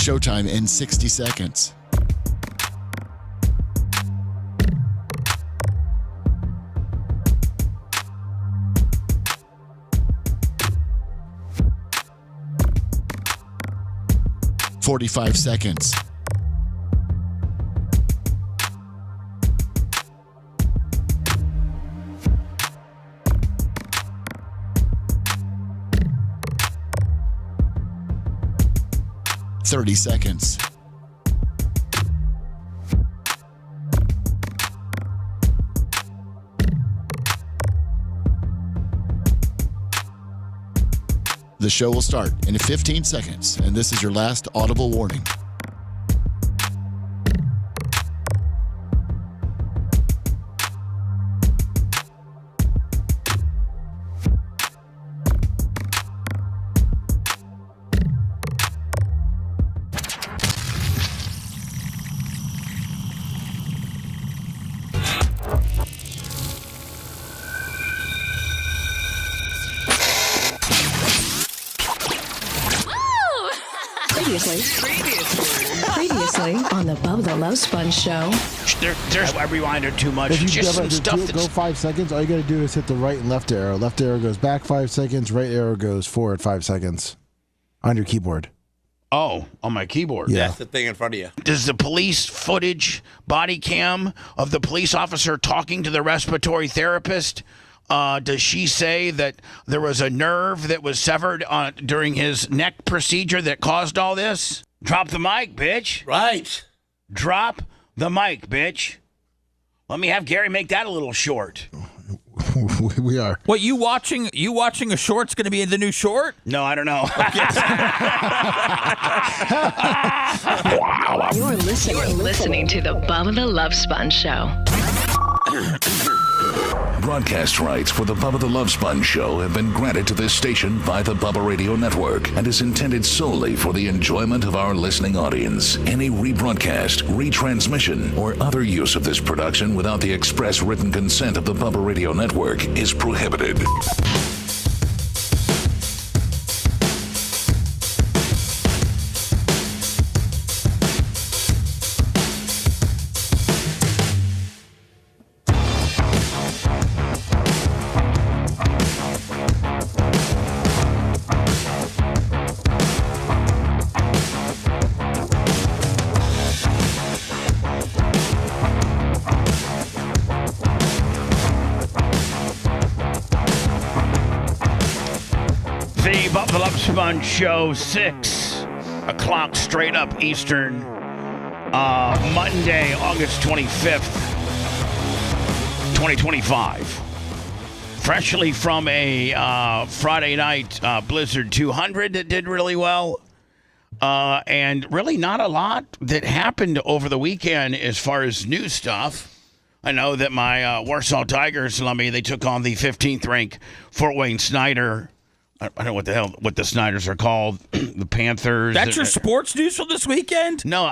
Showtime in 60 seconds. "45 seconds. "30 seconds. The show will start in 15 seconds, and this is your last audible warning. Previously on the Bubba the Love Sponge Show. There's I rewinded too much. If you just some stuff go 5 seconds, all you got to do is hit the right and left arrow. Left arrow goes back 5 seconds. Right arrow goes forward 5 seconds on your keyboard. Oh, on my keyboard. Yeah. That's the thing in front of you. Does the police footage, body cam of the police officer talking to the respiratory therapist, does she say that there was a nerve that was severed during his neck procedure that caused all this? Drop the mic, bitch. Right. Drop the mic, bitch. Let me have Gary make that a little short. We are. What, you watching a short's going to be in the new short? No, I don't know. You're listening to the Bubba the Love Sponge Show. Broadcast rights for the Bubba the Love Sponge Show have been granted to this station by the Bubba Radio Network and is intended solely for the enjoyment of our listening audience. Any rebroadcast, retransmission, or other use of this production without the express written consent of the Bubba Radio Network is prohibited. Sponge Show, 6 o'clock straight up Eastern, Monday, August 25th, 2025. Freshly from a Friday night Blizzard 200 that did really well. And really not a lot that happened over the weekend as far as news stuff. I know that my Warsaw Tigers, they took on the 15th ranked Fort Wayne Snyder. I don't know what the Snyders are called. The Panthers. That's your sports news from this weekend? No,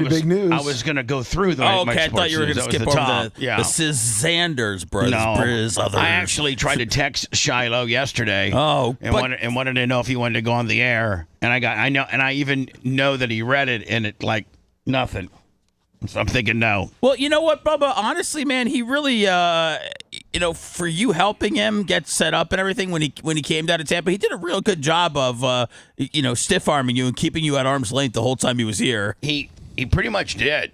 big news. I was going to go through the. Oh, okay. I thought you were going to skip over the Sanders brothers. No, I actually tried to text Shiloh yesterday. And wanted to know if he wanted to go on the air. And I even know that he read it, and it nothing. So I'm thinking no. Well, you know what, Bubba? Honestly, man, he really, for you helping him get set up and everything when he came down to Tampa, he did a real good job of, stiff arming you and keeping you at arm's length the whole time he was here. He pretty much did.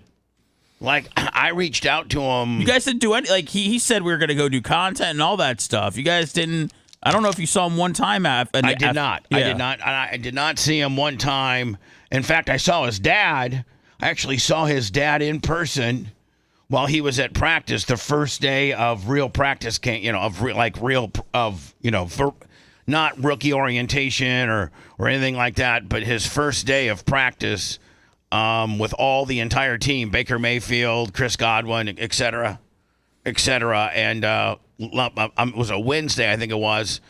I reached out to him. You guys didn't do any. He said we were going to go do content and all that stuff. You guys didn't. I don't know if you saw him one time. I did not. Yeah. I did not see him one time. In fact, I saw his dad. I actually saw his dad in person while he was at practice, the first day of real practice, not rookie orientation or anything like that, but his first day of practice with all the entire team, Baker Mayfield, Chris Godwin, et cetera. And it was a Wednesday, I think it was.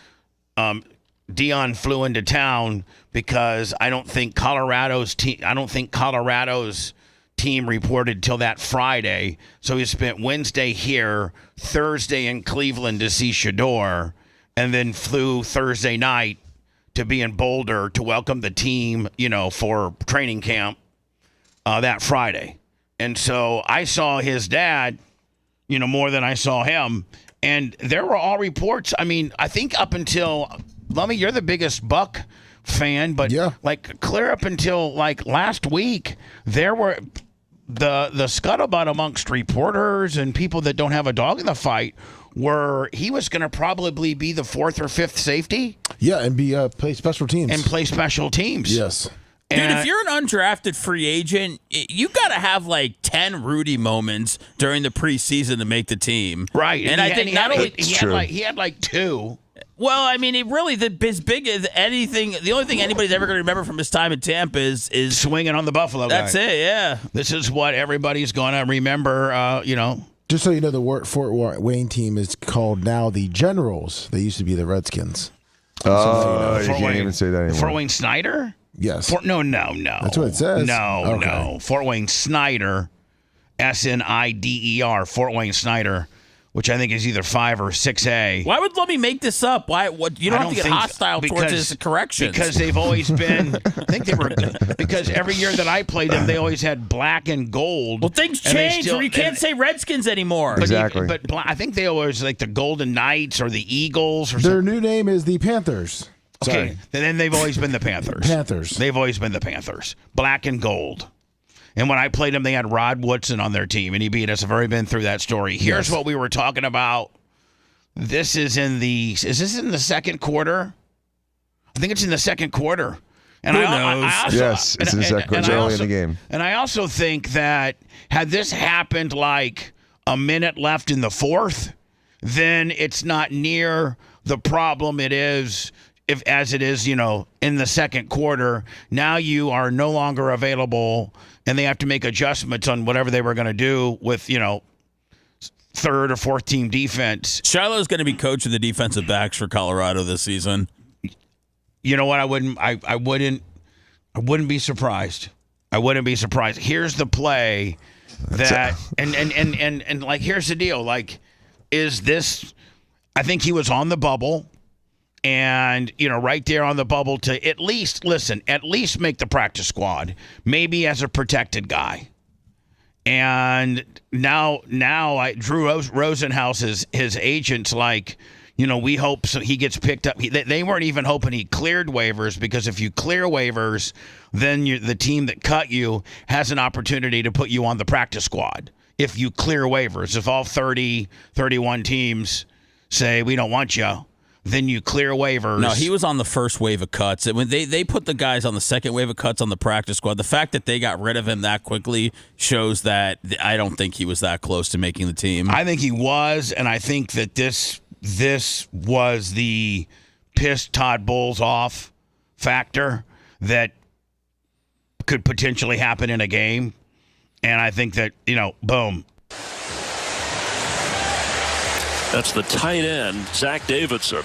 Dion flew into town because I don't think Colorado's team reported till that Friday. So he spent Wednesday here, Thursday in Cleveland to see Shador, and then flew Thursday night to be in Boulder to welcome the team, for training camp that Friday. And so I saw his dad, more than I saw him. And there were all reports. I mean, I think up until, Lummy, you're the biggest Buck fan, but clear up until last week, there were the scuttlebutt amongst reporters and people that don't have a dog in the fight were he was going to probably be the 4th or 5th safety. Yeah, and play special teams. Yes. Dude, if you're an undrafted free agent, you got to have 10 Rudy moments during the preseason to make the team. Right. And I think not only he had 2. Well, I mean, it really as big as anything. The only thing anybody's ever going to remember from his time in Tampa is swinging on the Buffalo guy. That's it. Yeah. This is what everybody's going to remember. Just so you know, the Fort Wayne team is called now the Generals. They used to be the Redskins. Oh, you can't even say that anymore. Fort Wayne Snyder? Yes. No. That's what it says. No. Fort Wayne Snyder, SNIDER, Fort Wayne Snyder, which I think is either 5 or 6A. Why would Lummy make this up? Why? What? You don't have to get hostile towards his corrections. Because they've always been. I think they were. Because every year that I played them, they always had black and gold. Well, things change. You can't say Redskins anymore. Exactly. But I think they always the Golden Knights or the Eagles or Their something. new name is the Panthers. Okay, Sorry. and then they've always been the Panthers. They've always been the Panthers. Black and gold. And when I played them, they had Rod Woodson on their team, and he beat us. I've already been through that story. Here's what we were talking about. Is this in the second quarter? I think it's in the second quarter. And Who knows? Yes, it's in the second quarter. It's early in the game. And I also think that had this happened a minute left in the fourth, then it's not near the problem it is as it is, in the second quarter. Now you are no longer available, and they have to make adjustments on whatever they were going to do with, third or fourth team defense. Shiloh's going to be coach of the defensive backs for Colorado this season. You know what? I wouldn't be surprised. I wouldn't be surprised. Here's the play that and here's the deal. Is this? I think he was on the bubble, and right there on the bubble to at least make the practice squad, maybe as a protected guy. And now Drew Rosenhaus, his agents, we hope so he gets picked up. They weren't even hoping he cleared waivers, because if you clear waivers, then the team that cut you has an opportunity to put you on the practice squad. If you clear waivers, if all 31 teams say we don't want you, then you clear waivers. No, he was on the first wave of cuts. When they put the guys on the second wave of cuts on the practice squad, the fact that they got rid of him that quickly shows that I don't think he was that close to making the team. I think he was, and I think that this was the pissed Todd Bowles off factor that could potentially happen in a game. And I think that, boom. That's the tight end, Zach Davidson.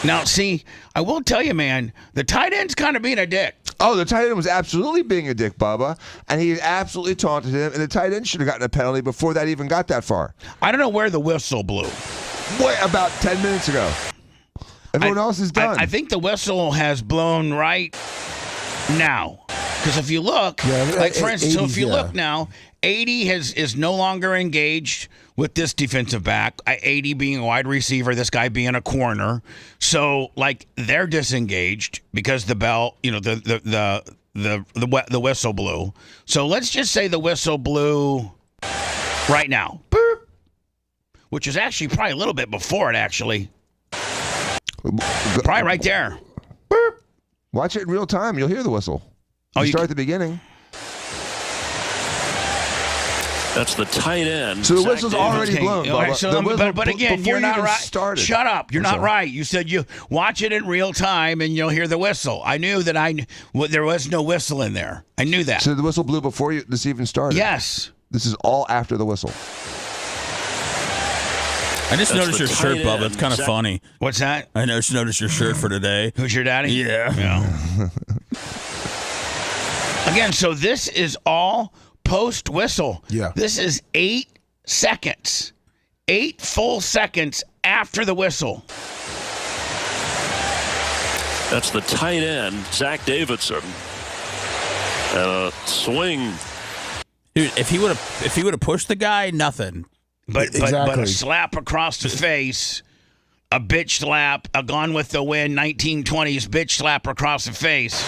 Now, see, I will tell you, man, the tight end's kind of being a dick. Oh, the tight end was absolutely being a dick, Bubba, and he absolutely taunted him, and the tight end should have gotten a penalty before that even got that far. I don't know where the whistle blew. Wait, about 10 minutes ago. Everyone else is done. I think the whistle has blown right now. Because if you look, for instance, if you look now, 80 is no longer engaged with this defensive back. 80 being a wide receiver, this guy being a corner. So they're disengaged because the bell, the whistle blew. So let's just say the whistle blew right now, boop, which is actually probably a little bit before it actually. Probably right there. Boop. Watch it in real time. You'll hear the whistle. You start at the beginning. That's the tight end. So the whistle's already blown. Okay, so, but again, you're not right. Started. Shut up. You're not right. You said you watch it in real time and you'll hear the whistle. I knew that there was no whistle in there. I knew that. So the whistle blew before this even started? Yes. This is all after the whistle. I just noticed your shirt, Bubba. It's kind of funny. What's that? I just noticed your shirt for today. Who's your daddy? Yeah. Again, so this is all post-whistle. Yeah. This is 8 seconds. 8 full seconds after the whistle. That's the tight end, Zach Davidson. And a swing. Dude, if he would have pushed the guy, nothing. But a slap across the face, a bitch slap, a Gone with the Wind 1920s bitch slap across the face.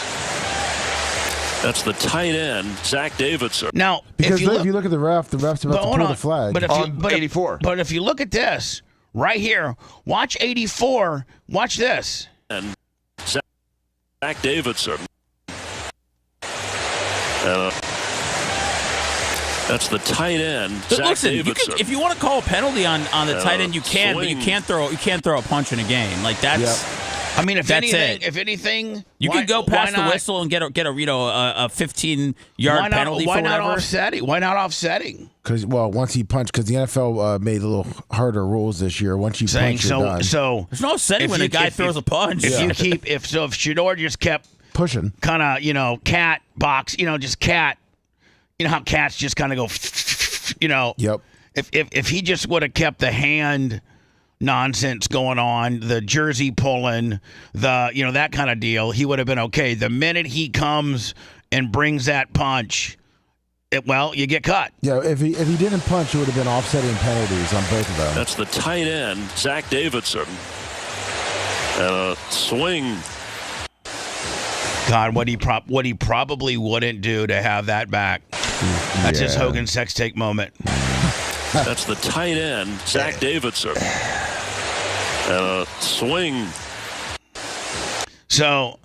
That's the tight end, Zach Davidson. Now, because if you look at the ref's about to pull the flag. But 84. But if you look at this right here, watch 84. Watch this. And Zach Davidson. That's the tight end, Zach Listen, Davidson. if you want to call a penalty on the tight end, you can, but you can't throw a punch in a game. Like that's. Yep. I mean, if That's anything, you could go past the whistle and get a 15-yard penalty for whatever. Why not offsetting? Because once he punched, because the NFL made a little harder rules this year. Once you punch, you're done. So there's no offsetting when a guy throws a punch. If Shador just kept pushing, kind of cat box, just cat. You know how cats just kind of go, Yep. If he just would have kept the hand nonsense going on, the jersey pulling, that kind of deal, he would have been okay. The minute he comes and brings that punch, you get cut. Yeah, if he didn't punch, it would have been offsetting penalties on both of them. That's the tight end, Zach Davidson. And a swing. God, what he probably wouldn't do to have that back. That's his Hogan sex tape moment. That's the tight end, Zach Davidson. And a swing. So,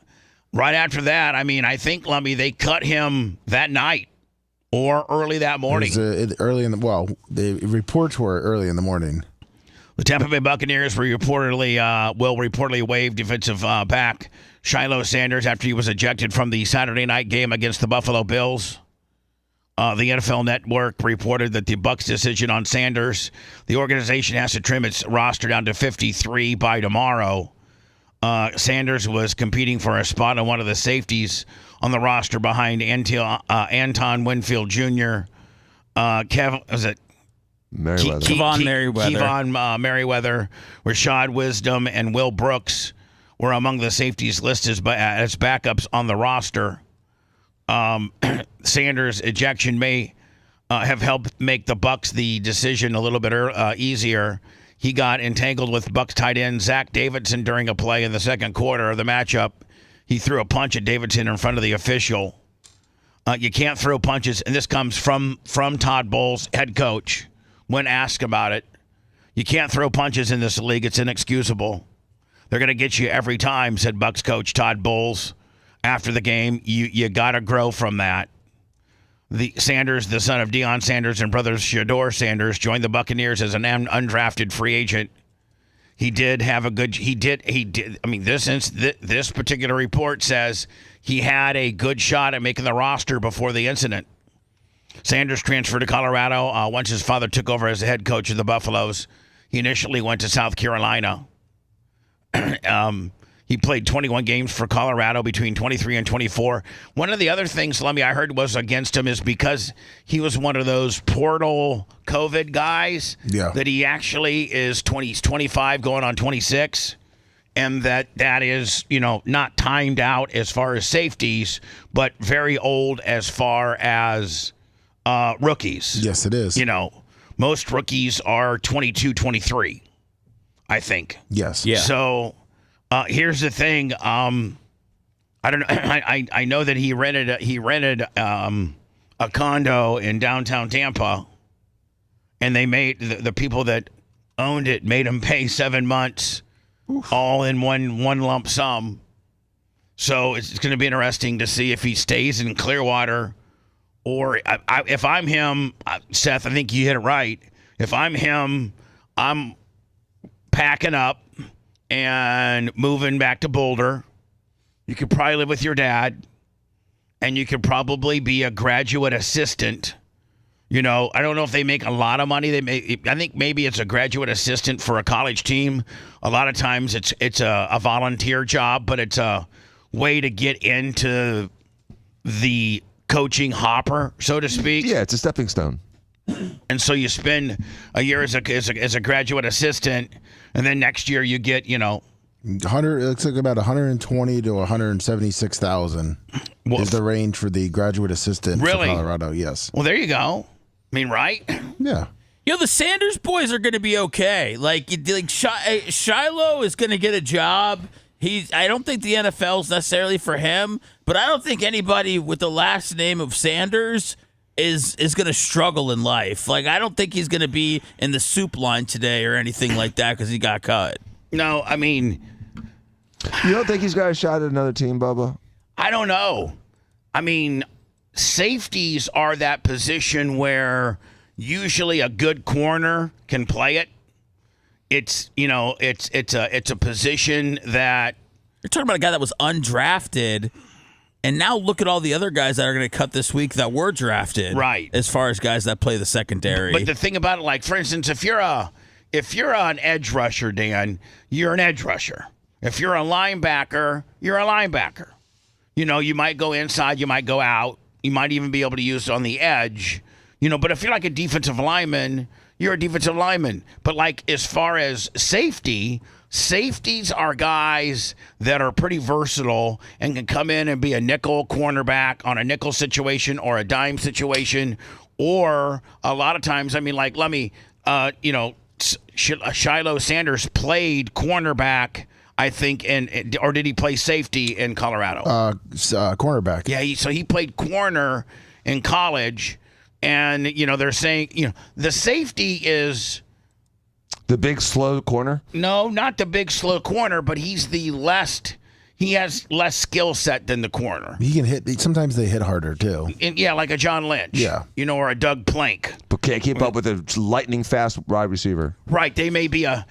right after that, I think, Lummy, they cut him that night or early that morning. The reports were early in the morning. The Tampa Bay Buccaneers will reportedly waive defensive back Shiloh Sanders after he was ejected from the Saturday night game against the Buffalo Bills. The NFL Network reported that the Bucs' decision on Sanders, the organization has to trim its roster down to 53 by tomorrow. Sanders was competing for a spot on one of the safeties on the roster behind Anton Winfield Jr. Kevon Merriweather, Rashad Wisdom, and Will Brooks were among the safeties listed as backups on the roster. Sanders' ejection may have helped make the Bucs the decision a little bit easier. He got entangled with Bucs tight end Zach Davidson during a play in the second quarter of the matchup. He threw a punch at Davidson in front of the official. You can't throw punches, and this comes from Todd Bowles, head coach, when asked about it. You can't throw punches in this league. It's inexcusable. They're going to get you every time, said Bucs coach Todd Bowles. After the game, you got to grow from that. The Sanders, the son of Deion Sanders and brothers Shador Sanders, joined the Buccaneers as an undrafted free agent. He did have a good. He did. I mean, this particular report says he had a good shot at making the roster before the incident. Sanders transferred to Colorado once his father took over as the head coach of the Buffaloes. He initially went to South Carolina. He played 21 games for Colorado between 23 and 24. One of the other things, Lummy, I heard was against him is because he was one of those portal COVID guys. Yeah. That he actually is 25 going on 26. And that is, not timed out as far as safeties, but very old as far as rookies. Yes, it is. Most rookies are 22, 23, I think. Yes. Yeah. So... here's the thing. I don't know. I know that he rented a condo in downtown Tampa, and they made the people that owned it made him pay 7 months, all in one lump sum. So it's going to be interesting to see if he stays in Clearwater, or if I'm him, Seth. I think you hit it right. If I'm him, I'm packing up and moving back to Boulder. You could probably live with your dad, and you could probably be a graduate assistant. I don't know if they make a lot of money. I think maybe it's a graduate assistant for a college team. A lot of times it's a volunteer job, but it's a way to get into the coaching hopper, so to speak. Yeah, it's a stepping stone. And so you spend a year as a graduate assistant, and then next year you get, 100. It looks like about 120 to 176,000 is the range for the graduate assistant for Colorado. Yes. Well, there you go. I mean, right? Yeah. The Sanders boys are going to be okay. Like Shiloh is going to get a job. I don't think the NFL's necessarily for him, but I don't think anybody with the last name of Sanders is going to struggle in life. Like, I don't think he's going to be in the soup line today or anything like that because he got cut. No, I mean, You don't think he's got a shot at another team, Bubba? I don't know. I mean, safeties are that position where usually a good corner can play it. It's a position that you're talking about a guy that was undrafted, and now look at all the other guys that are going to cut this week that were drafted. Right. As far as guys that play the secondary. But the thing about it, like for instance, if you're an edge rusher, Dan, you're an edge rusher. If you're a linebacker, you're a linebacker. You might go inside, you might go out, you might even be able to use it on the edge. But if you're like a defensive lineman, you're a defensive lineman. But like as far as safeties are guys that are pretty versatile and can come in and be a nickel cornerback on a nickel situation or a dime situation, or a lot of times, I mean, like Shiloh Sanders played cornerback, I think, or did he play safety in Colorado? Cornerback. Yeah, so he played corner in college. And, they're saying, the safety is... The big, slow corner? No, not the big, slow corner, but he has less skill set than the corner. He can hit. Sometimes they hit harder, too. Like a John Lynch. Yeah. Or a Doug Plank. But can't keep up with a lightning fast wide receiver. Right. They may be Half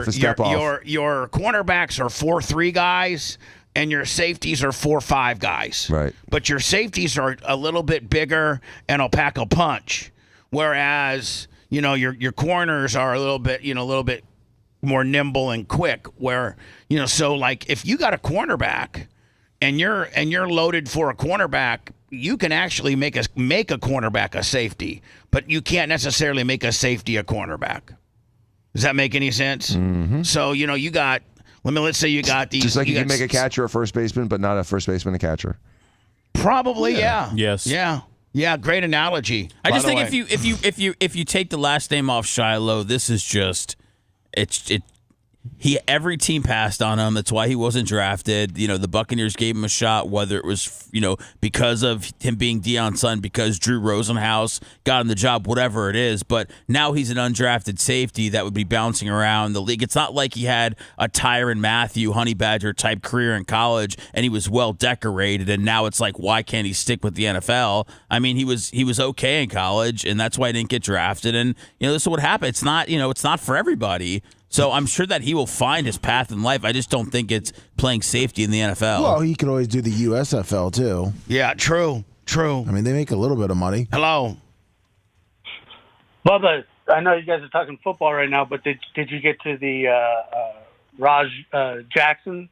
a step off. Your cornerbacks are 4-3 guys, and your safeties are 4-5 guys. Right. But your safeties are a little bit bigger and will pack a punch, whereas your corners are a little bit more nimble and quick. Where so like if you got a cornerback and you're loaded for a cornerback, you can actually make a cornerback a safety, but you can't necessarily make a safety a cornerback. Does that make any sense? Mm-hmm. So you got. Let's say you got these. Just like you can make a catcher a first baseman, but not a first baseman a catcher. Probably, yeah. Yes. Yeah. Great analogy. I just think if you take the last name off Shiloh, this is just every team passed on him. That's why he wasn't drafted. The Buccaneers gave him a shot, whether it was because of him being Deion's son, because Drew Rosenhaus got him the job, whatever it is. But now he's an undrafted safety that would be bouncing around the league. It's not like he had a Tyrann Mathieu, Honey Badger type career in college and he was well decorated. And now it's like, why can't he stick with the NFL? I mean, he was okay in college, and that's why he didn't get drafted. And this is what happened. It's not for everybody. So I'm sure that he will find his path in life. I just don't think it's playing safety in the NFL. Well, he could always do the USFL, too. Yeah, true. I mean, they make a little bit of money. Hello. Bubba, I know you guys are talking football right now, but did you get to the RaJa Jackson?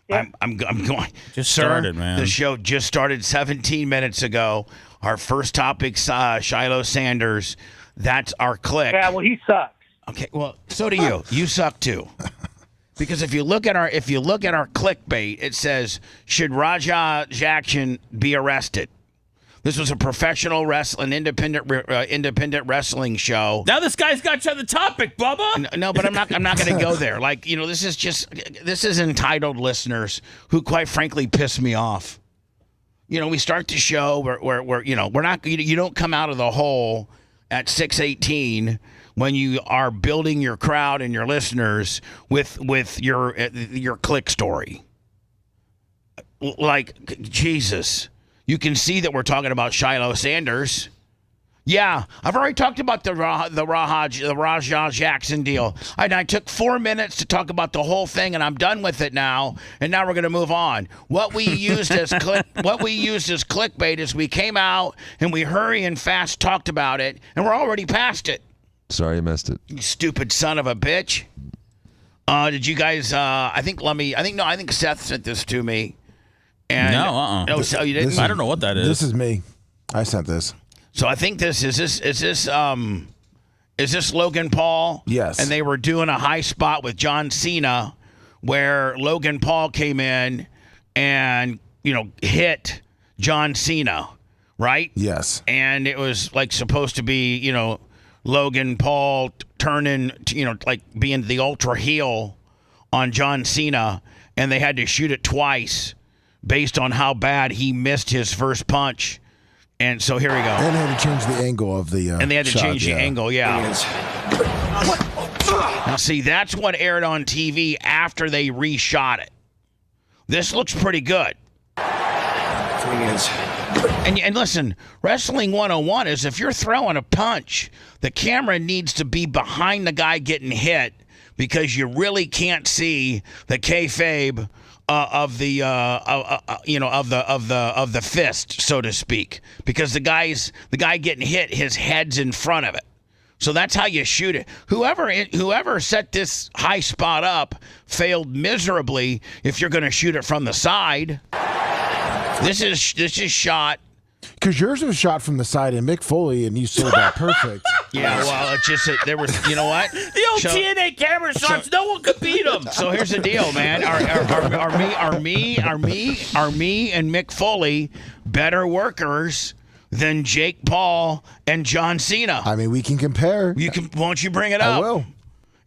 Yeah. I'm going. Just started, man. The show just started 17 minutes ago. Our first topic, Shiloh Sanders. That's our click. Yeah, well, he sucks. Okay, well, so do you. You suck too. Because if you look at our clickbait, it says, should RaJa Jackson be arrested? This was a professional independent wrestling show. Now this guy's got you on the topic, Bubba. No, but I'm not going to go there. Like, this is entitled listeners who, quite frankly, piss me off. We start the show where we're not. You don't come out of the hole at 6:18 when you are building your crowd and your listeners with your click story. Like, Jesus. You can see that we're talking about Shiloh Sanders. Yeah, I've already talked about the RaJa Jackson deal. I took 4 minutes to talk about the whole thing, and I'm done with it now. And now we're going to move on. What we used as clickbait is we came out and we hurry and fast talked about it, and we're already past it. Sorry you missed it. You stupid son of a bitch. Did you guys? I think Seth sent this to me. And no, so you didn't. I don't know what that is. This is me. I sent this. So I think is this Logan Paul? Yes. And they were doing a high spot with John Cena where Logan Paul came in and, hit John Cena, right? Yes. And it was like supposed to be, Logan Paul turning, like being the ultra heel on John Cena, and they had to shoot it twice based on how bad he missed his first punch. And so here we go. And they had to change the angle of the and they had to shot, change the angle, yeah. Now, see, that's what aired on TV after they reshot it. This looks pretty good. And listen, Wrestling 101 is if you're throwing a punch, the camera needs to be behind the guy getting hit because you really can't see the kayfabe of the fist, so to speak, because the guy getting hit, his head's in front of it. So that's how you shoot it. Whoever set this high spot up failed miserably if you're going to shoot it from the side. This is shot. Because yours was shot from the side, and Mick Foley, and you sold that perfect. Yeah, well, it's just there was, you know what? The old TNA camera shots, no one could beat them. So here's the deal, man. Are me and Mick Foley better workers than Jake Paul and John Cena? I mean, we can compare. Won't you bring it up? I will.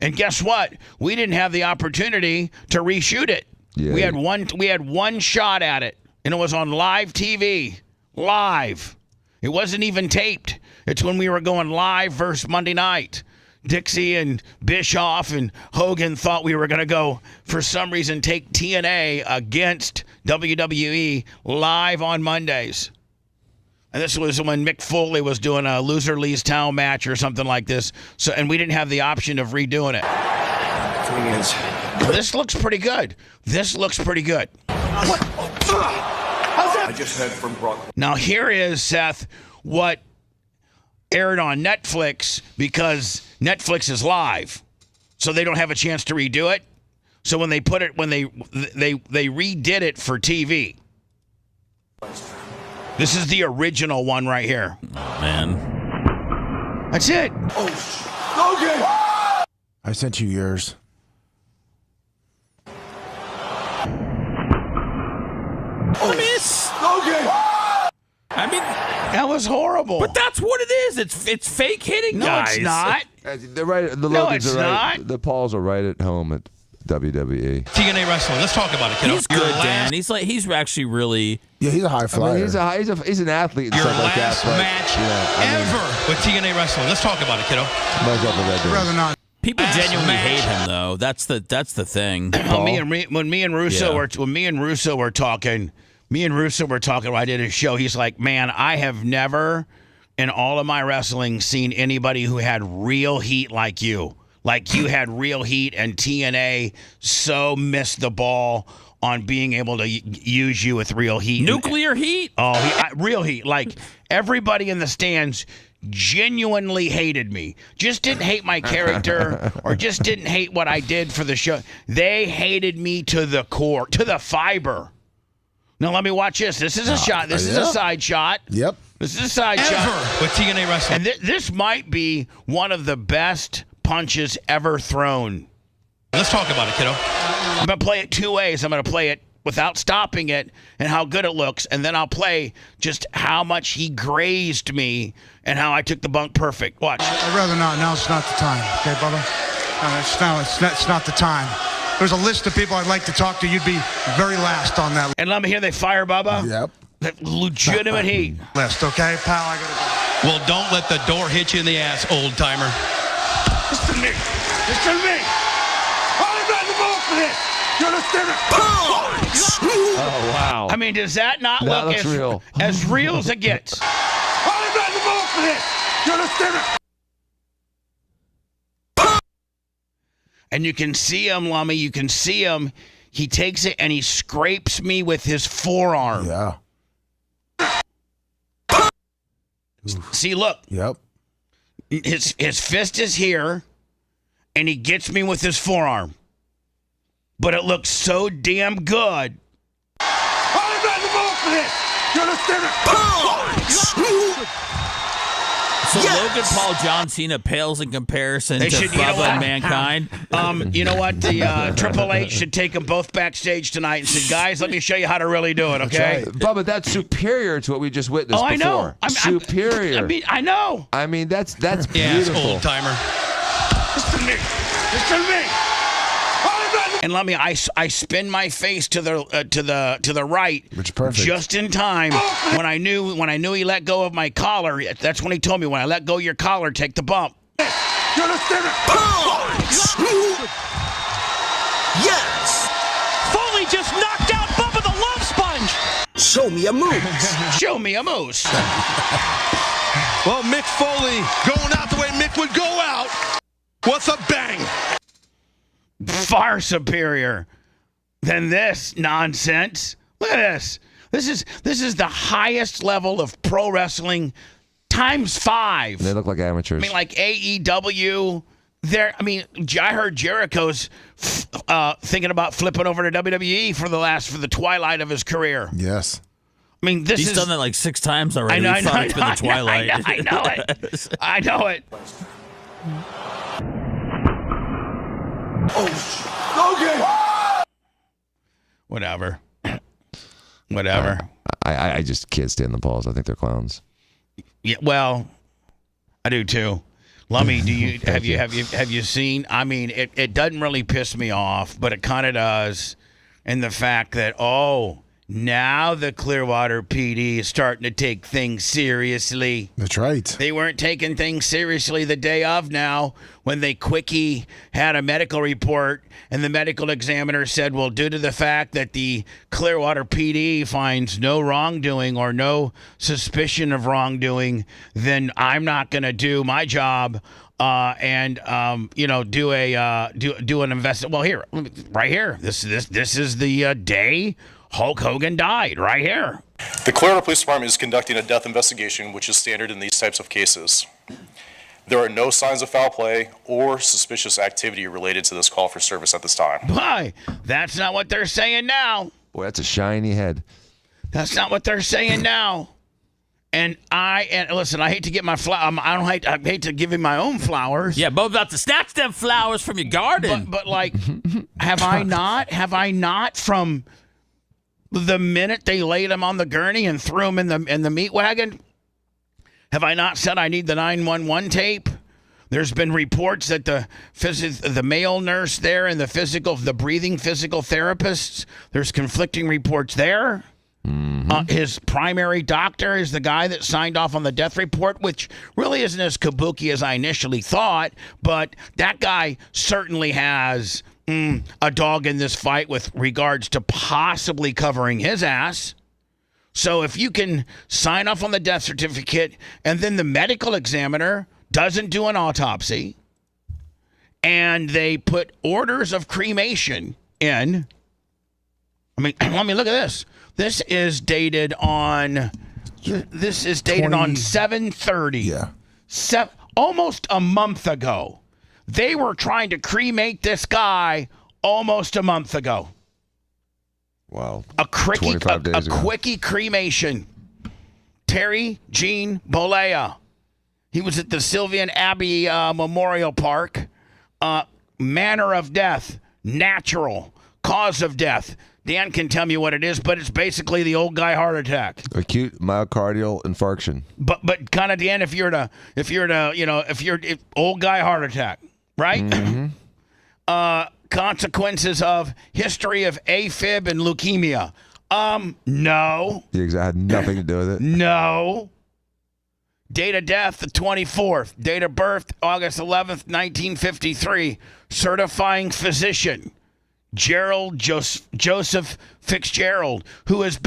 And guess what? We didn't have the opportunity to reshoot it. Yeah. We had one shot at it, and it was on live TV. Live. It wasn't even taped. It's when we were going live versus Monday night. Dixie and Bischoff and Hogan thought we were going to go, for some reason, take TNA against WWE live on Mondays. And this was when Mick Foley was doing a loser leaves town match or something like this. So, and we didn't have the option of redoing it. This looks pretty good. I just heard from Brock. Now here is, Seth, what aired on Netflix, because Netflix is live, so they don't have a chance to redo it. So when they put it, when they redid it for TV. This is the original one right here. Oh, man. That's it. Oh, okay. I sent you yours. I mean, that was horrible. But that's what it is. It's fake hitting, guys. No, it's not. They're right. The No, Logans it's are right. not. The Pauls are right at home at WWE. TNA Wrestling. Let's talk about it, kiddo. He's good, Dan. He's actually really. Yeah, he's a high flyer. I mean, he's an athlete and Your stuff like that. last But, match ever with TNA Wrestling. Let's talk about it, kiddo. Might as well put that down. Rather not. People genuinely hate him, though. That's the thing. When me and Russo were talking when I did a show. He's like, man, I have never in all of my wrestling seen anybody who had real heat like you. Like you had real heat, and TNA so missed the ball on being able to use you with real heat. Nuclear heat? Oh, real heat. Like everybody in the stands genuinely hated me. Just didn't hate my character or just didn't hate what I did for the show. They hated me to the core, to the fiber. Now let me watch this. This is a shot. This is a side shot. Yep. This is a side shot. With TNA Wrestling. And this might be one of the best punches ever thrown. Let's talk about it, kiddo. I'm going to play it two ways. I'm going to play it without stopping it and how good it looks, and then I'll play just how much he grazed me and how I took the bunk perfect. Watch. I'd rather not. Now's not the time. Okay, Bubba? It's not the time. There's a list of people I'd like to talk to. You'd be very last on that And let me hear they fire Bubba. Yep. That legitimate heat. list, okay, pal? I gotta go. Well, don't let the door hit you in the ass, old timer. Listen to me. I'm not involved for this. You understand it? Oh, wow. I mean, does that not That look looks real. as real as it gets? I'm not involved for this. You understand it? And you can see him, Lummy. You can see him. He takes it and he scrapes me with his forearm. Yeah. See, look. Yep. His fist is here, and he gets me with his forearm. But it looks so damn good. I'm not involved for this. You understand it? So Logan Paul, John Cena pales in comparison to Bubba and Mankind. You know what? The Triple H should take them both backstage tonight and say, guys, let me show you how to really do it, okay? Right. Bubba, that's superior to what we just witnessed before. I know. Superior. I know. I mean, that's beautiful. Yes, old timer. Listen to me. And let me, I spin my face to the right, which is perfect, just in time. When I knew he let go of my collar, that's when he told me, when I let go of your collar, take the bump. You understand it? Yes. Foley just knocked out Bubba the Love Sponge. Show me a moose. Show me a moose. Well, Mick Foley going out the way Mick would go out. What's a bang? Far superior than this nonsense. Look at this. This is the highest level of pro wrestling times 5. They look like amateurs. I mean, like AEW. I heard Jericho's thinking about flipping over to WWE for the twilight of his career. Yes. I mean, he's done that like 6 times already. I know. It's been the twilight. I know it. I know it. Oh, okay. Whatever. I just can't stand the balls. I think they're clowns. Yeah, well, I do too. Lummy, do you have you seen? I mean, it doesn't really piss me off, but it kind of does, in the fact that now the Clearwater PD is starting to take things seriously. That's right. They weren't taking things seriously the day of now when they quickie had a medical report and the medical examiner said, well, due to the fact that the Clearwater PD finds no wrongdoing or no suspicion of wrongdoing, then I'm not going to do my job and do an investigation. Well, here, right here, this is the day Hulk Hogan died, right here. The Clearwater Police Department is conducting a death investigation, which is standard in these types of cases. There are no signs of foul play or suspicious activity related to this call for service at this time. Why? That's not what they're saying now. Boy, that's a shiny head. That's not what they're saying now. And listen, I hate to get my I hate to give him my own flowers. Yeah, Bo's about to snatch them flowers from your garden. But like, have I not from the minute they laid him on the gurney and threw him in the meat wagon? Have I not said I need the 911 tape? There's been reports that the male nurse there and the breathing physical therapists, there's conflicting reports there. Mm-hmm. His primary doctor is the guy that signed off on the death report, which really isn't as kabuki as I initially thought, but that guy certainly has a dog in this fight with regards to possibly covering his ass. So if you can sign off on the death certificate and then the medical examiner doesn't do an autopsy and they put orders of cremation in, let me look at this. This is dated on 7/30. Yeah. Almost a month ago. They were trying to cremate this guy almost a month ago. Wow. A quickie cremation. Terry Jean Bolea. He was at the Sylvian Abbey Memorial Park. Manner of death. Natural. Cause of death. Dan can tell me what it is, but it's basically the old guy heart attack. Acute myocardial infarction. But kind of, Dan, if you're old guy heart attack, right? Mm-hmm. Consequences of history of AFib and leukemia. No. The had nothing to do with it. No. Date of death, the 24th. Date of birth, August 11th, 1953. Certifying physician, Gerald Joseph Fitzgerald, who is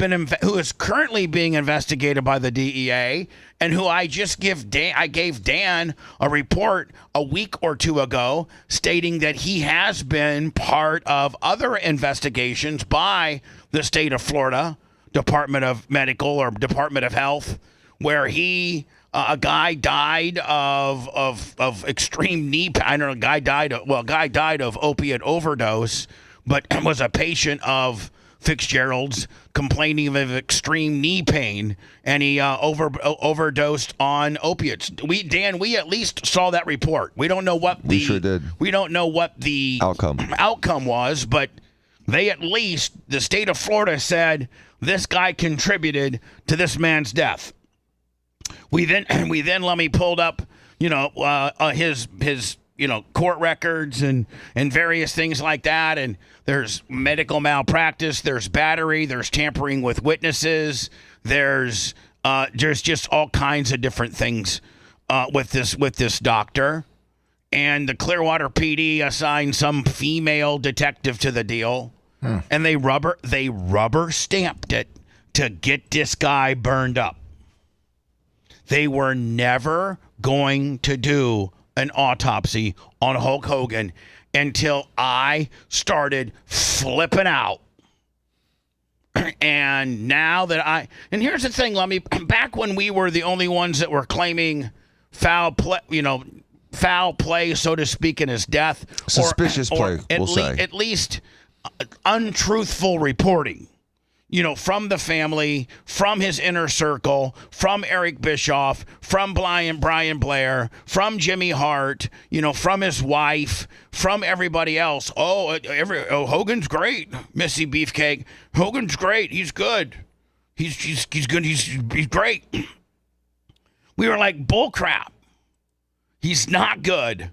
currently being investigated by the DEA, and who I gave Dan a report a week or two ago stating that he has been part of other investigations by the state of Florida Department of Medical or Department of Health, where a guy died of extreme knee pain. I don't know, a guy died of opiate overdose, but was a patient of Fitzgerald's complaining of extreme knee pain, and he overdosed on opiates. We at least saw that report. We don't know what We sure did. We don't know what the outcome was, but they at least, the state of Florida said this guy contributed to this man's death. We then let me pulled up, his court records and various things like that. And there's medical malpractice, there's battery, there's tampering with witnesses, there's just all kinds of different things with this doctor. And the Clearwater PD assigned some female detective to the deal, and they rubber stamped it to get this guy burned up. They were never going to do an autopsy on Hulk Hogan until I started flipping out. And now that and here's the thing, back when we were the only ones that were claiming foul play, so to speak, in his death. Suspicious play, we'll say. At least untruthful reporting, from the family, from his inner circle, from Eric Bischoff, from Brian Blair, from Jimmy Hart, from his wife, from everybody else. Hogan's great, Missy Beefcake. Hogan's great. He's good. He's good. He's great. We were like, bullcrap. He's not good.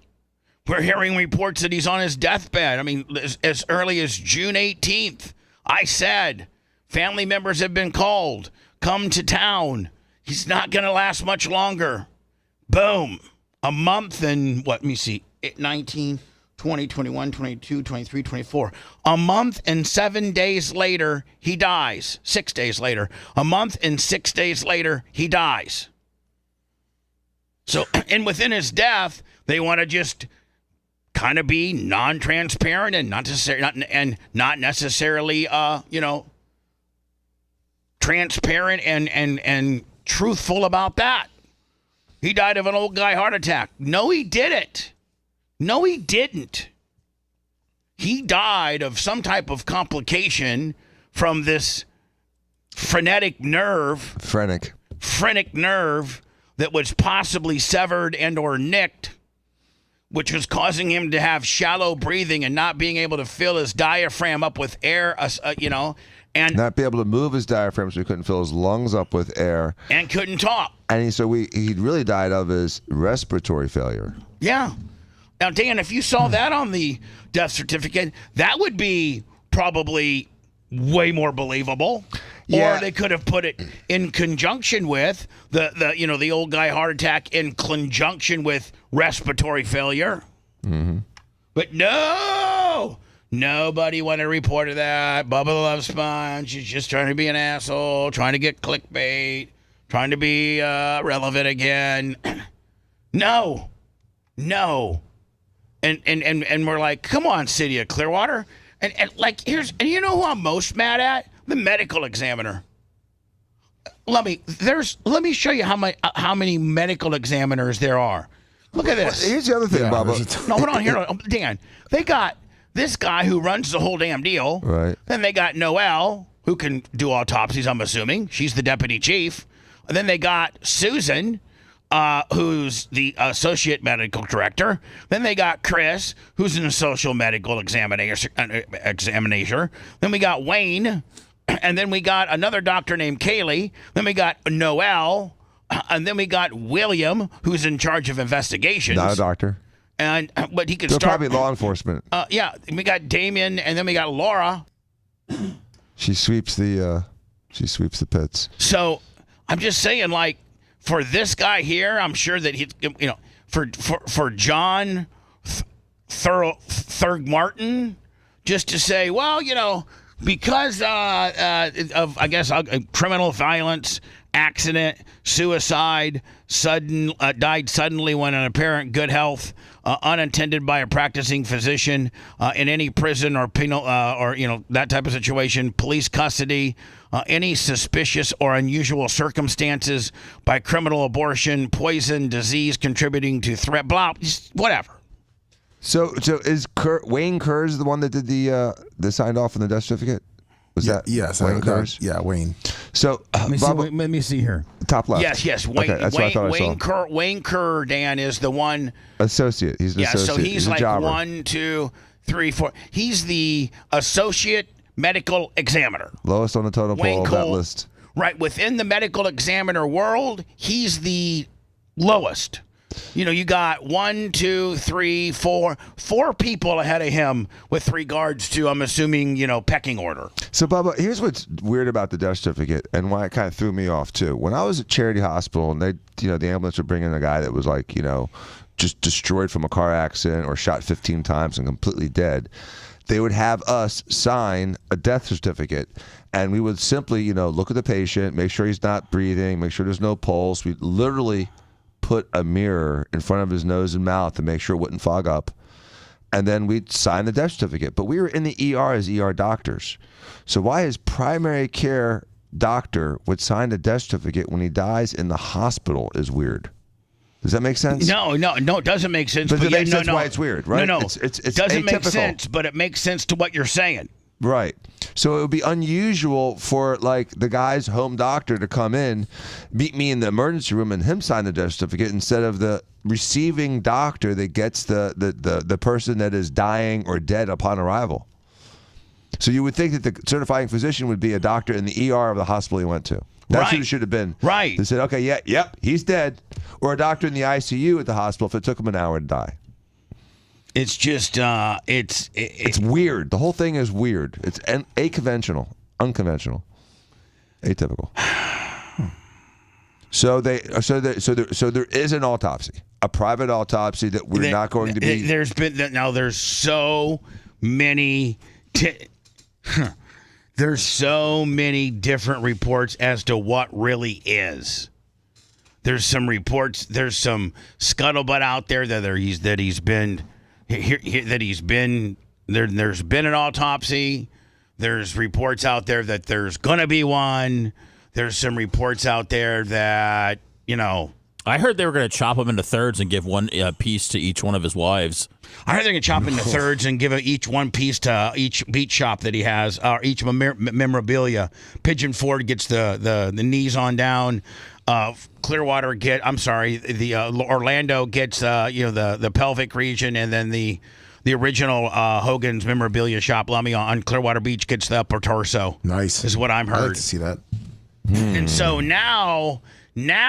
We're hearing reports that he's on his deathbed. I mean, as early as June 18th, I said, family members have been called. Come to town. He's not going to last much longer. Boom. A month and, let me see, 19, 20, 21, 22, 23, 24. A month and 7 days later, he dies. 6 days later. A month and 6 days later, he dies. So, and within his death, they want to just kind of be non-transparent and not necessarily, transparent and truthful about that. He died of an old guy heart attack. No, he didn't. No, he didn't. He died of some type of complication from this phrenic nerve that was possibly severed and or nicked, which was causing him to have shallow breathing and not being able to fill his diaphragm up with air, and not be able to move his diaphragm, so he couldn't fill his lungs up with air, and couldn't talk. And he really died of his respiratory failure. Yeah. Now, Dan, if you saw that on the death certificate, that would be probably way more believable. Yeah. Or they could have put it in conjunction with the old guy heart attack in conjunction with respiratory failure. Mm-hmm. But no, nobody wanted to report that. Bubba the Love Sponge is just trying to be an asshole, trying to get clickbait, trying to be relevant again. No. And we're like, come on, City of Clearwater. And you know who I'm most mad at? The medical examiner. Let me show you how many medical examiners there are. Look at this. Here's the other thing, Bubba. No, hold on here, Dan. They got this guy who runs the whole damn deal. Right. Then they got Noelle, who can do autopsies, I'm assuming. She's the deputy chief. And then they got Susan, who's the associate medical director. Then they got Chris, who's an associate medical examiner. Then we got Wayne. And then we got another doctor named Kaylee. Then we got Noelle. And then we got William, who's in charge of investigations. Not a doctor. But he could They're start. probably law enforcement. Yeah. We got Damien, and then we got Laura. She sweeps the pits. So I'm just saying, like, for this guy here, I'm sure that he, for John Thurg Martin, just to say, well, because of, I guess, criminal violence, accident, suicide, died suddenly when in apparent good health, unattended by a practicing physician, in any prison or penal, or that type of situation, police custody, any suspicious or unusual circumstances by criminal abortion, poison, disease contributing to threat, blah, just whatever. So is Wayne Kurz the one that did the signed off on the death certificate? Was that yes? Wayne Kerr's? Yeah, Wayne. So let me see here. Top left. Yes. Wayne, Okay, that's what I thought I Wayne saw. Kerr. Wayne Kerr, Dan, is the one. Associate. He's an associate. So he's a like jobber. 1, 2, 3, 4. He's the associate medical examiner. Lowest on the totem pole of that list. Right, within the medical examiner world, he's the lowest. You got 1, 2, 3, 4 people ahead of him with regards to, I'm assuming, pecking order. So, Bubba, here's what's weird about the death certificate and why it kind of threw me off, too. When I was at Charity Hospital and the ambulance would bring in a guy that was like, just destroyed from a car accident or shot 15 times and completely dead, they would have us sign a death certificate. And we would simply, look at the patient, make sure he's not breathing, make sure there's no pulse. We literally put a mirror in front of his nose and mouth to make sure it wouldn't fog up. And then we'd sign the death certificate. But we were in the ER as ER doctors. So why his primary care doctor would sign the death certificate when he dies in the hospital is weird. Does that make sense? No, it doesn't make sense. But it makes sense why it's weird, right? No, it's doesn't make atypical. sense, but it makes sense to what you're saying. Right. So it would be unusual for like the guy's home doctor to come in, meet me in the emergency room, and him sign the death certificate instead of the receiving doctor that gets the person that is dying or dead upon arrival. So you would think that the certifying physician would be a doctor in the ER of the hospital he went to. That's who it should have been. Right. They said, okay, yep, he's dead. Or a doctor in the ICU at the hospital if it took him an hour to die. It's just, it's weird. The whole thing is weird. It's unconventional, atypical. So there is an autopsy, a private autopsy that we're not going to be. There's so many. There's so many different reports as to what really is. There's some reports. There's some scuttlebutt out there that he's been. There's been an autopsy. There's reports out there that there's gonna be one. There's some reports out there that I heard they were going to chop him into thirds and give one piece to each one of his wives. I heard they're going to chop into thirds and give each one piece to each beat shop that he has, or each memorabilia. Pigeon Ford gets the knees on down. Clearwater Orlando gets the pelvic region, and then the original Hogan's memorabilia shop, Lummy on Clearwater Beach, gets the upper torso. Nice is what I'm heard. I like to see that. And so now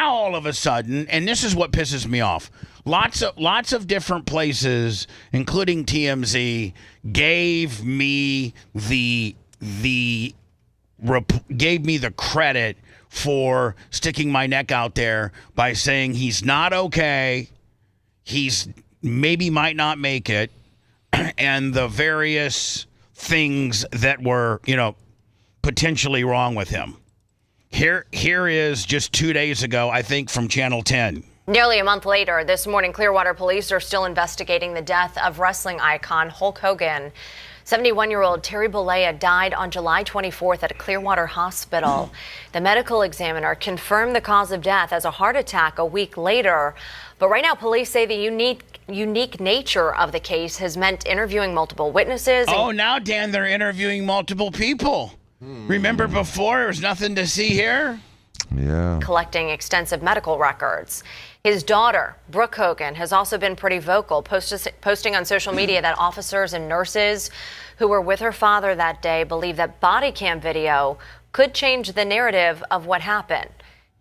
all of a sudden, and this is what pisses me off. Lots of different places, including TMZ, gave me the credit for sticking my neck out there by saying he's not okay, he's maybe might not make it, and the various things that were, potentially wrong with him. Here is just 2 days ago, I think, from Channel 10. Nearly a month later, this morning, Clearwater police are still investigating the death of wrestling icon Hulk Hogan. 71-year-old Terry Bollea died on July 24th at a Clearwater hospital. The medical examiner confirmed the cause of death as a heart attack a week later. But right now, police say the unique nature of the case has meant interviewing multiple witnesses. Oh, now, Dan, they're interviewing multiple people. Remember before, there was nothing to see here? Yeah. Collecting extensive medical records. His daughter, Brooke Hogan, has also been pretty vocal, posting on social media that officers and nurses who were with her father that day believe that body cam video could change the narrative of what happened.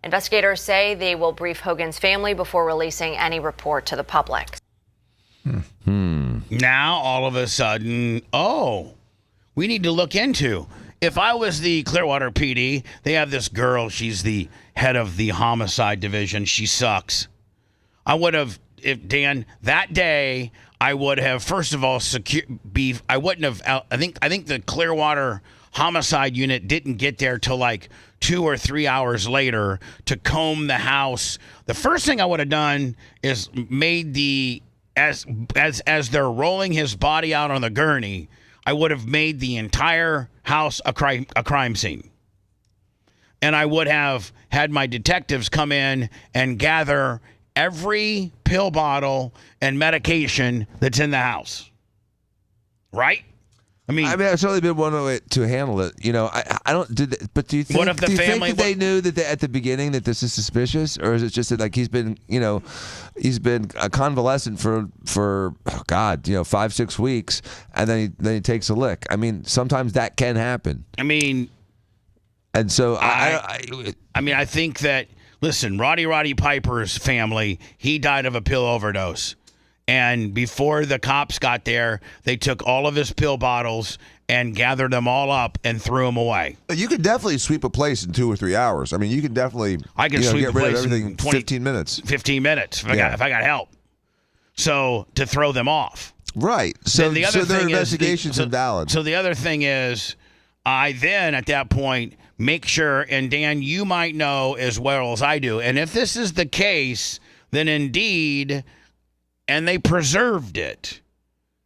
Investigators say they will brief Hogan's family before releasing any report to the public. Now, all of a sudden, we need to look into. If I was the Clearwater PD, they have this girl. She's the head of the homicide division. She sucks. I would have, that day, I would have, first of all, I wouldn't have, I think the Clearwater homicide unit didn't get there till like 2 or 3 hours later to comb the house. The first thing I would have done is made as they're rolling his body out on the gurney, I would have made the entire house a crime scene. And I would have had my detectives come in and gather every pill bottle and medication that's in the house. Right? I mean, it's only been one way to handle it. You know, I don't. But do you think? What if the do you family? Think that they knew that at the beginning that this is suspicious, or is it just that like he's been convalescent for 5-6 weeks, and then he takes a lick. I mean, sometimes that can happen. I mean, and so I think that listen, Roddy Piper's family, he died of a pill overdose. And before the cops got there, they took all of his pill bottles and gathered them all up and threw them away. You could definitely sweep a place in 2 or 3 hours. I mean, you can definitely sweep get a rid place of everything in 15 minutes. 15 minutes if I got help. So to throw them off. Right. So then the other their thing investigation's invalid. So the other thing is, I then at that point make sure, and Dan, you might know as well as I do, and if this is the case, then indeed, and they preserved it,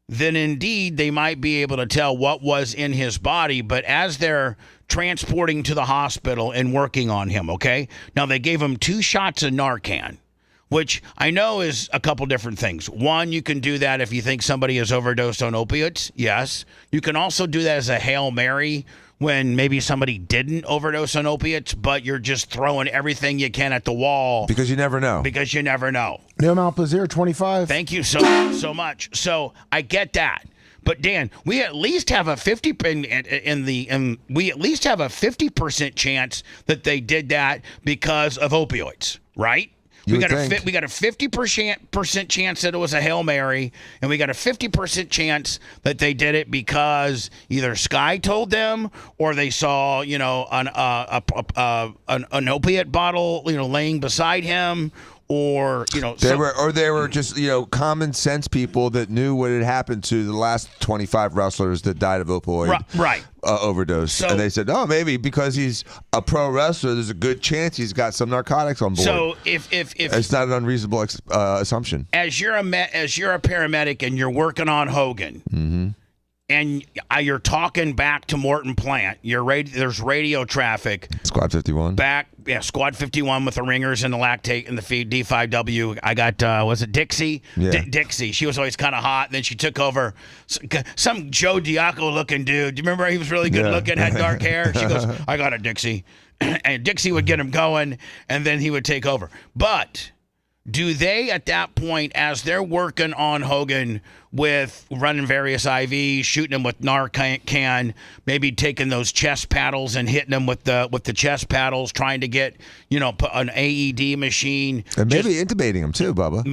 then indeed they might be able to tell what was in his body. But as they're transporting to the hospital and working on him, okay? Now, they gave him 2 shots of Narcan, which I know is a couple different things. One, you can do that if you think somebody has overdosed on opiates. Yes. You can also do that as a Hail Mary when maybe somebody didn't overdose on opiates, but you're just throwing everything you can at the wall. Because you never know. No Malpazir, 25. Thank you so much. So I get that. But Dan, we at least have a 50% chance that they did that because of opioids, right? We got a 50% chance that it was a Hail Mary, and we got a 50% chance that they did it because either Sky told them or they saw, an opiate bottle, laying beside him. Or they were just common sense people that knew what had happened to the last 25 wrestlers that died of opioid overdose, and they said, "Oh, maybe because he's a pro wrestler, there's a good chance he's got some narcotics on board." So if it's not an unreasonable assumption, as you're a paramedic and you're working on Hogan. Mm-hmm. And you're talking back to Morton Plant. There's radio traffic. Squad 51. Squad 51 with the ringers and the lactate and the feed D5W. I got, was it Dixie? Yeah. Dixie. She was always kind of hot. And then she took over. Some Joe Diaco looking dude. Do you remember he was really good looking, had dark hair? She goes, I got it, Dixie. And Dixie would get him going, and then he would take over. But do they, at that point, as they're working on Hogan with running various IVs, shooting him with Narcan, maybe taking those chest paddles and hitting him with the chest paddles, trying to get an AED machine, and maybe intubating him too, Bubba.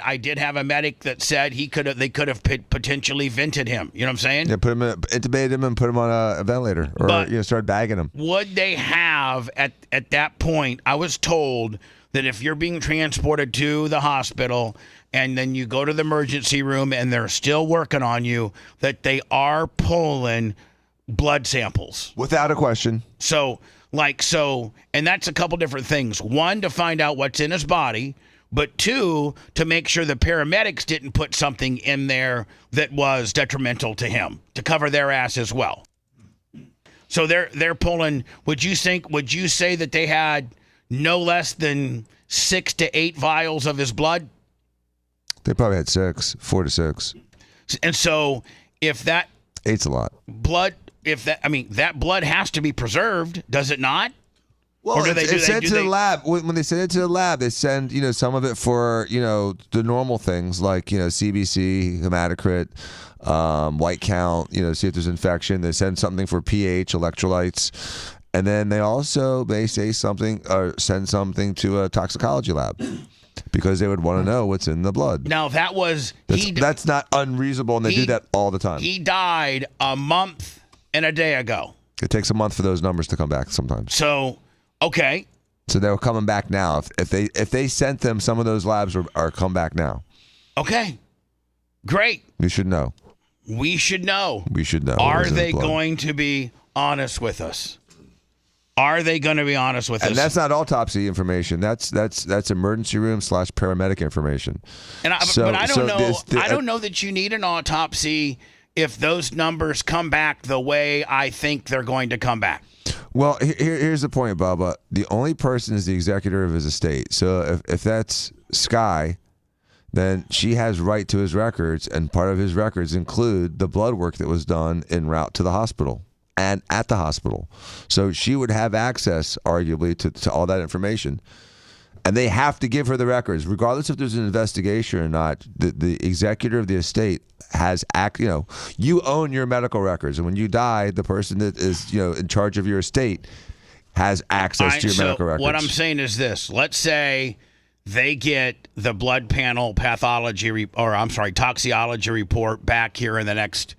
I did have a medic that said they could have potentially vented him. You know what I'm saying? Yeah, intubated him and put him on a ventilator, or start bagging him. Would they have at that point? I was told that if you're being transported to the hospital and then you go to the emergency room and they're still working on you, that they are pulling blood samples. Without a question. So, and that's a couple different things. One, to find out what's in his body, but 2, to make sure the paramedics didn't put something in there that was detrimental to him, to cover their ass as well. So they're pulling, would you say that they had no less than 6 to 8 vials of his blood? They probably had 4 to 6. And so if that 8's a lot. That blood has to be preserved, does it not? Well, it's sent to the lab. When they send it to the lab, they send some of it for the normal things like CBC, hematocrit, white count. See if there's infection. They send something for pH, electrolytes, and then they also send something to a toxicology lab. Because they would want to know what's in the blood. Now, that's not unreasonable, and they do that all the time. He died a month and a day ago. It takes a month for those numbers to come back sometimes. So, okay. So they're coming back now. If they sent them, some of those labs are come back now. Okay. Great. We should know. We should know. Are they going to be honest with us? Are they going to be honest with us? And that's not autopsy information. That's emergency room / paramedic information. But I don't know. I don't know that you need an autopsy if those numbers come back the way I think they're going to come back. Well, here's the point, Bubba. The only person is the executor of his estate. So if that's Sky, then she has right to his records, and part of his records include the blood work that was done en route to the hospital and at the hospital. So she would have access, arguably, to all that information. And they have to give her the records, regardless if there's an investigation or not. The executor of the estate has you own your medical records, and when you die, the person that is in charge of your estate has access to your medical records. What I'm saying is this: let's say they get the blood panel toxicology report back here in the next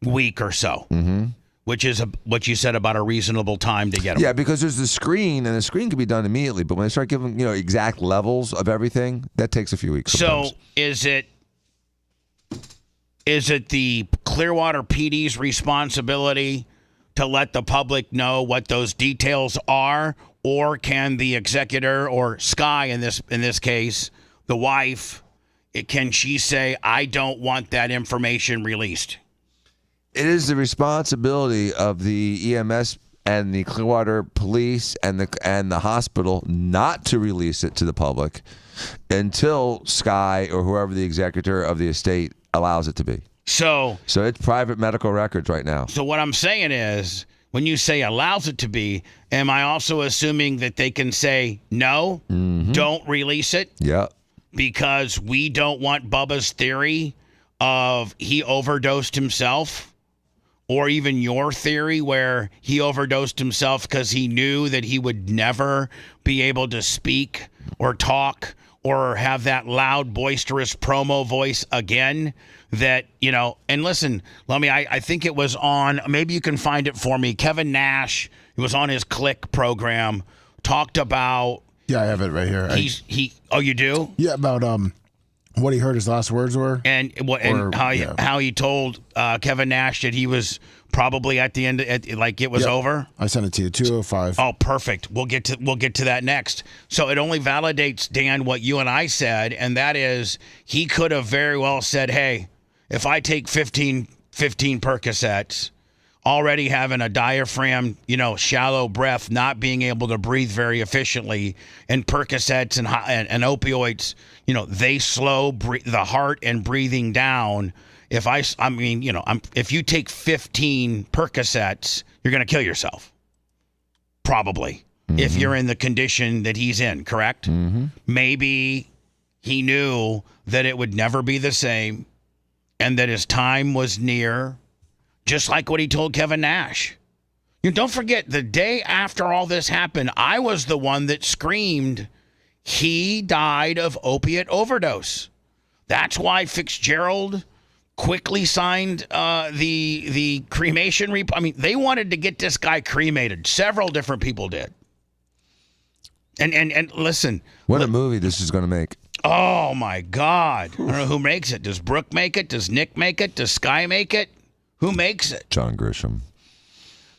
week or so. Mm-hmm. Which is what you said about a reasonable time to get them. Yeah, because there's the screen, and the screen can be done immediately. But when they start giving exact levels of everything, that takes a few weeks. Sometimes. So is it the Clearwater PD's responsibility to let the public know what those details are, or can the executor or Sky in this case, the wife, can she say, I don't want that information released? It is the responsibility of the EMS and the Clearwater Police and the hospital not to release it to the public until Sky or whoever the executor of the estate allows it to be. So it's private medical records right now. So what I'm saying is, when you say allows it to be, am I also assuming that they can say no, don't release it? Yeah. Because we don't want Bubba's theory of he overdosed himself? Or even your theory where he overdosed himself because he knew that he would never be able to speak or talk or have that loud, boisterous promo voice again. That, and listen, I think it was on, maybe you can find it for me. Kevin Nash, it was on his Click program, talked about. Yeah, I have it right here. Oh, you do? Yeah, about what he heard his last words were, and how he told Kevin Nash that he was probably at the end, it was over. I sent it to you, 2:05. Oh, perfect. We'll get to that next. So it only validates, Dan, what you and I said, and that is he could have very well said, "Hey, if I take 15 Percocets." Already having a diaphragm, shallow breath, not being able to breathe very efficiently, and Percocets and opioids, they slow the heart and breathing down. If you take 15 Percocets, you're going to kill yourself. Probably. Mm-hmm. If you're in the condition that he's in, correct? Mm-hmm. Maybe he knew that it would never be the same and that his time was near. Just like what he told Kevin Nash. Don't forget, the day after all this happened, I was the one that screamed, he died of opiate overdose. That's why Fitzgerald quickly signed the cremation report. They wanted to get this guy cremated. Several different people did. And listen. What a movie this is going to make. Oh, my God. I don't know who makes it. Does Brooke make it? Does Nick make it? Does Sky make it? Who makes it? John Grisham.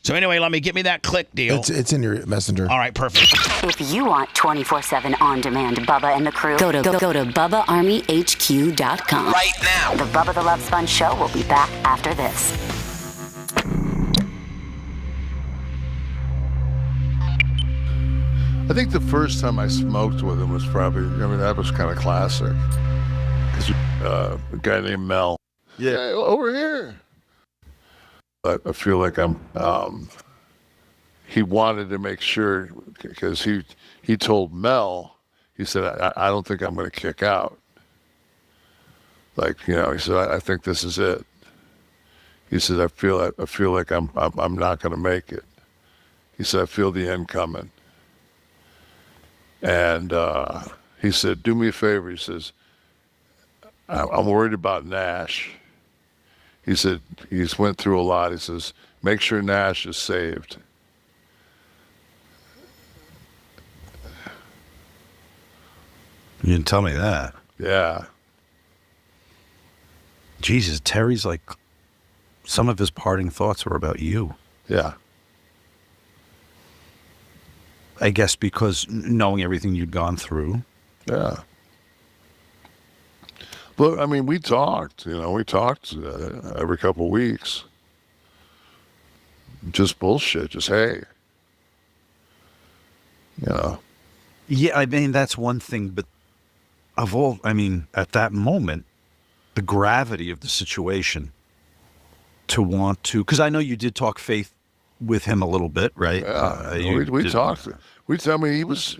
So anyway, get me that Click deal. It's in your messenger. All right, perfect. If you want 24/7 on-demand Bubba and the crew, go to BubbaArmyHQ.com. Right now. The Bubba the Love Sponge Show will be back after this. I think the first time I smoked with him was probably, that was kind of classic. Because a guy named Mel. Yeah, hey, over here. I feel like he wanted to make sure, because he told Mel, he said, I don't think I'm going to kick out. He said, I think this is it. He said, I feel like I'm not going to make it. He said, I feel the end coming. And he said, do me a favor. He says, I'm worried about Nash. He said, he's went through a lot. He says, make sure Nash is saved. You didn't tell me that. Yeah. Jesus, Terry's some of his parting thoughts were about you. Yeah. I guess because knowing everything you'd gone through. Yeah. But, we talked, we talked every couple of weeks. Just bullshit, just, hey. Yeah, that's one thing, but at that moment, the gravity of the situation to want to, because I know you did talk faith with him a little bit, right? Yeah, we talked. I mean, he was,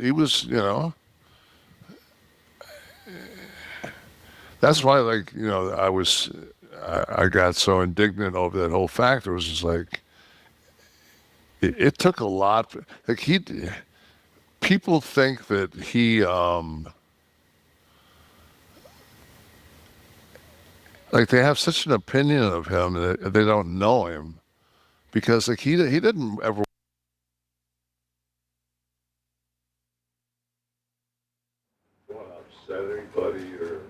that's why, I got so indignant over that whole factor. It was just like, it took a lot. People think that he, they have such an opinion of him that they don't know him, because he didn't ever. Want to upset anybody or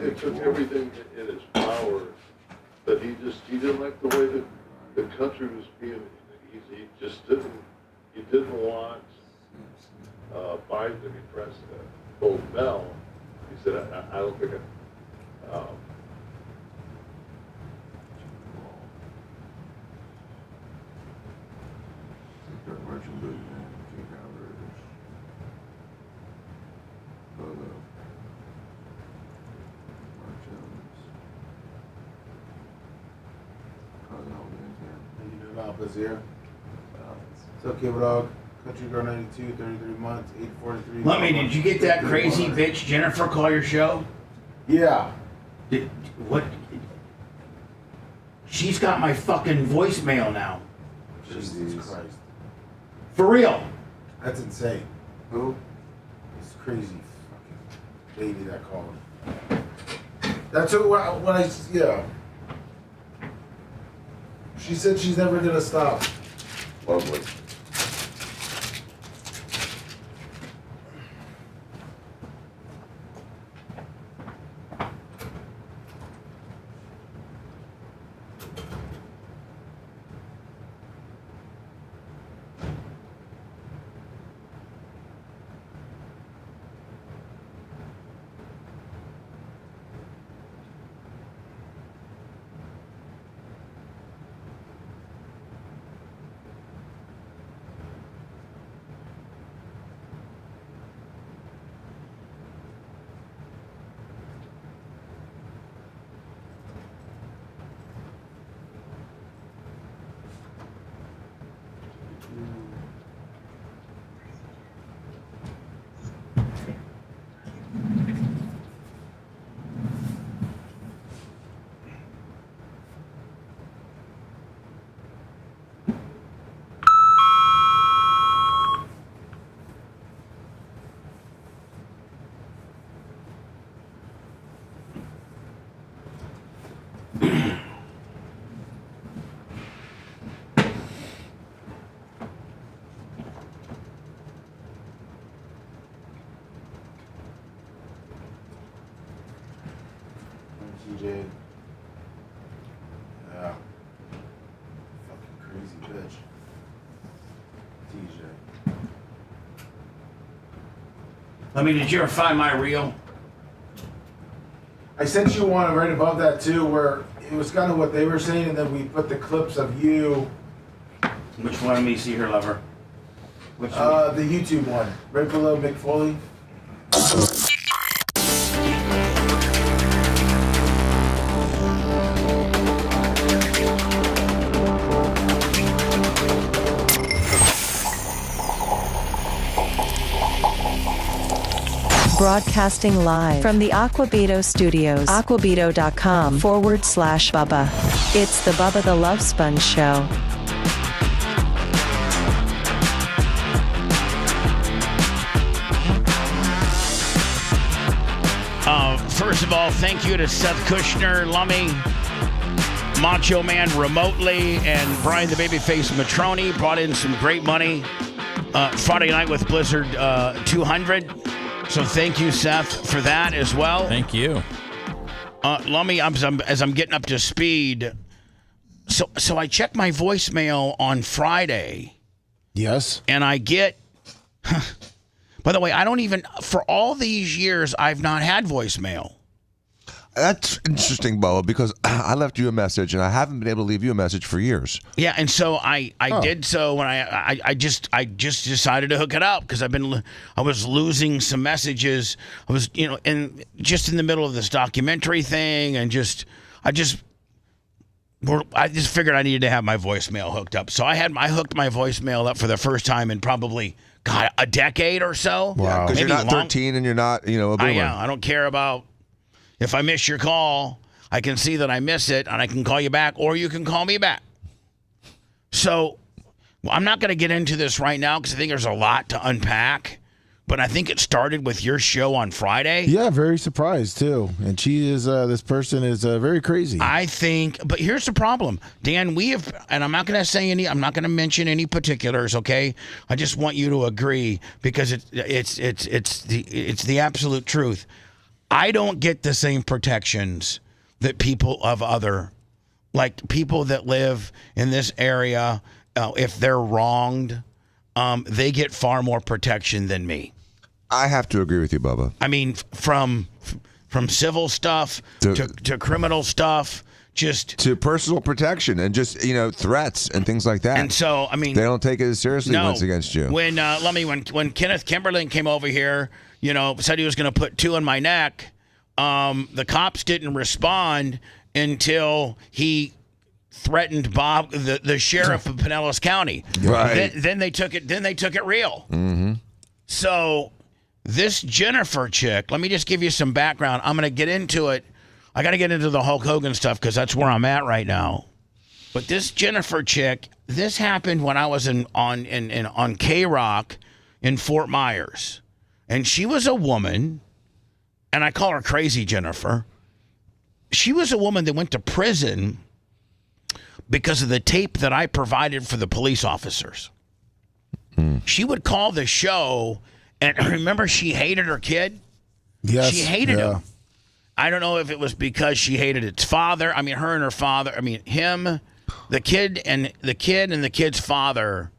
it took everything in his power, but he didn't like the way that the country was being. He didn't want Biden to be president. Told Mel, he said, I don't think Here. Tokyo Dog, Country Girl 92, 33 months, 843. Lummy, did you get that crazy bitch Jennifer call your show? Yeah. What? She's got my fucking voicemail now. Jesus Christ. For real. That's insane. Who? This crazy fucking lady that called. That's what yeah. She said she's never gonna stop. Lovely. TJ. Yeah. Fucking crazy bitch. TJ. I mean, did you ever find my reel? I sent you one right above that too, where it was kind of what they were saying, and then we put the clips of you. Which one? Let me see here, lover. Which the YouTube one, right below Mick Foley. Broadcasting live from the Aquabito Studios, aquabito.com/Bubba. It's the Bubba the Love Sponge Show. First of all, thank you to Seth Kushner, Lummy, Macho Man remotely, and Brian the Babyface Matroni brought in some great money Friday night with Blizzard 200. So thank you, Seth, for that as well. Thank you. Lummy, as I'm getting up to speed, so I checked my voicemail on Friday. Yes. And I get... By the way, I don't even... For all these years, I've not had voicemail. That's interesting, Bubba, because I left you a message, and I haven't been able to leave you a message for years. Yeah, and so I did so when I just decided to hook it up because I was losing some messages. I was in the middle of this documentary thing, and I just figured I needed to have my voicemail hooked up. So I hooked my voicemail up for the first time in probably a decade or so. Wow, because you're not 13 and you're not a boomer. I don't care about if I miss your call. I can see that I miss it, and I can call you back, or you can call me back. So I'm not going to get into this right now because I think there's a lot to unpack. But I think it started with your show on Friday. Yeah, very surprised too. And she is this person is very crazy. I think, but here's the problem, Dan. We have, and I'm not going to I'm not going to mention any particulars. Okay, I just want you to agree because it's the absolute truth. I don't get the same protections that people of like people that live in this area. If they're wronged, they get far more protection than me. I have to agree with you, Bubba. I mean, from civil stuff to criminal stuff, just to personal protection and just threats and things like that. And so, I mean, they don't take it as seriously once against you. When when Kenneth Kimberlin came over here, said he was going to put 2 in my neck. The cops didn't respond until he threatened Bob, the sheriff of Pinellas County. Right. Then they took it real. Mm-hmm. So this Jennifer chick, let me just give you some background. I'm going to get into it. I got to get into the Hulk Hogan stuff because that's where I'm at right now. But this Jennifer chick, this happened when I was on K-Rock in Fort Myers. And she was a woman, and I call her Crazy Jennifer. She was a woman that went to prison because of the tape that I provided for the police officers. She would call the show, and remember, she hated her kid. Yes, she hated him. I don't know if it was because she hated its father. I mean, her and her father. I mean, him, the kid, and the kid's father.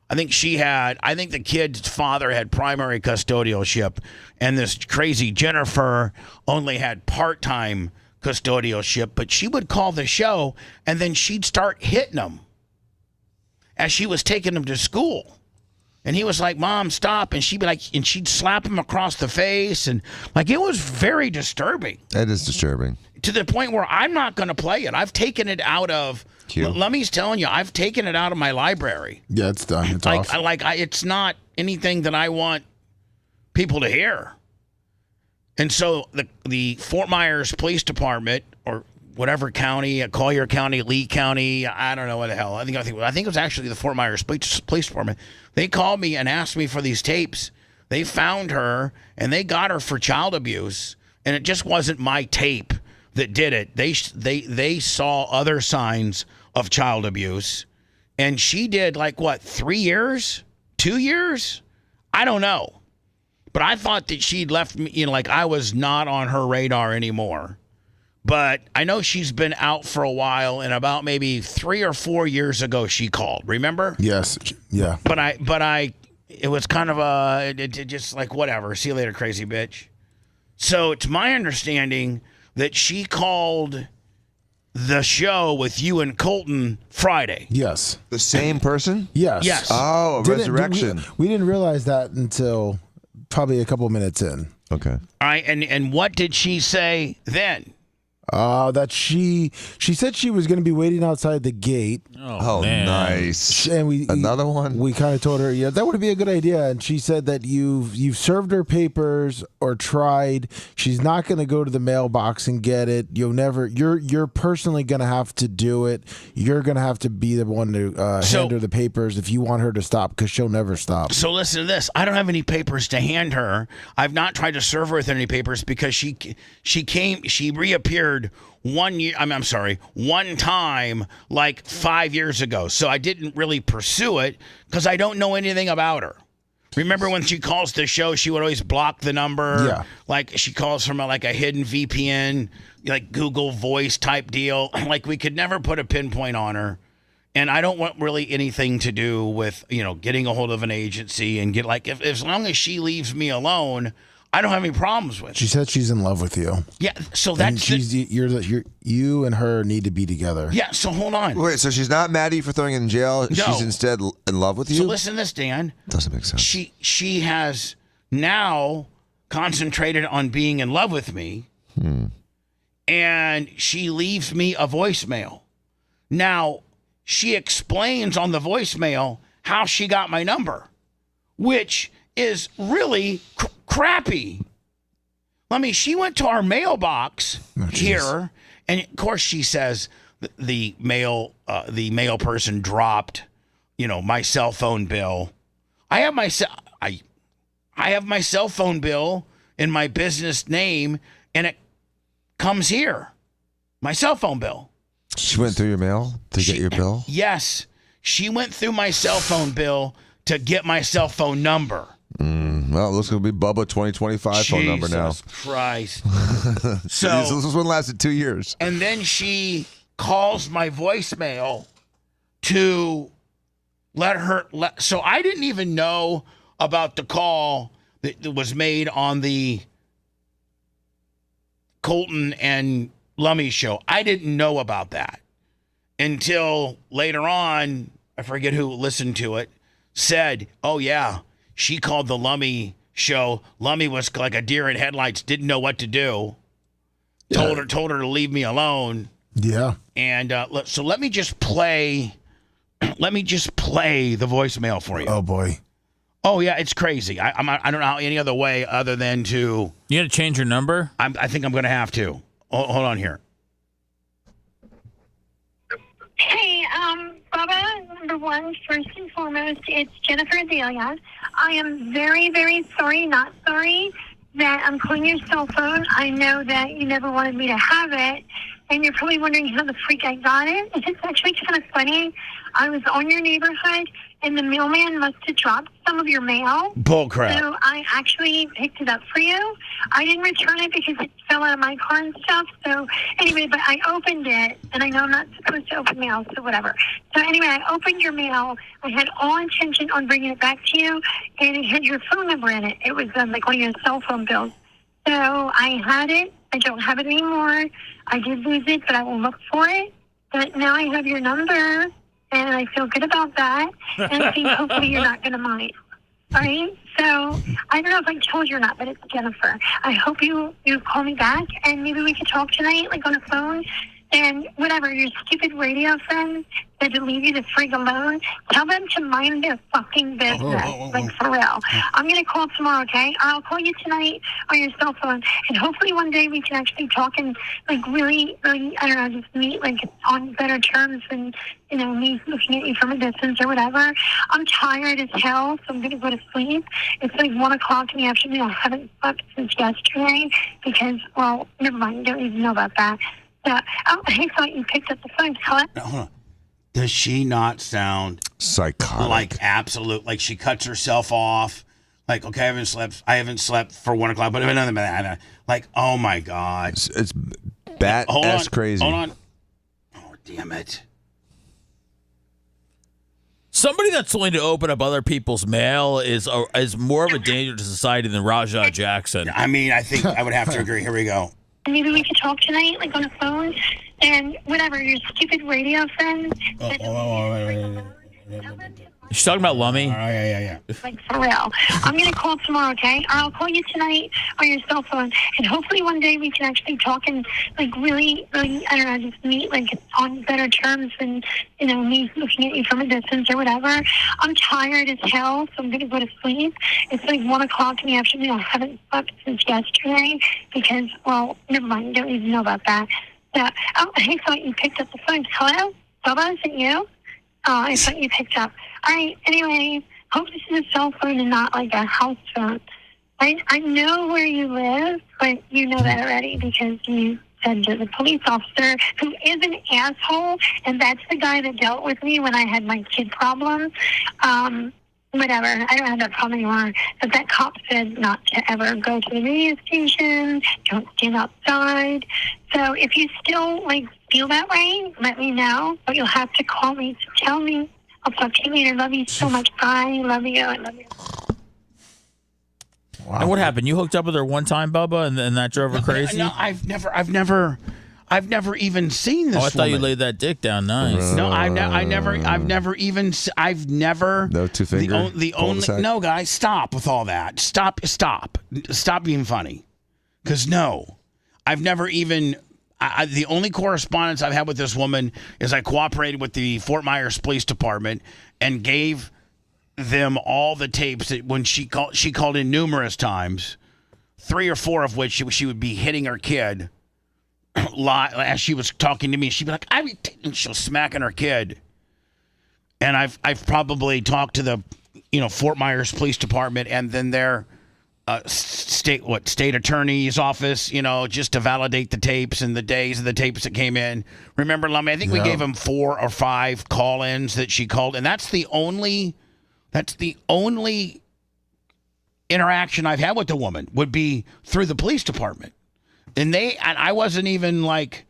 I think the kid's father had primary custodialship, and this Crazy Jennifer only had part-time custodialship. But she would call the show, and then she'd start hitting him as she was taking him to school. And he was like, "Mom, stop!" And she'd be like, and she'd slap him across the face, and like it was very disturbing. It is disturbing to the point where I'm not going to play it. I've taken it out of. Lemmy's telling you, I've taken it out of my library. Yeah, it's done. It's off. It's not anything that I want people to hear. And so the Fort Myers Police Department, or whatever county, Collier County, Lee County, I don't know what the hell. I think it was actually the Fort Myers Police Department. They called me and asked me for these tapes. They found her and they got her for child abuse, and it just wasn't my tape that did it. They saw other signs of child abuse, and she did 3 years, 2 years, I don't know. But I thought that she'd left me, I was not on her radar anymore. But I know she's been out for a while, and about maybe 3 or 4 years ago, she called. Remember? Yes. Yeah. But it was kind of just whatever. See you later, crazy bitch. So it's my understanding that she called the show with you and Colton Friday. Yes. The same person? Yes. Yes. Oh, resurrection. We didn't realize that until probably a couple minutes in. Okay. All right, and what did she say then? That she said she was going to be waiting outside the gate. Oh, nice. And another one. We kind of told her, yeah, that would be a good idea. And she said that you've served her papers or tried. She's not going to go to the mailbox and get it. You're personally going to have to do it. You're going to have to be the one to hand her the papers if you want her to stop, because she'll never stop. So listen to this. I don't have any papers to hand her. I've not tried to serve her with any papers because she reappeared one time 5 years ago. So I didn't really pursue it because I don't know anything about her. Remember when she calls the show, she would always block the number. Yeah. She calls from a hidden VPN, Google Voice type deal. We could never put a pinpoint on her. And I don't want really anything to do with, getting a hold of an agency and as long as she leaves me alone, I don't have any problems with. She said she's in love with you. Yeah, so And that's you and her need to be together. yeah. So hold on. Wait, so she's not mad at you for throwing in jail? No. She's instead in love with you? So listen to this, Dan. Doesn't make sense. She has now concentrated on being in love with me, and she leaves me a voicemail. Now she explains on the voicemail how she got my number, which is really crappy. She went to our mailbox here, and of course she says the mail person dropped, my cell phone bill. I have my cell phone bill in my business name, and it comes here. My cell phone bill. She went through your mail to get your bill? Yes, she went through my cell phone bill to get my cell phone number. Well, it looks like it'll be Bubba 2025 phone number now. Jesus Christ. So this one lasted 2 years. And then she calls my voicemail to so I didn't even know about the call that was made on the Colton and Lummy show. I didn't know about that until later on. I forget who listened to it, said, oh yeah, she called the Lummy show. Lummy was like a deer in headlights, didn't know what to do. Yeah. Told her to leave me alone. Yeah. And so let me just play the voicemail for you. Oh boy. Oh yeah, it's crazy. I don't know any other way other than to. You got to change your number? I think I'm going to have to. Hold on here. Hey, Bubba, number one, first and foremost, it's Jennifer Adelia. I am very, very sorry, not sorry, that I'm calling your cell phone. I know that you never wanted me to have it, and you're probably wondering how the freak I got it. It's actually kind of funny. I was on your neighborhood, and the mailman must have dropped some of your mail. Bullcrap. So I actually picked it up for you. I didn't return it because it fell out of my car and stuff. So anyway, but I opened it, and I know I'm not supposed to open mail, so whatever. So anyway, I opened your mail. I had all intention on bringing it back to you, and it had your phone number in it. It was like one of your cell phone bills. So I had it. I don't have it anymore. I did lose it, but I will look for it. But now I have your number, and I feel good about that. And I think hopefully you're not going to mind. All right? So I don't know if I told you or not, but it's Jennifer. I hope you call me back, and maybe we could talk tonight, like on the phone. And whatever, your stupid radio friends that to leave you the frig alone, tell them to mind their fucking business. Like, for real. I'm going to call tomorrow, okay? Or I'll call you tonight on your cell phone. And hopefully one day we can actually talk and, like, really, really, I don't know, just meet, like, on better terms than, me looking at you from a distance or whatever. I'm tired as hell, so I'm going to go to sleep. It's like 1 o'clock in the afternoon. I haven't slept since yesterday because, well, never mind. You don't even know about that. I thought you picked up the phone. Hello? No, hold on. Does she not sound psychotic? Like absolute, like she cuts herself off. Like, okay, I haven't slept for 1 o'clock, but another minute. Like, oh my God. It's bat-ass crazy. Hold on. Oh, damn it. Somebody that's willing to open up other people's mail is more of a danger to society than RaJa Jackson. I mean, I think I would have to agree. Here we go. Maybe we could talk tonight, like on the phone, and whatever, your stupid radio friends. She's talking about Lummy? Yeah. Like, for real. I'm going to call tomorrow, okay? Or I'll call you tonight on your cell phone, and hopefully one day we can actually talk and, like, really, really, I don't know, just meet, like, on better terms than, me looking at you from a distance or whatever. I'm tired as hell, so I'm going to go to sleep. It's like 1 o'clock in the afternoon. I haven't slept since yesterday because, well, never mind. You don't even know about that. So, I thought you picked up the phone. Hello? Bubba, is it you? Oh, I thought you picked up. All right, anyway, hope this is a cell phone and not like a house phone. I know where you live, but you know that already because you said to the police officer, who is an asshole, and that's the guy that dealt with me when I had my kid problem. Whatever, I don't have that problem anymore. But that cop said not to ever go to the radio station, don't stand outside. So if you still, feel that way, let me know. But you'll have to call me to tell me. I'll talk to you later. Love you so much. Bye. Love you. I love you. Wow. And what happened? You hooked up with her one time, Bubba, and then that drove her crazy? No, I've never even seen this. Oh, I thought you woman. laid that dick down nice. No, I've never even. No two finger. The only no, guys, stop with all that. Stop being funny. Because no, I've never even. The only correspondence I've had with this woman is I cooperated with the Fort Myers Police Department and gave them all the tapes that when she called in numerous times, 3 or 4 of which she would be hitting her kid as she was talking to me. She'd be like, and she'll smacking her kid. And I've probably talked to the Fort Myers Police Department and then their state attorney's office, just to validate the tapes and the days of the tapes that came in. Remember, Lummy, I think we gave him 4 or 5 call-ins that she called, and that's the only interaction I've had with the woman would be through the police department. And I wasn't even like,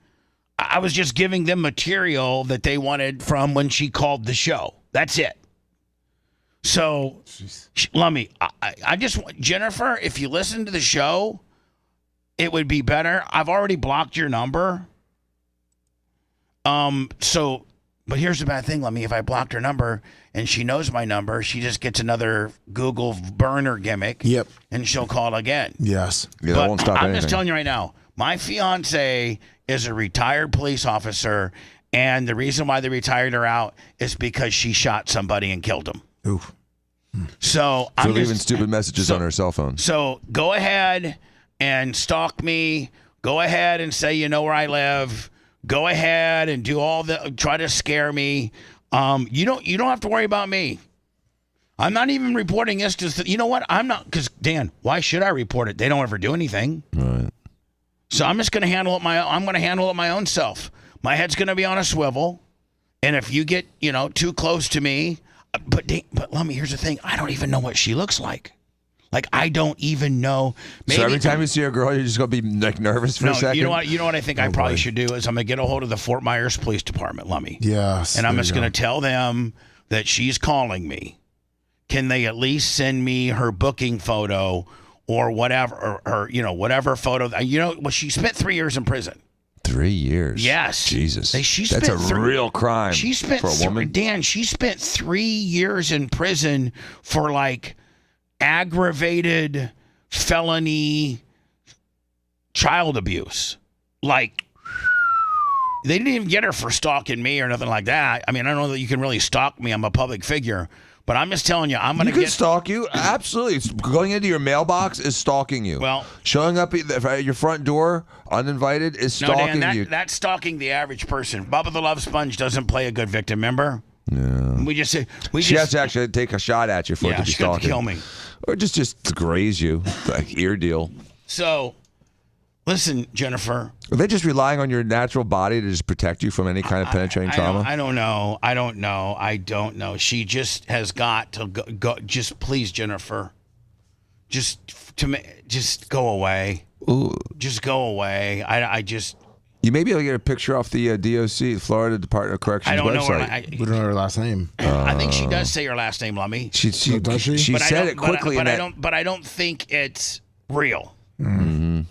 I was just giving them material that they wanted from when she called the show. That's it. So, Lummy, I just want, Jennifer, if you listen to the show, it would be better. I've already blocked your number. But here's the bad thing, Lummy. If I blocked her number and she knows my number, she just gets another Google burner gimmick. Yep. And she'll call again. Yes. Yeah, that won't stop I'm anything. just telling you right now, my fiance is a retired police officer, and the reason why they retired her out is because she shot somebody and killed him. Oof. So For leaving stupid messages on her cell phone. So go ahead and stalk me. Go ahead and say you know where I live. Go ahead and do try to scare me. You don't have to worry about me. I'm not even reporting this to, you know what? I'm not, because Dan, why should I report it? They don't ever do anything. Right. So I'm just going to handle it my own self. My head's going to be on a swivel. And if you get, too close to me, but Lummy, here's the thing. I don't even know what she looks like. Like, I don't even know. So every time you see a girl, you're just going to be like nervous for a second? You know what I think I probably should do is I'm going to get a hold of the Fort Myers Police Department, Lummy. Yes. And I'm just going to tell them that she's calling me. Can they at least send me her booking photo or whatever, or whatever photo? She spent 3 years in prison. 3 years? Yes. Jesus. That's a real crime for a woman. Dan, she spent 3 years in prison for like aggravated felony child abuse. Like, they didn't even get her for stalking me or nothing like that. I mean, I don't know that you can really stalk me. I'm a public figure. But I'm just telling you, I'm going to You can stalk you. Absolutely. Going into your mailbox is stalking you. Well, showing up at your front door uninvited is stalking Dan, you. That's stalking the average person. Bubba the Love Sponge doesn't play a good victim, remember? Yeah. She has to actually take a shot at you for it to be she got stalking. to kill me. Or just to graze you, like ear deal. So, listen, Jennifer. Are they just relying on your natural body to just protect you from any kind of penetrating trauma? I don't know. She just has got to go. Just please, Jennifer. Just go away. Ooh. Just go away. I just. You may be able to get a picture off the DOC, Florida Department of Corrections I don't website. We don't know her last name. I think she does say her last name, Lummy. Does she? She said it quickly. But I don't think it's real. Mm-hmm.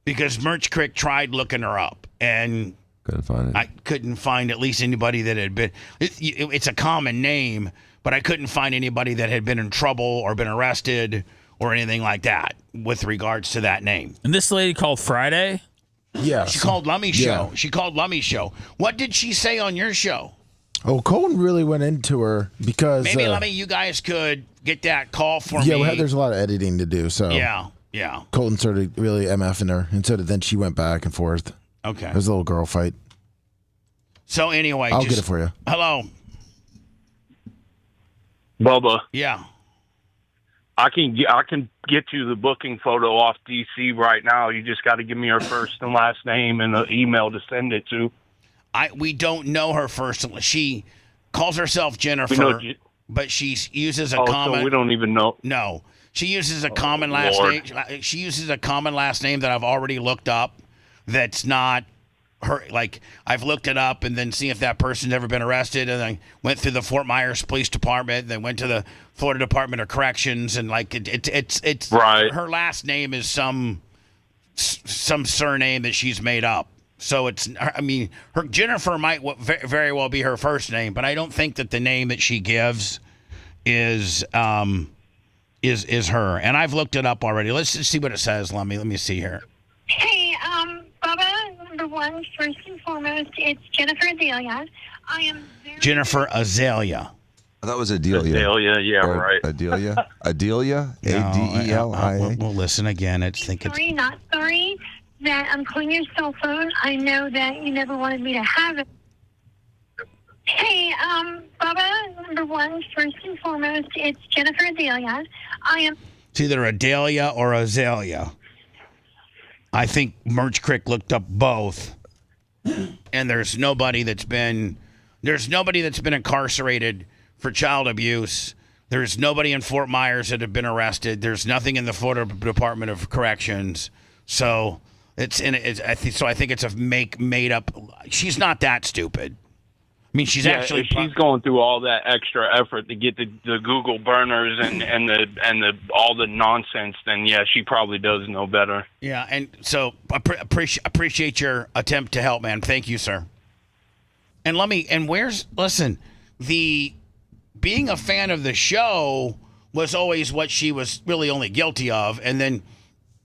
Because Merch Crick tried looking her up and couldn't find it. I couldn't find at least anybody that had been. It's a common name, but I couldn't find anybody that had been in trouble or been arrested or anything like that with regards to that name. And this lady called Friday? Yes. She called Lummy's show. Yeah. She called Lummy's show. What did she say on your show? Oh, Colton really went into her because Maybe Lummy, you guys could get that call for me. Yeah, there's a lot of editing to do. So yeah. Colton started really MFing her, and so then she went back and forth. Okay. It was a little girl fight. So anyway, I'll get it for you. Hello, Bubba. Yeah. I can get you the booking photo off DC right now. You just got to give me her first and last name and an email to send it to. We don't know her first. She calls herself Jennifer, but she uses a common. So we don't even know. No, she uses a common last Lord. name. She uses a common last name that I've already looked up. That's not her, like, I've looked it up and then see if that person's ever been arrested, and I went through the Fort Myers Police Department, then went to the Florida Department of Corrections, and like it's right. Her last name is some surname that she's made up. So it's, I mean, her Jennifer might very well be her first name, but I don't think that the name that she gives is her. And I've looked it up already. Let's just see what it says. Let me see here. Hey, Bubba, number one, first and foremost, it's Jennifer Adelia. I am Jennifer Azalea. I thought it was Adelia. Adelia, yeah, or right. Adelia? Adelia? A-D-E-L-I-A? We'll listen again. sorry, not sorry that I'm calling your cell phone. I know that you never wanted me to have it. Hey, Bubba, number one, first and foremost, it's Jennifer Adelia. I am... It's either Adelia or Azalea. I think Merch Crick looked up both, and there's nobody that's been incarcerated for child abuse. There's nobody in Fort Myers that have been arrested. There's nothing in the Florida Department of Corrections. So I think it's a made up. She's not that stupid. I mean, she's actually. If she's going through all that extra effort to get the Google burners and the all the nonsense, then yeah, she probably does know better. Yeah, and so appreciate your attempt to help, man. Thank you, sir. And listen, the being a fan of the show was always what she was really only guilty of, and then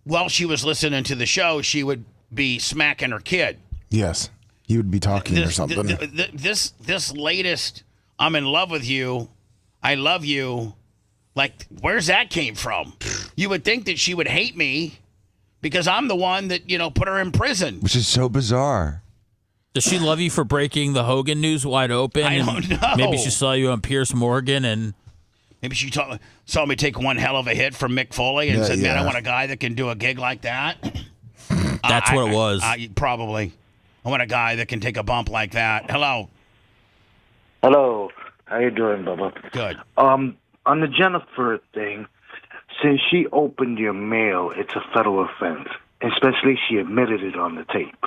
while she was listening to the show, she would be smacking her kid. Yes. You would be talking or something. This latest, I'm in love with you, I love you, like, where's that came from? You would think that she would hate me because I'm the one that, put her in prison. Which is so bizarre. Does she love you for breaking the Hogan news wide open? I don't know. Maybe she saw you on Piers Morgan and... Maybe she saw me take one hell of a hit from Mick Foley and said, man, I want a guy that can do a gig like that. That's what it was. Probably. I want a guy that can take a bump like that. Hello. Hello. How you doing, Bubba? Good. On the Jennifer thing, since she opened your mail, it's a federal offense. Especially she admitted it on the tape.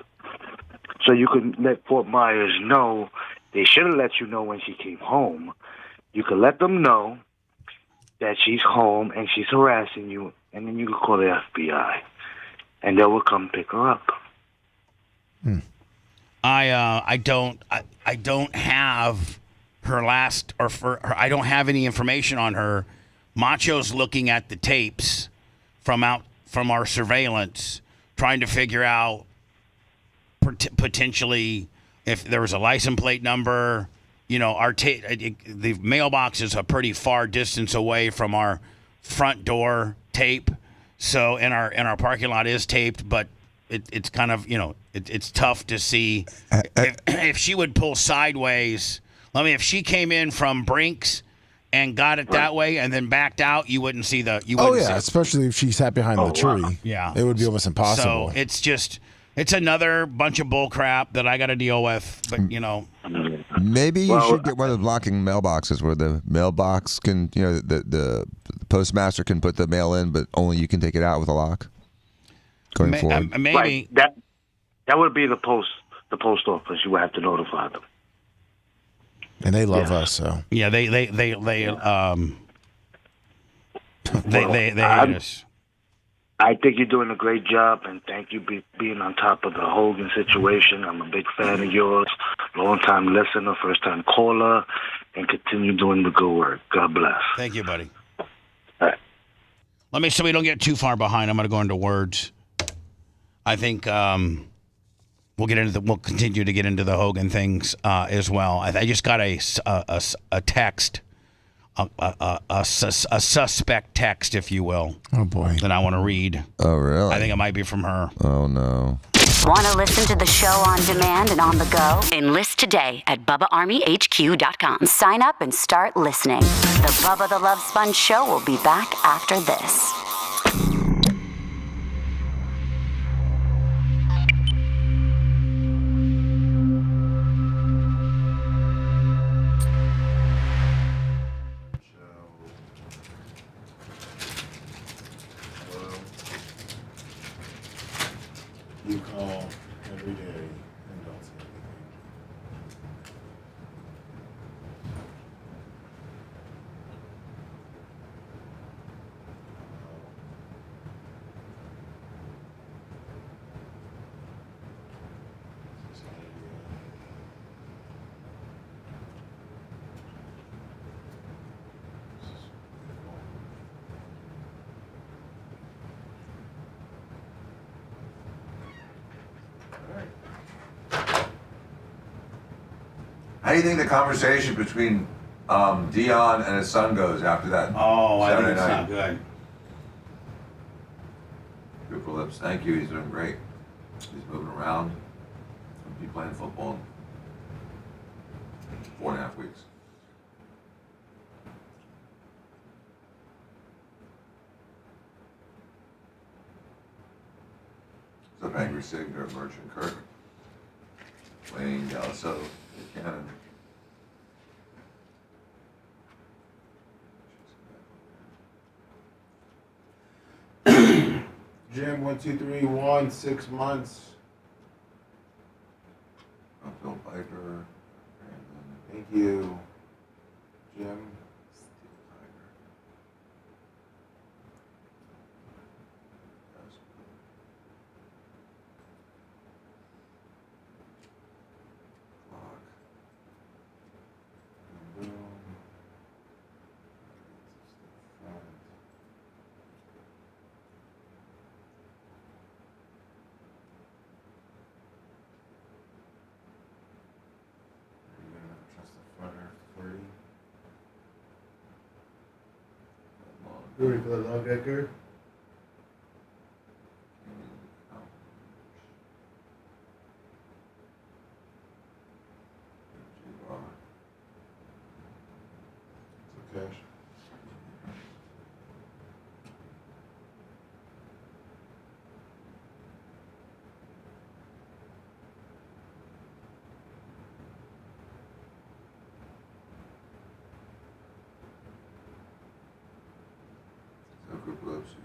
So you could let Fort Myers know. They should have let you know when she came home. You could let them know that she's home and she's harassing you, and then you could call the FBI, and they will come pick her up. I don't have her last I don't have any information on her. Macho's looking at the tapes from our surveillance, trying to figure out potentially if there was a license plate number. The mailbox is a pretty far distance away from our front door tape. So, and our parking lot is taped, but it's kind of, it's tough to see if she would pull sideways. If she came in from Brinks and got it that way and then backed out, you wouldn't see the. Especially if she sat behind the tree. Wow. Yeah, it would be almost impossible. So it's another bunch of bull crap that I got to deal with. But maybe you should get one of the blocking mailboxes where the mailbox can, the postmaster can put the mail in, but only you can take it out with a lock. Going forward, maybe that would be the post office. You would have to notify them. And they love us, so yeah, they hate us. I think you're doing a great job, and thank you for being on top of the Hogan situation. I'm a big fan of yours, long-time listener, first-time caller, and continue doing the good work. God bless. Thank you, buddy. All right. So we don't get too far behind, I'm going to go into words. I think we'll continue to get into the Hogan things as well. I just got a text. A suspect text, if you will. Oh, boy. That I want to read. Oh, really? I think it might be from her. Oh, no. Want to listen to the show on demand and on the go? Enlist today at BubbaArmyHQ.com. Sign up and start listening. The Bubba the Love Sponge Show will be back after this. You call every day and How do you think the conversation between Dion and his son goes after that? Oh, I think Saturday it's night? not good. Cooper Lips, thank you. He's doing great. He's moving around. He'll be playing football in 4.5 weeks. What's up, Angry Sig, Dirt Merchant, Kirk, Wayne, Galasso, Cannon. Jim 1231, 6 months. Phil Piper. Thank you, Jim. Ready for the long decker? Okay.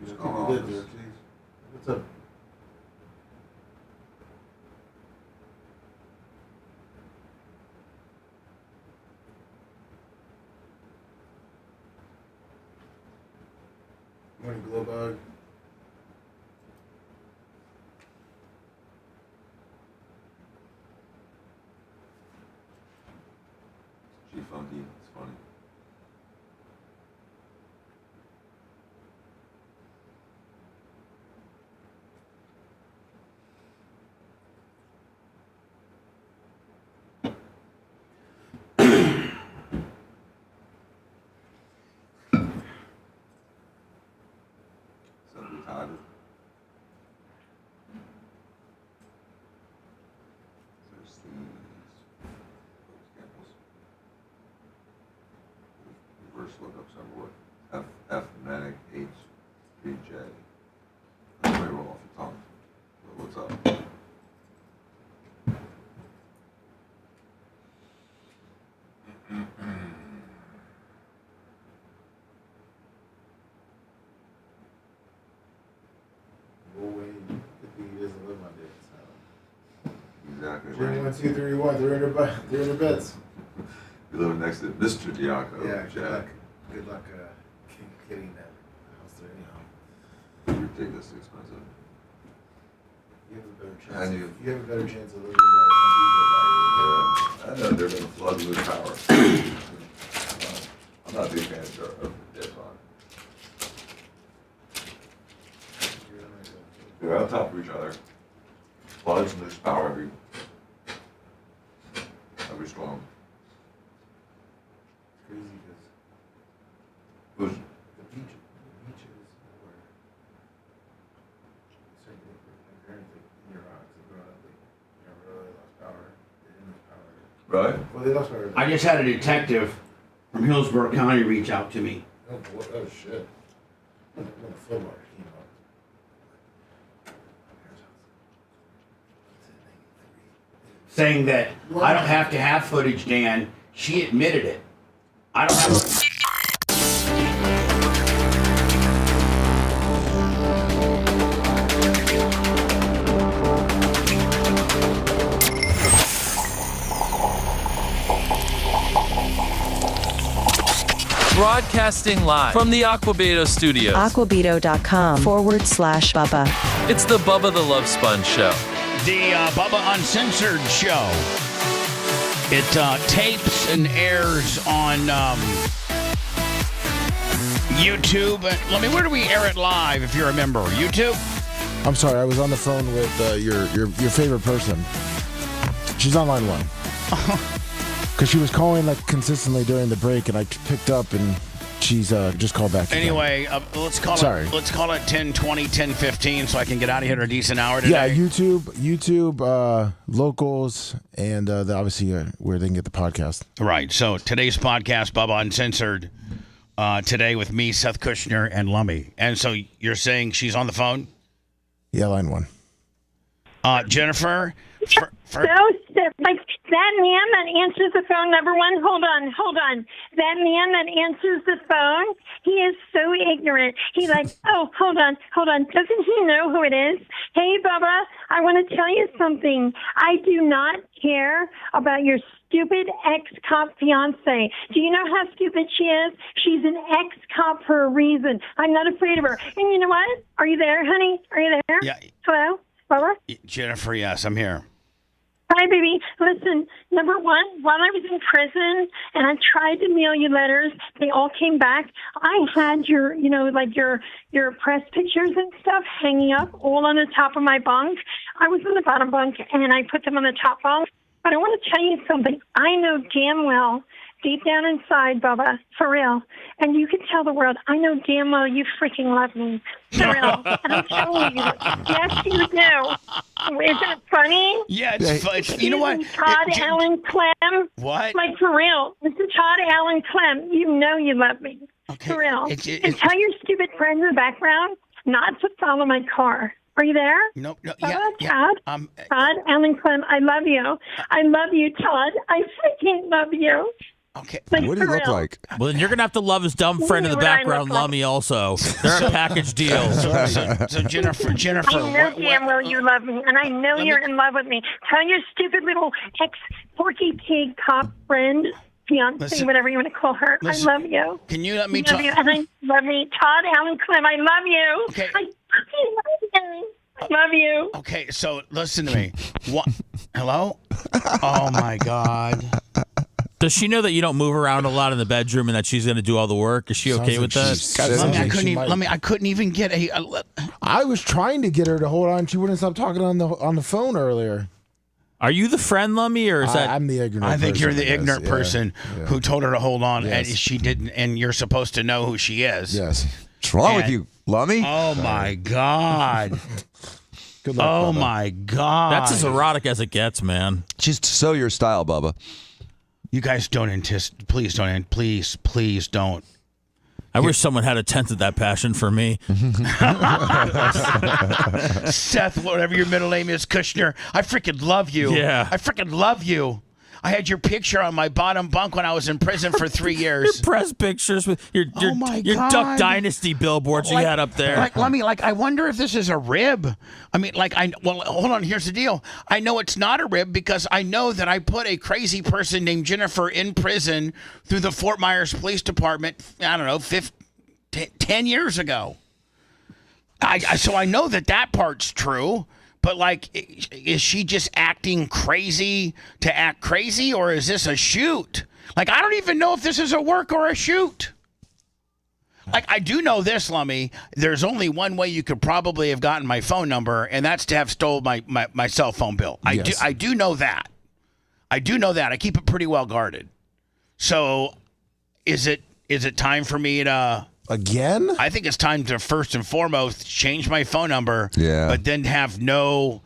What's going on? What's up? Morning, Glowbug. G-Funky, it's funny. Reverse lookups on what? F Manic H3J. That's way roll off the tongue. What's up? No way. He doesn't live on it. Exactly. Jim 1231, they're in their beds. You live next to Mr. Diaco. Yeah, Jack. good luck getting that house there anyhow. Ridiculously expensive. You have a better chance. And You have a better chance of living I know they're going to flood with power. I'm not a big fan of Dipon. They're on top of each other. Floods lose power every storm. crazy Who's? the beaches where certain my parents in Iraq, they brought up, they never really lost power. They didn't lose power. Right? Well, they lost power. I just had a detective from Hillsborough County reach out to me. Oh, oh shit. When the flood water came up. Saying that I don't have to have footage, Dan. She admitted it. I don't have. Broadcasting live from the Aquabeto studios. Aquabeto.com/Bubba. It's the Bubba the Love Sponge Show. The Bubba Uncensored show. It tapes and airs on YouTube. Where do we air it live, if you remember? YouTube? I'm sorry, I was on the phone with your favorite person. She's on line 1. Because she was calling like consistently during the break, and I picked up, and she's just called back. Anyway, let's call it 10:20, 10:15, so I can get out of here at a decent hour today. Yeah, YouTube, locals, and obviously where they can get the podcast. Right. So today's podcast, Bubba Uncensored, today with me, Seth Kushner, and Lummy. And so you're saying she's on the phone? Yeah, line 1. Jennifer. Like that man that answers the phone, number one, hold on. That man that answers the phone, he is so ignorant. He like, oh, hold on. Doesn't he know who it is? Hey, Bubba, I want to tell you something. I do not care about your stupid ex-cop fiance. Do you know how stupid she is? She's an ex-cop for a reason. I'm not afraid of her. And you know what? Are you there, honey? Are you there? Yeah. Hello? Bubba? Jennifer, yes, I'm here. Hi, baby. Listen, number one, while I was in prison and I tried to mail you letters, they all came back. I had your, your press pictures and stuff hanging up all on the top of my bunk. I was in the bottom bunk and I put them on the top bunk. But I want to tell you something. I know damn well, deep down inside, Bubba, for real, and you can tell the world, I know damn well you freaking love me. For real. And I'm telling you, yes, you do. Isn't it funny? Yeah, it's funny. You know what? Todd Allen Clem. What? Like, for real. Mr. Todd Allen Clem, you know you love me. Okay. For real. And tell your stupid friends in the background not to follow my car. Are you there? No, Todd? Todd Allen Clem, I love you. I love you, Todd. I freaking love you. Okay. Like, What do you look real. like? Well, then you're going to have to love his dumb friend in the What do I background, look like? Lummy, also. They're a package deal. So Jennifer. I know damn well you love me, and I know you're in love with me. Tell your stupid little ex-Porky Pig cop friend, fiance, whatever you want to call her. Listen, I love you. Can you let me I talk? love you, and I love me. Todd Allen Clem, I love you. Okay. I fucking love you. I love you. Okay, so listen to me. What? Hello? Oh, my God. Does she know that you don't move around a lot in the bedroom and that she's going to do all the work? Is she okay with that? I couldn't even get a. I was trying to get her to hold on. She wouldn't stop talking on the phone earlier. Are you the friend, Lummy, or is that? I'm the ignorant. I think person, you're the ignorant person Yeah. who told her to hold on, Yes. and she didn't. And you're supposed to know who she is. Yes. What's wrong with you, Lummy? Oh my God. Good luck, Oh Bubba. my God. That's as erotic as it gets, man. Just so your style, Bubba. You guys don't please don't. Please don't. I wish someone had a tenth of that passion for me. Seth, whatever your middle name is, Kushner, I freaking love you. Yeah. I freaking love you. I had your picture on my bottom bunk when I was in prison for 3 years. Your press pictures with your God. Duck Dynasty billboards you had up there. I wonder if this is a rib. I mean, hold on. Here's the deal. I know it's not a rib because I know that I put a crazy person named Jennifer in prison through the Fort Myers Police Department, I don't know, 10 years ago. So I know that part's true. But, is she just acting crazy to act crazy, or is this a shoot? I don't even know if this is a work or a shoot. I do know this, Lummy. There's only one way you could probably have gotten my phone number, and that's to have stole my cell phone bill. Yes. I do know that. I keep it pretty well guarded. So, is it time for me to... Again? I think it's time to first and foremost change my phone number. Yeah. But then have not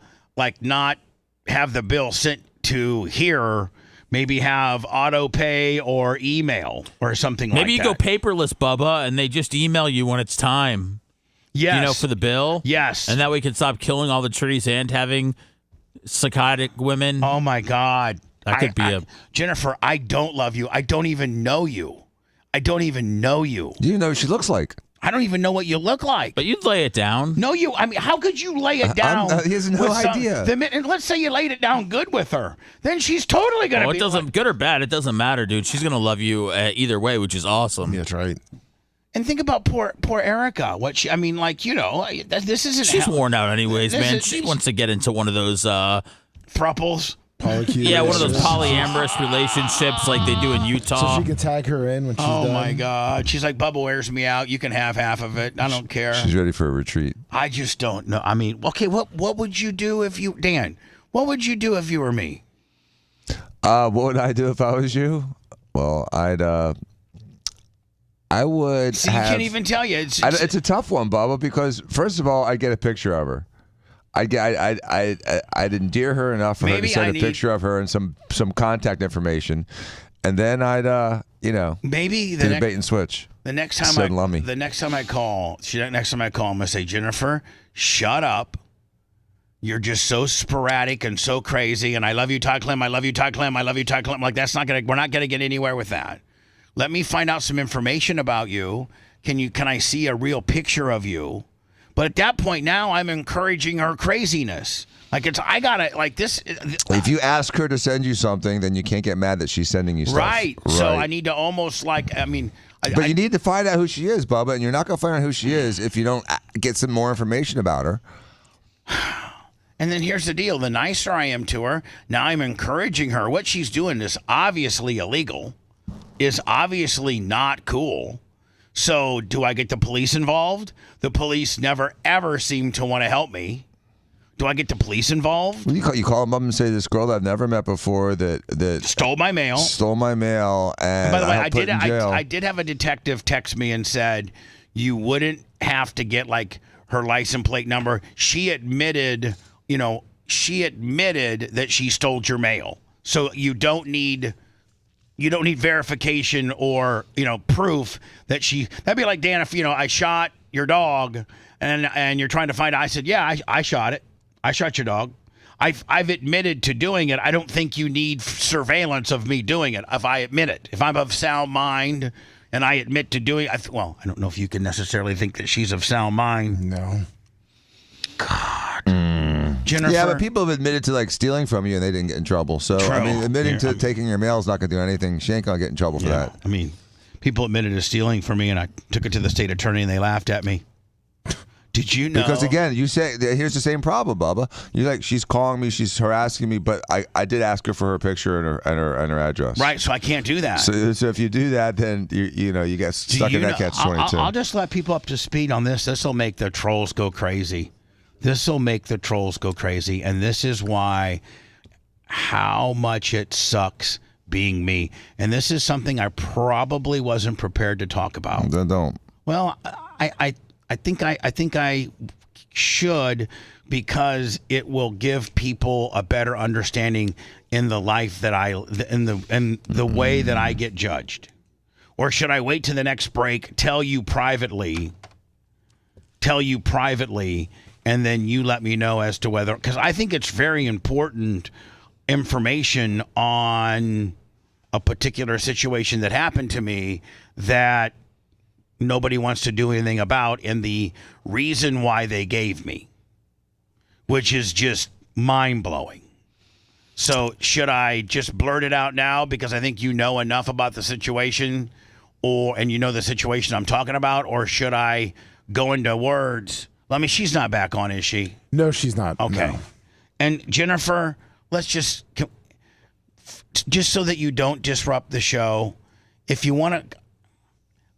have the bill sent to here. Maybe have auto pay or email or something like that. Maybe you go paperless, Bubba, and they just email you when it's time. Yes. For the bill. Yes. And that way we can stop killing all the trees and having psychotic women. Oh my God. That could be Jennifer, I don't love you. I don't even know you. Do you know what she looks like? I don't even know what you look like. But you'd lay it down. No, how could you lay it down? He has no idea. And let's say you laid it down good with her. Then she's totally going to be... It doesn't, good or bad, it doesn't matter, dude. She's going to love you either way, which is awesome. Yeah, that's right. And think about poor Erica. This isn't... She's worn out anyways, man. She wants to get into one of those... Thruples. Polycule. Yeah, one of those polyamorous relationships like they do in Utah. So she can tag her in when she's done. Oh my God. She's like, Bubba wears me out. You can have half of it. I don't care. She's ready for a retreat. I just don't know. I mean, okay, what would you do if you, Dan, what would you do if you were me? What would I do if I was you? Well, I would. See, you can't even tell you. It's a tough one, Bubba, because first of all, I'd get a picture of her. I'd endear her enough for her to send a picture of her and some contact information, and then I'd maybe do the bait and switch. The next time I call, I'm gonna say, Jennifer, shut up. You're just so sporadic and so crazy, and I love you, Todd Clem. I love you, Todd Clem. I love you, Todd Clem. Like we're not gonna get anywhere with that. Let me find out some information about you. Can I see a real picture of you? But at that point now, I'm encouraging her craziness. Like I gotta like this. If you ask her to send you something, then you can't get mad that she's sending you stuff. Right. So I need to almost But you need to find out who she is, Bubba, and you're not gonna find out who she is if you don't get some more information about her. And then here's the deal: the nicer I am to her, now I'm encouraging her. What she's doing is obviously illegal, is obviously not cool. So do I get the police involved? The police never, ever seem to want to help me. Do I get the police involved? Well, you call them up and say, this girl that I've never met before that stole my mail. And by the way, I did have a detective text me and said, you wouldn't have to get like her license plate number. She admitted that she stole your mail. So you don't need verification or, proof that that'd be like, Dan, if, I shot your dog and you're trying to find out. I said, yeah, I shot it. I shot your dog. I've admitted to doing it. I don't think you need surveillance of me doing it. If I admit it, if I'm of sound mind and I admit to doing it, I don't know if you can necessarily think that she's of sound mind. No. God. Jennifer. Yeah, but people have admitted to like stealing from you and they didn't get in trouble. So True. I mean, admitting to taking your mail is not going to do anything. She ain't going to get in trouble for that. I mean, people admitted to stealing from me, and I took it to the state attorney, and they laughed at me. Did you know? Because again, you say here's the same problem, Bubba. You're like, she's calling me, she's harassing me, but I did ask her for her picture and her address. Right, so I can't do that. So if you do that, then you get stuck in that catch-22. I'll just let people up to speed on this. This will make the trolls go crazy. And this is why how much it sucks being me. And this is something I probably wasn't prepared to talk about. Then don't. Well, I think I should, because it will give people a better understanding in the life that in the way that I get judged. Or should I wait to the next break, tell you privately, and then you let me know as to whether, because I think it's very important information on a particular situation that happened to me that nobody wants to do anything about, and the reason why they gave me, which is just mind-blowing. So should I just blurt it out now because I think you know enough about the situation, and you know the situation I'm talking about, or should I go into words? She's not back on, is she? No, she's not. Okay. No. And Jennifer, let's just so that you don't disrupt the show, if you want to,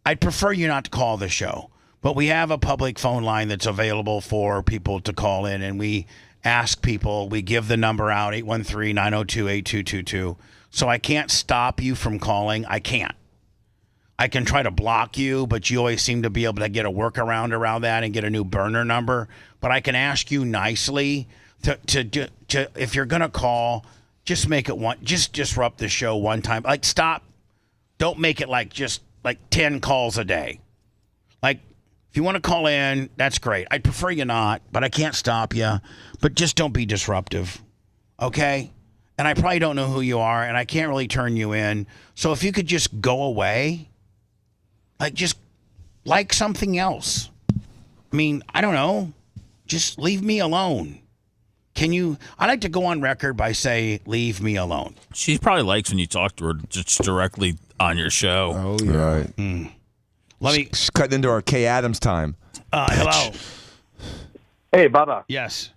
I'd prefer you not to call the show, but we have a public phone line that's available for people to call in, and we ask people, we give the number out, 813-902-8222. So I can't stop you from calling. I can't. I can try to block you, but you always seem to be able to get a workaround around that and get a new burner number. But I can ask you nicely to if you're going to call, just make it just disrupt the show one time. Like, stop. Don't make it like 10 calls a day. Like, if you want to call in, that's great. I'd prefer you not, but I can't stop you. But just don't be disruptive, okay? And I probably don't know who you are, and I can't really turn you in. So if you could just go away, just like something else. I mean, I don't know. Just leave me alone. Can you? I like to go on record by saying, leave me alone. She probably likes when you talk to her just directly on your show. Oh, yeah. Right. She's cutting into our Kay Adams time. Hello. Hey, Bubba. Yes.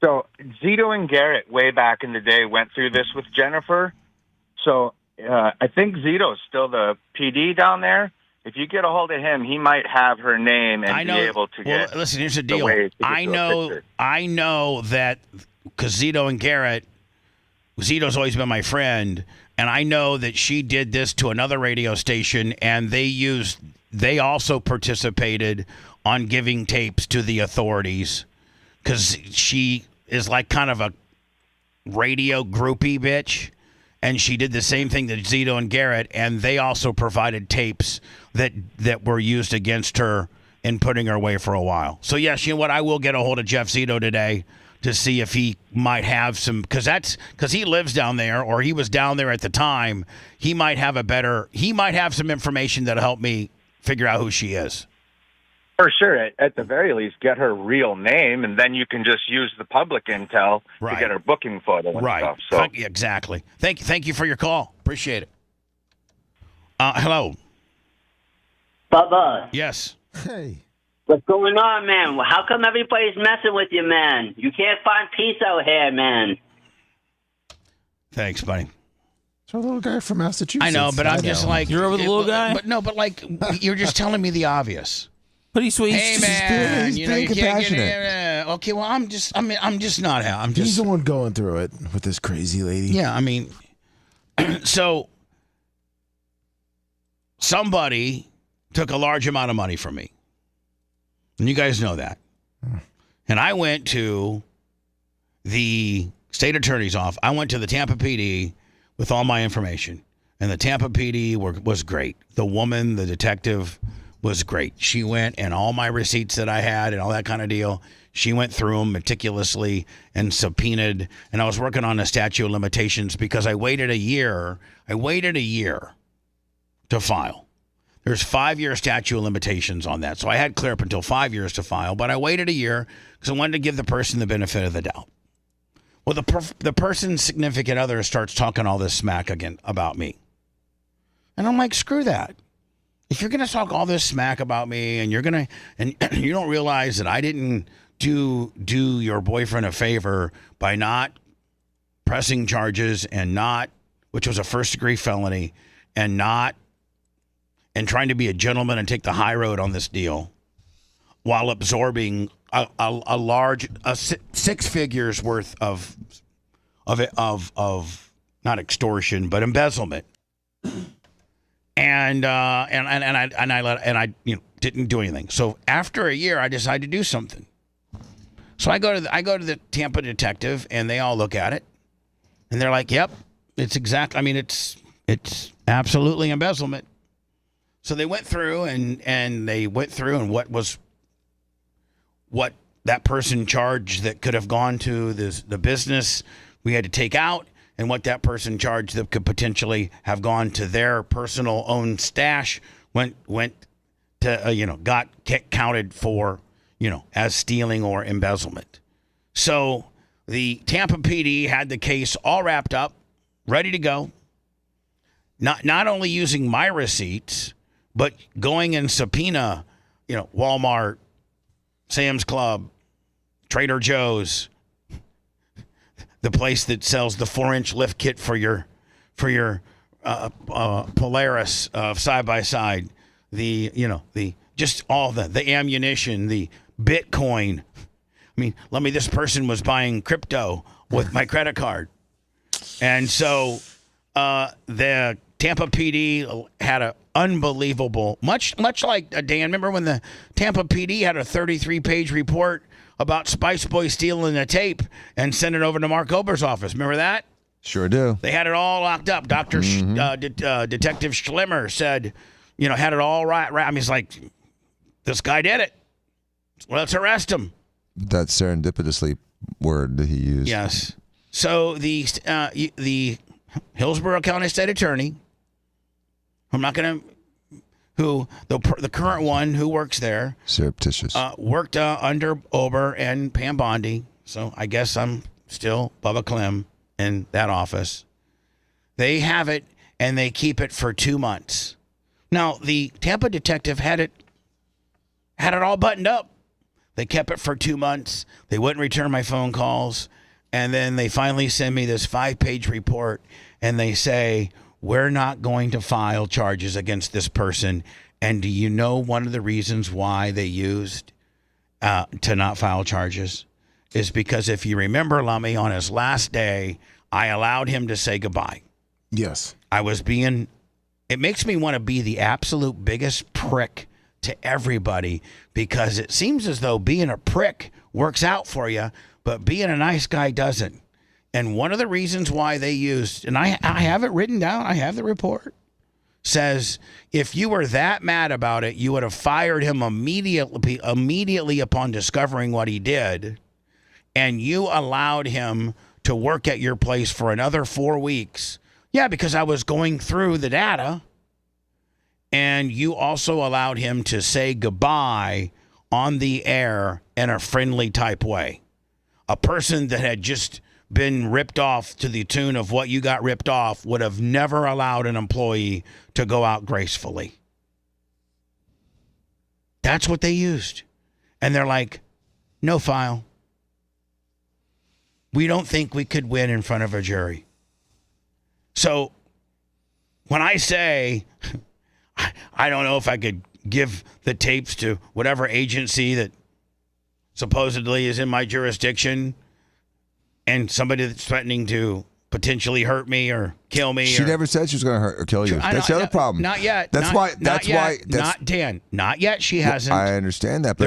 So Zito and Garrett, way back in the day, went through this with Jennifer. So I think Zito's still the PD down there. If you get a hold of him, he might have her name and be able to get. Well, listen, here's the deal. I know that because Zito and Garrett, Zito's always been my friend, and I know that she did this to another radio station, and they also participated on giving tapes to the authorities because she is like kind of a radio groupie bitch. And she did the same thing to Zito and Garrett, and they also provided tapes that were used against her in putting her away for a while. So, yes, you know what? I will get a hold of Jeff Zito today to see if he might have some, because he lives down there, or he was down there at the time. He might have some information that'll help me figure out who she is. For sure. At the very least, get her real name, and then you can just use the public intel to get her booking photo and stuff. So. Exactly. Thank you for your call. Appreciate it. Hello. Bubba. Yes. Hey. What's going on, man? How come everybody's messing with you, man? You can't find peace out here, man. Thanks, buddy. So a little guy from Massachusetts. I know, but I'm just like... You're over the little guy? But like, you're just telling me the obvious. But he's sweet. Hey man, he's being compassionate. Okay, well, I'm just not. He's the one going through it with this crazy lady. Yeah, I mean, so somebody took a large amount of money from me, and you guys know that. And I went to the state attorney's office. I went to the Tampa PD with all my information, and the Tampa PD was great. The woman, the detective, was great. She went, and all my receipts that I had and all that kind of deal, she went through them meticulously and subpoenaed. And I was working on a statute of limitations because I waited a year. To file. There's 5-year statute of limitations on that. So I had clear up until 5 years to file, but I waited a year because I wanted to give the person the benefit of the doubt. Well, the person's significant other starts talking all this smack again about me. And I'm like, screw that. If you're going to talk all this smack about me and you don't realize that I didn't do your boyfriend a favor by not pressing charges which was a first-degree felony, and trying to be a gentleman and take the high road on this deal while absorbing a large 6 figures worth of not extortion but embezzlement. And I didn't do anything. So after a year, I decided to do something. So I go to the Tampa detective, and they all look at it, and they're like, "Yep, it's absolutely embezzlement." So they went through and what that person charged that could have gone to the business we had to take out, and what that person charged that could potentially have gone to their personal own stash went to got counted for as stealing or embezzlement. So the Tampa PD had the case all wrapped up, ready to go. Not only using my receipts, but going and subpoena, Walmart, Sam's Club, Trader Joe's, the place that sells the 4-inch lift kit for your Polaris side by side, the just all the ammunition, the Bitcoin. I mean, this person was buying crypto with my credit card, and so the Tampa PD had a unbelievable, much like Dan. Remember when the Tampa PD had a 33-page report about Spice Boy stealing the tape and sent it over to Mark Ober's office? Remember that? Sure do. They had it all locked up. Detective Schlimmer said, had it all right. I mean, he's like, this guy did it. Let's arrest him. That serendipitously word that he used. Yes. So the Hillsborough County State Attorney, the current one who works there, surreptitious, worked under Ober and Pam Bondi. So I guess I'm still Bubba Clem in that office. They have it, and they keep it for 2 months. Now, the Tampa detective had it all buttoned up. They kept it for 2 months. They wouldn't return my phone calls. And then they finally send me this 5-page report, and they say, we're not going to file charges against this person. And do you know one of the reasons why they used to not file charges? Is because if you remember, Lummy, on his last day, I allowed him to say goodbye. Yes. It makes me want to be the absolute biggest prick to everybody, because it seems as though being a prick works out for you, but being a nice guy doesn't. And one of the reasons why they used, and I have it written down, I have the report, says if you were that mad about it, you would have fired him immediately upon discovering what he did, and you allowed him to work at your place for another 4 weeks. Yeah, because I was going through the data. And you also allowed him to say goodbye on the air in a friendly type way. A person that had just been ripped off to the tune of what you got ripped off would have never allowed an employee to go out gracefully. That's what they used. And they're like, no file. We don't think we could win in front of a jury. So when I say, I don't know if I could give the tapes to whatever agency that supposedly is in my jurisdiction, and somebody that's threatening to potentially hurt me or kill me. She never said she was going to hurt or kill you. That's the other problem. Not yet. That's why. Not Dan. Not yet. She hasn't. I understand that, but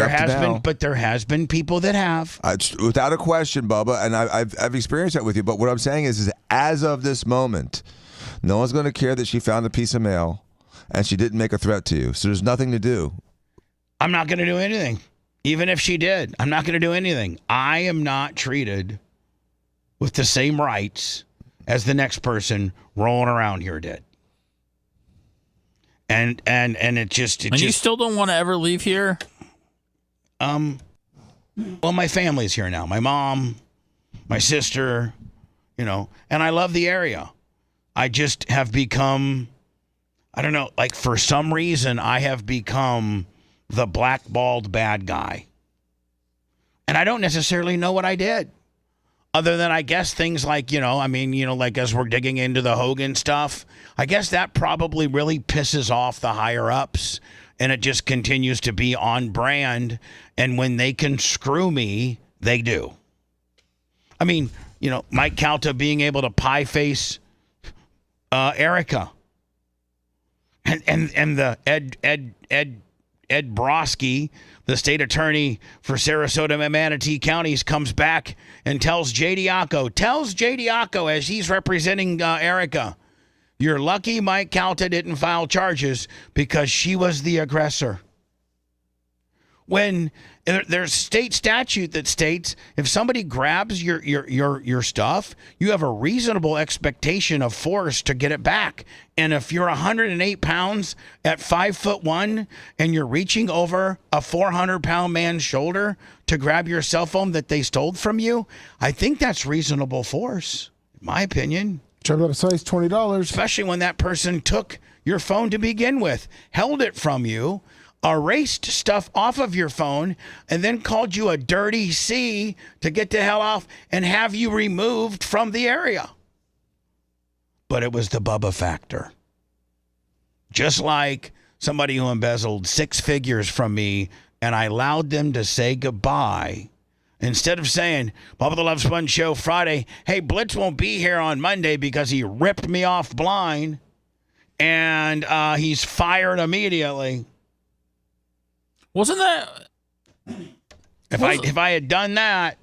there has been people that have. Without a question, Bubba, and I've experienced that with you. But what I'm saying is as of this moment, no one's going to care that she found a piece of mail. And she didn't make a threat to you. So there's nothing to do. I'm not going to do anything. Even if she did, I'm not going to do anything. I am not treated with the same rights as the next person rolling around here did. And you still don't want to ever leave here? Well, my family's here now. My mom, my sister, and I love the area. I just have become, I don't know, like for some reason, I have become the blackballed bad guy. And I don't necessarily know what I did. Other than, I guess, things like, like as we're digging into the Hogan stuff, I guess that probably really pisses off the higher ups, and it just continues to be on brand. And when they can screw me, they do. I mean, Mike Calta being able to pie face Erica. And the Ed Broski, the state attorney for Sarasota and Manatee counties, comes back and tells Jay Diaco as he's representing Erica, you're lucky Mike Calta didn't file charges because she was the aggressor. When there's state statute that states if somebody grabs your stuff, you have a reasonable expectation of force to get it back. And if you're 108 pounds at 5'1" and you're reaching over a 400-pound man's shoulder to grab your cell phone that they stole from you, I think that's reasonable force, in my opinion. Charge out a size $20. Especially when that person took your phone to begin with, held it from you, erased stuff off of your phone, and then called you a dirty C to get the hell off and have you removed from the area. But it was the Bubba factor. Just like somebody who embezzled 6 figures from me and I allowed them to say goodbye. Instead of saying, Bubba the Love Sponge Show Friday, hey, Blitz won't be here on Monday because he ripped me off blind and he's fired immediately. Wasn't that... If I had done that,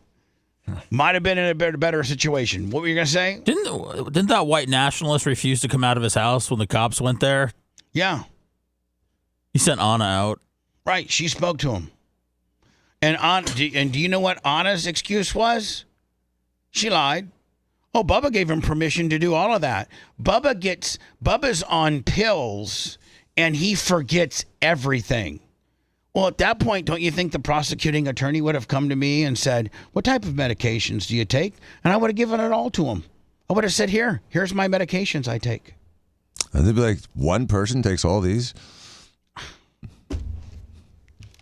might have been in a better situation. What were you going to say? Didn't that white nationalist refuse to come out of his house when the cops went there? Yeah. He sent Anna out. Right. She spoke to him. And do you know what Anna's excuse was? She lied. Oh, Bubba gave him permission to do all of that. Bubba's on pills, and he forgets everything. Well, at that point, don't you think the prosecuting attorney would have come to me and said, what type of medications do you take? And I would have given it all to him. I would have said, here's my medications I take. And they'd be like, one person takes all these?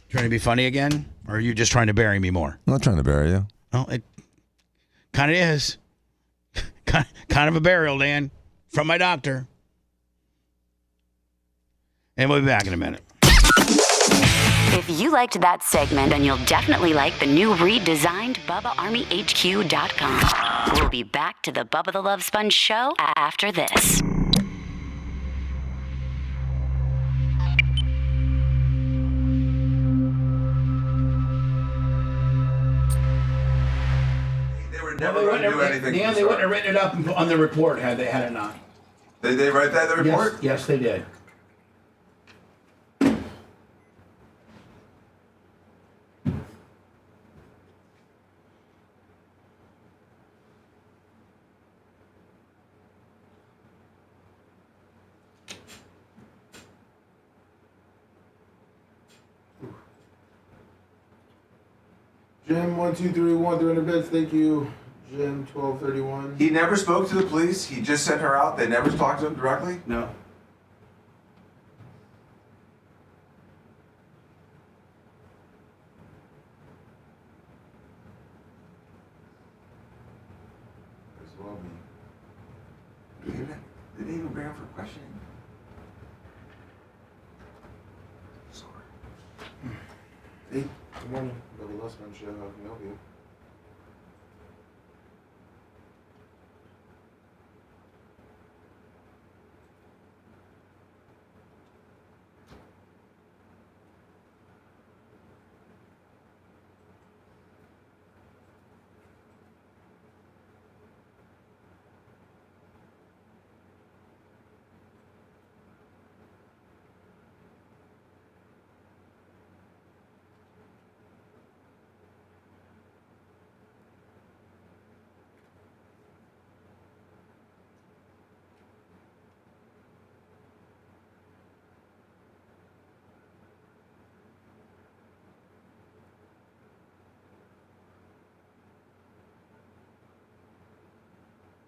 Trying to be funny again? Or are you just trying to bury me more? I'm not trying to bury you. Well, it kind of is. kind of a burial, Dan, from my doctor. And we'll be back in a minute. If you liked that segment, then you'll definitely like the new redesigned BubbaArmyHQ.com. We'll be back to the Bubba the Love Sponge show after this. They were never going to do anything. They wouldn't have written it up on the report had it not. Did they write that in the report? Yes, they did. Jim 1231 300 bits. Thank you. Jim 1231. He never spoke to the police. He just sent her out. They never talked to him directly. No. As well be. Did they even bring him for questioning? Sorry. Hey, good morning. Bubba Love Sponge show. How can I help you?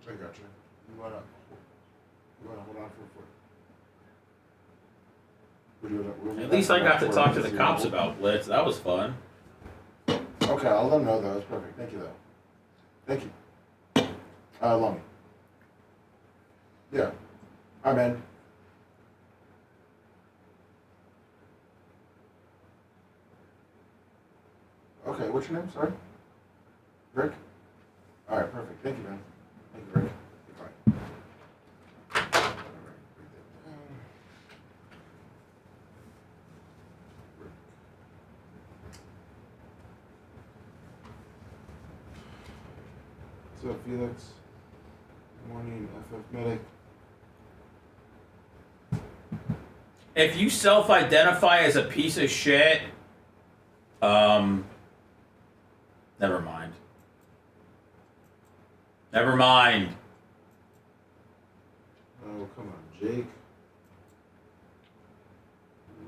I got you. You wanna hold on for a foot. At least I got to talk to the cops about Blitz. That was fun. Okay, I'll let them know though. That's perfect. Thank you though. Thank you. Lummy. Yeah. Hi, man. Okay, what's your name? Sorry? Rick? All right, perfect. Thank you, man. Thank you, Rick. Goodbye. All right, break that down. Rick. What's up, Felix? Good morning, FF Medic. If you self-identify as a piece of shit, never mind. Never mind. Oh, come on, Jake.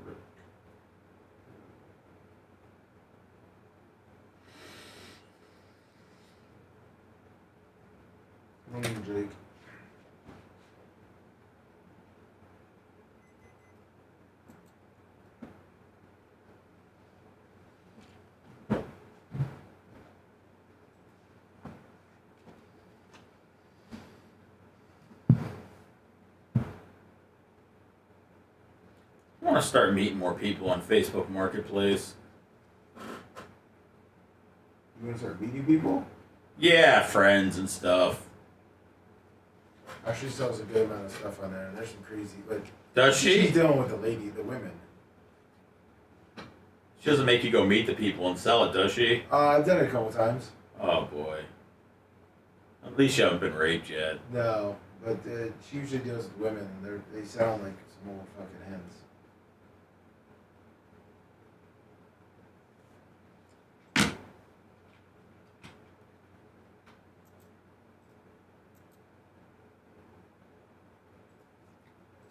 Rick. Morning, Jake. I want to start meeting more people on Facebook Marketplace. You want to start meeting people? Yeah, friends and stuff. Actually sells a good amount of stuff on there, and there's some crazy, like... Does she? She's dealing with the women. She doesn't make you go meet the people and sell it, does she? I've done it a couple times. Oh, boy. At least you haven't been raped yet. No, but she usually deals with women, and they sound like some old fucking hens.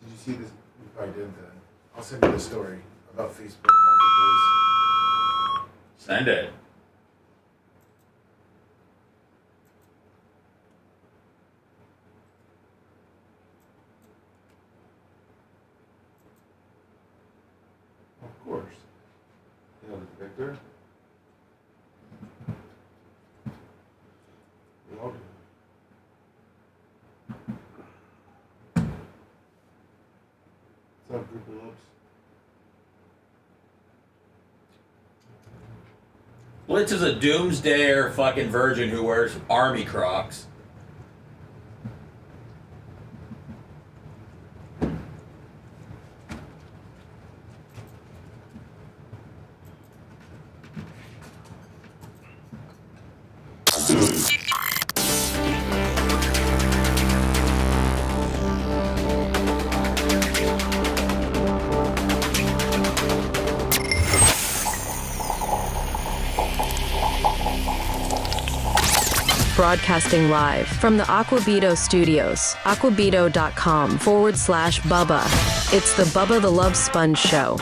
Did you see this? You probably didn't. I'll send you the story about Facebook Marketplace. Send it. Of course. Yeah, Victor. Blitz is a doomsdayer fucking virgin who wears army Crocs. Broadcasting live from the Aquabito studios, aquabito.com/Bubba. It's the Bubba the Love Sponge Show.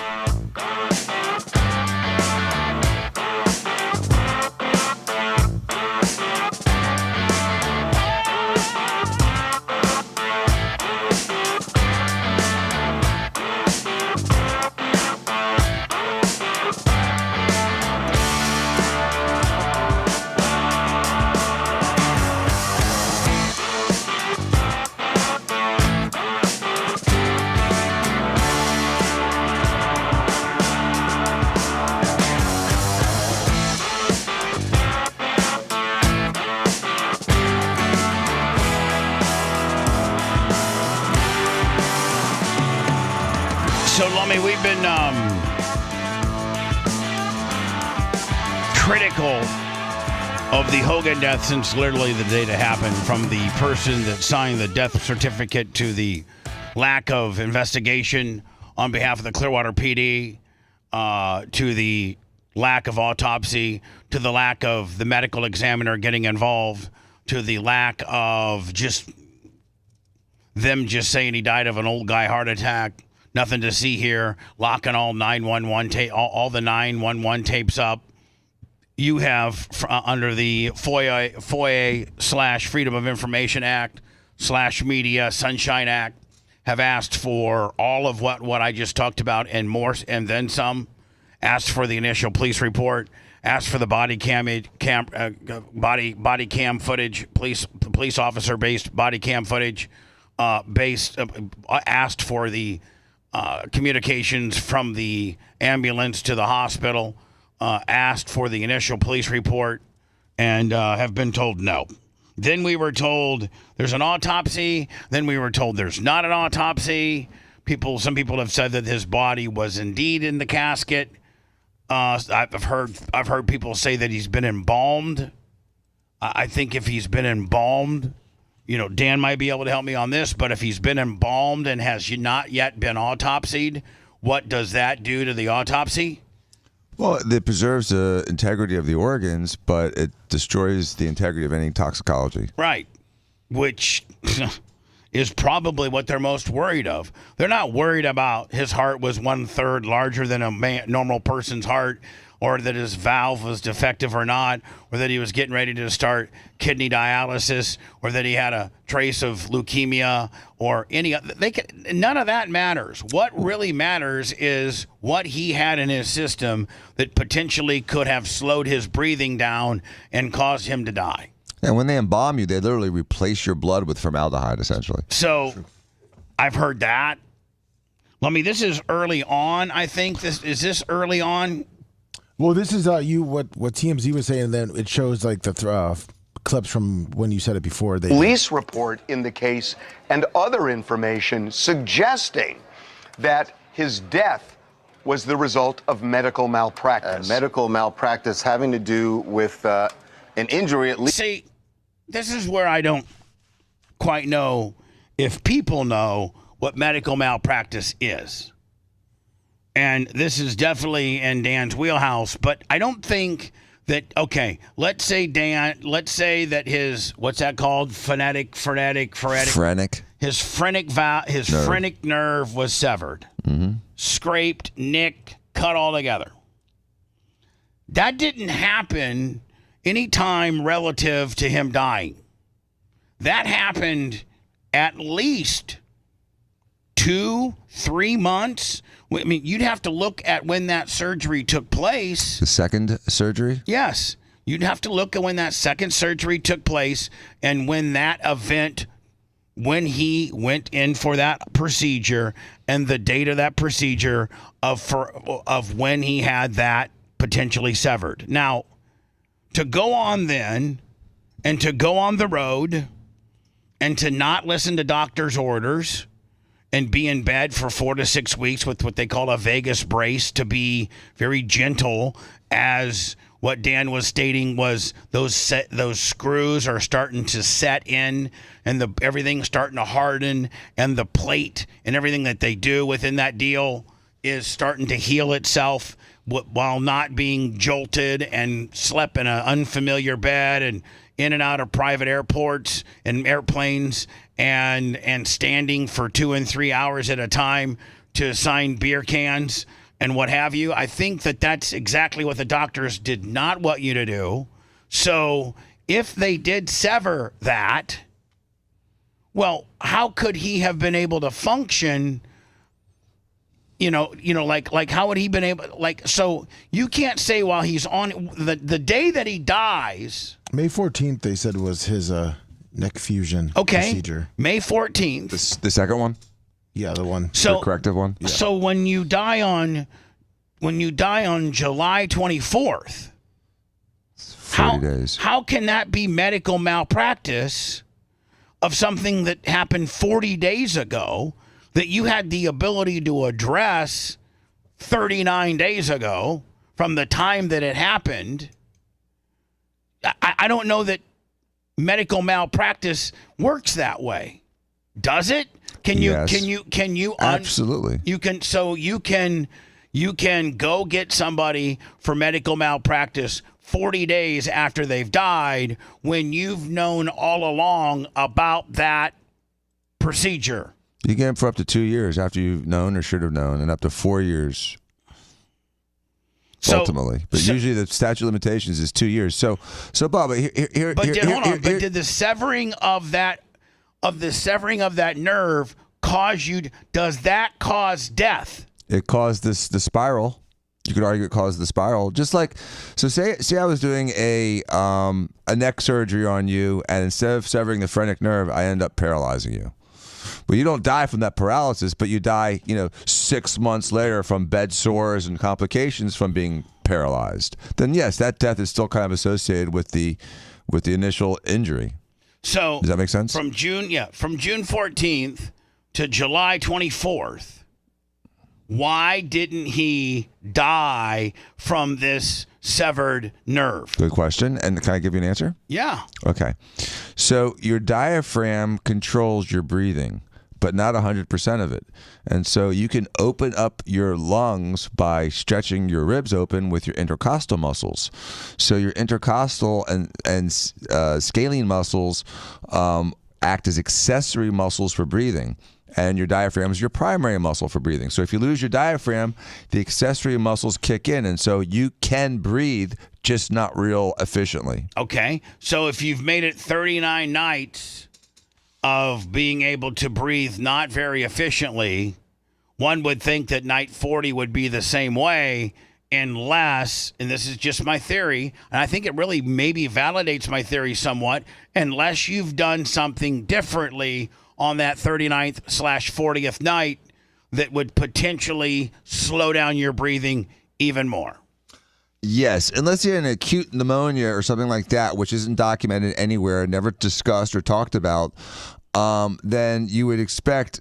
So, Lummy, we've been critical of the Hogan death since literally the day that happened, from the person that signed the death certificate to the lack of investigation on behalf of the Clearwater PD, to the lack of autopsy, to the lack of the medical examiner getting involved, to the lack of just them just saying he died of an old guy heart attack. Nothing to see here. Locking all 911 all the 911 tapes up. You have under the FOIA/Freedom of Information Act / Media Sunshine Act, have asked for all of what I just talked about and more, and then some. Asked for the initial police report. Asked for the body cam footage, police officer based body cam footage. Asked for the communications from the ambulance to the hospital, asked for the initial police report, and have been told no. Then we were told there's an autopsy. Then we were told there's not an autopsy. Some people have said that his body was indeed in the casket. I've heard people say that he's been embalmed. I think if he's been embalmed, Dan might be able to help me on this, but if he's been embalmed and has not yet been autopsied, what does that do to the autopsy? Well, it preserves the integrity of the organs, but it destroys the integrity of any toxicology. Right, which is probably what they're most worried of. They're not worried about his heart was 1/3 larger than a normal person's heart, or that his valve was defective or not, or that he was getting ready to start kidney dialysis, or that he had a trace of leukemia, or none of that matters. What really matters is what he had in his system that potentially could have slowed his breathing down and caused him to die. And when they embalm you, they literally replace your blood with formaldehyde, essentially. So I've heard that. Well, I mean, this is early on, I think. Is this early on? Well, this is what TMZ was saying, and then it shows like the clips from when you said it before. Police report in the case and other information suggesting that his death was the result of medical malpractice. Medical malpractice having to do with an injury at least. See, this is where I don't quite know if people know what medical malpractice is. And this is definitely in Dan's wheelhouse, but I don't think that, okay, let's say that his, what's that called? Phrenic. His phrenic nerve was severed, scraped, nicked, cut all together. That didn't happen any time relative to him dying. That happened at least 2-3 months. I mean, you'd have to look at when that surgery took place. The second surgery? Yes. You'd have to look at when that second surgery took place and when that event, when he went in for that procedure and the date of that procedure of when he had that potentially severed. Now, to go on then and to go on the road and to not listen to doctor's orders and be in bed for 4 to 6 weeks with what they call a Vegas brace, to be very gentle, as what Dan was stating was those screws are starting to set in and everything's starting to harden, and the plate and everything that they do within that deal is starting to heal itself while not being jolted and slept in an unfamiliar bed and in and out of private airports and airplanes and standing for 2 and 3 hours at a time to sign beer cans and what have you. I think that that's exactly what the doctors did not want you to do. So if they did sever that, well, how could he have been able to function? Like how would he been able, so you can't say while he's on the day that he dies. May 14th, they said, was his neck fusion procedure. May 14th. The second one? Yeah, the one. The corrective one? Yeah. So when you die on July 24th, 40 days. How can that be medical malpractice of something that happened 40 days ago that you had the ability to address 39 days ago from the time that it happened? I don't know that medical malpractice works that way. Does it? Can you Absolutely. You can go get somebody for medical malpractice 40 days after they've died when you've known all along about that procedure. You get them for up to 2 years after you've known or should have known, and up to 4 years ultimately. But usually the statute of limitations is 2 years. So Bubba, did the severing of that nerve cause you? Does that cause death? It caused the spiral. You could argue it caused the spiral. Just like, so say I was doing a neck surgery on you, and instead of severing the phrenic nerve, I end up paralyzing you. Well, you don't die from that paralysis, but you die, 6 months later from bed sores and complications from being paralyzed. Then yes, that death is still kind of associated with the initial injury. So does that make sense? From June 14th to July 24th, why didn't he die from this severed nerve? Good question. And can I give you an answer? Yeah. Okay. So your diaphragm controls your breathing, but not 100% of it. And so you can open up your lungs by stretching your ribs open with your intercostal muscles. So your intercostal and scalene muscles act as accessory muscles for breathing. And your diaphragm is your primary muscle for breathing. So if you lose your diaphragm, the accessory muscles kick in, and so you can breathe, just not real efficiently. Okay. So if you've made it 39 nights of being able to breathe not very efficiently, one would think that night 40 would be the same way, unless, and this is just my theory, and I think it really maybe validates my theory somewhat, unless you've done something differently on that 39th/40th night that would potentially slow down your breathing even more. Yes, unless you're in acute pneumonia or something like that, which isn't documented anywhere, never discussed or talked about, then you would expect,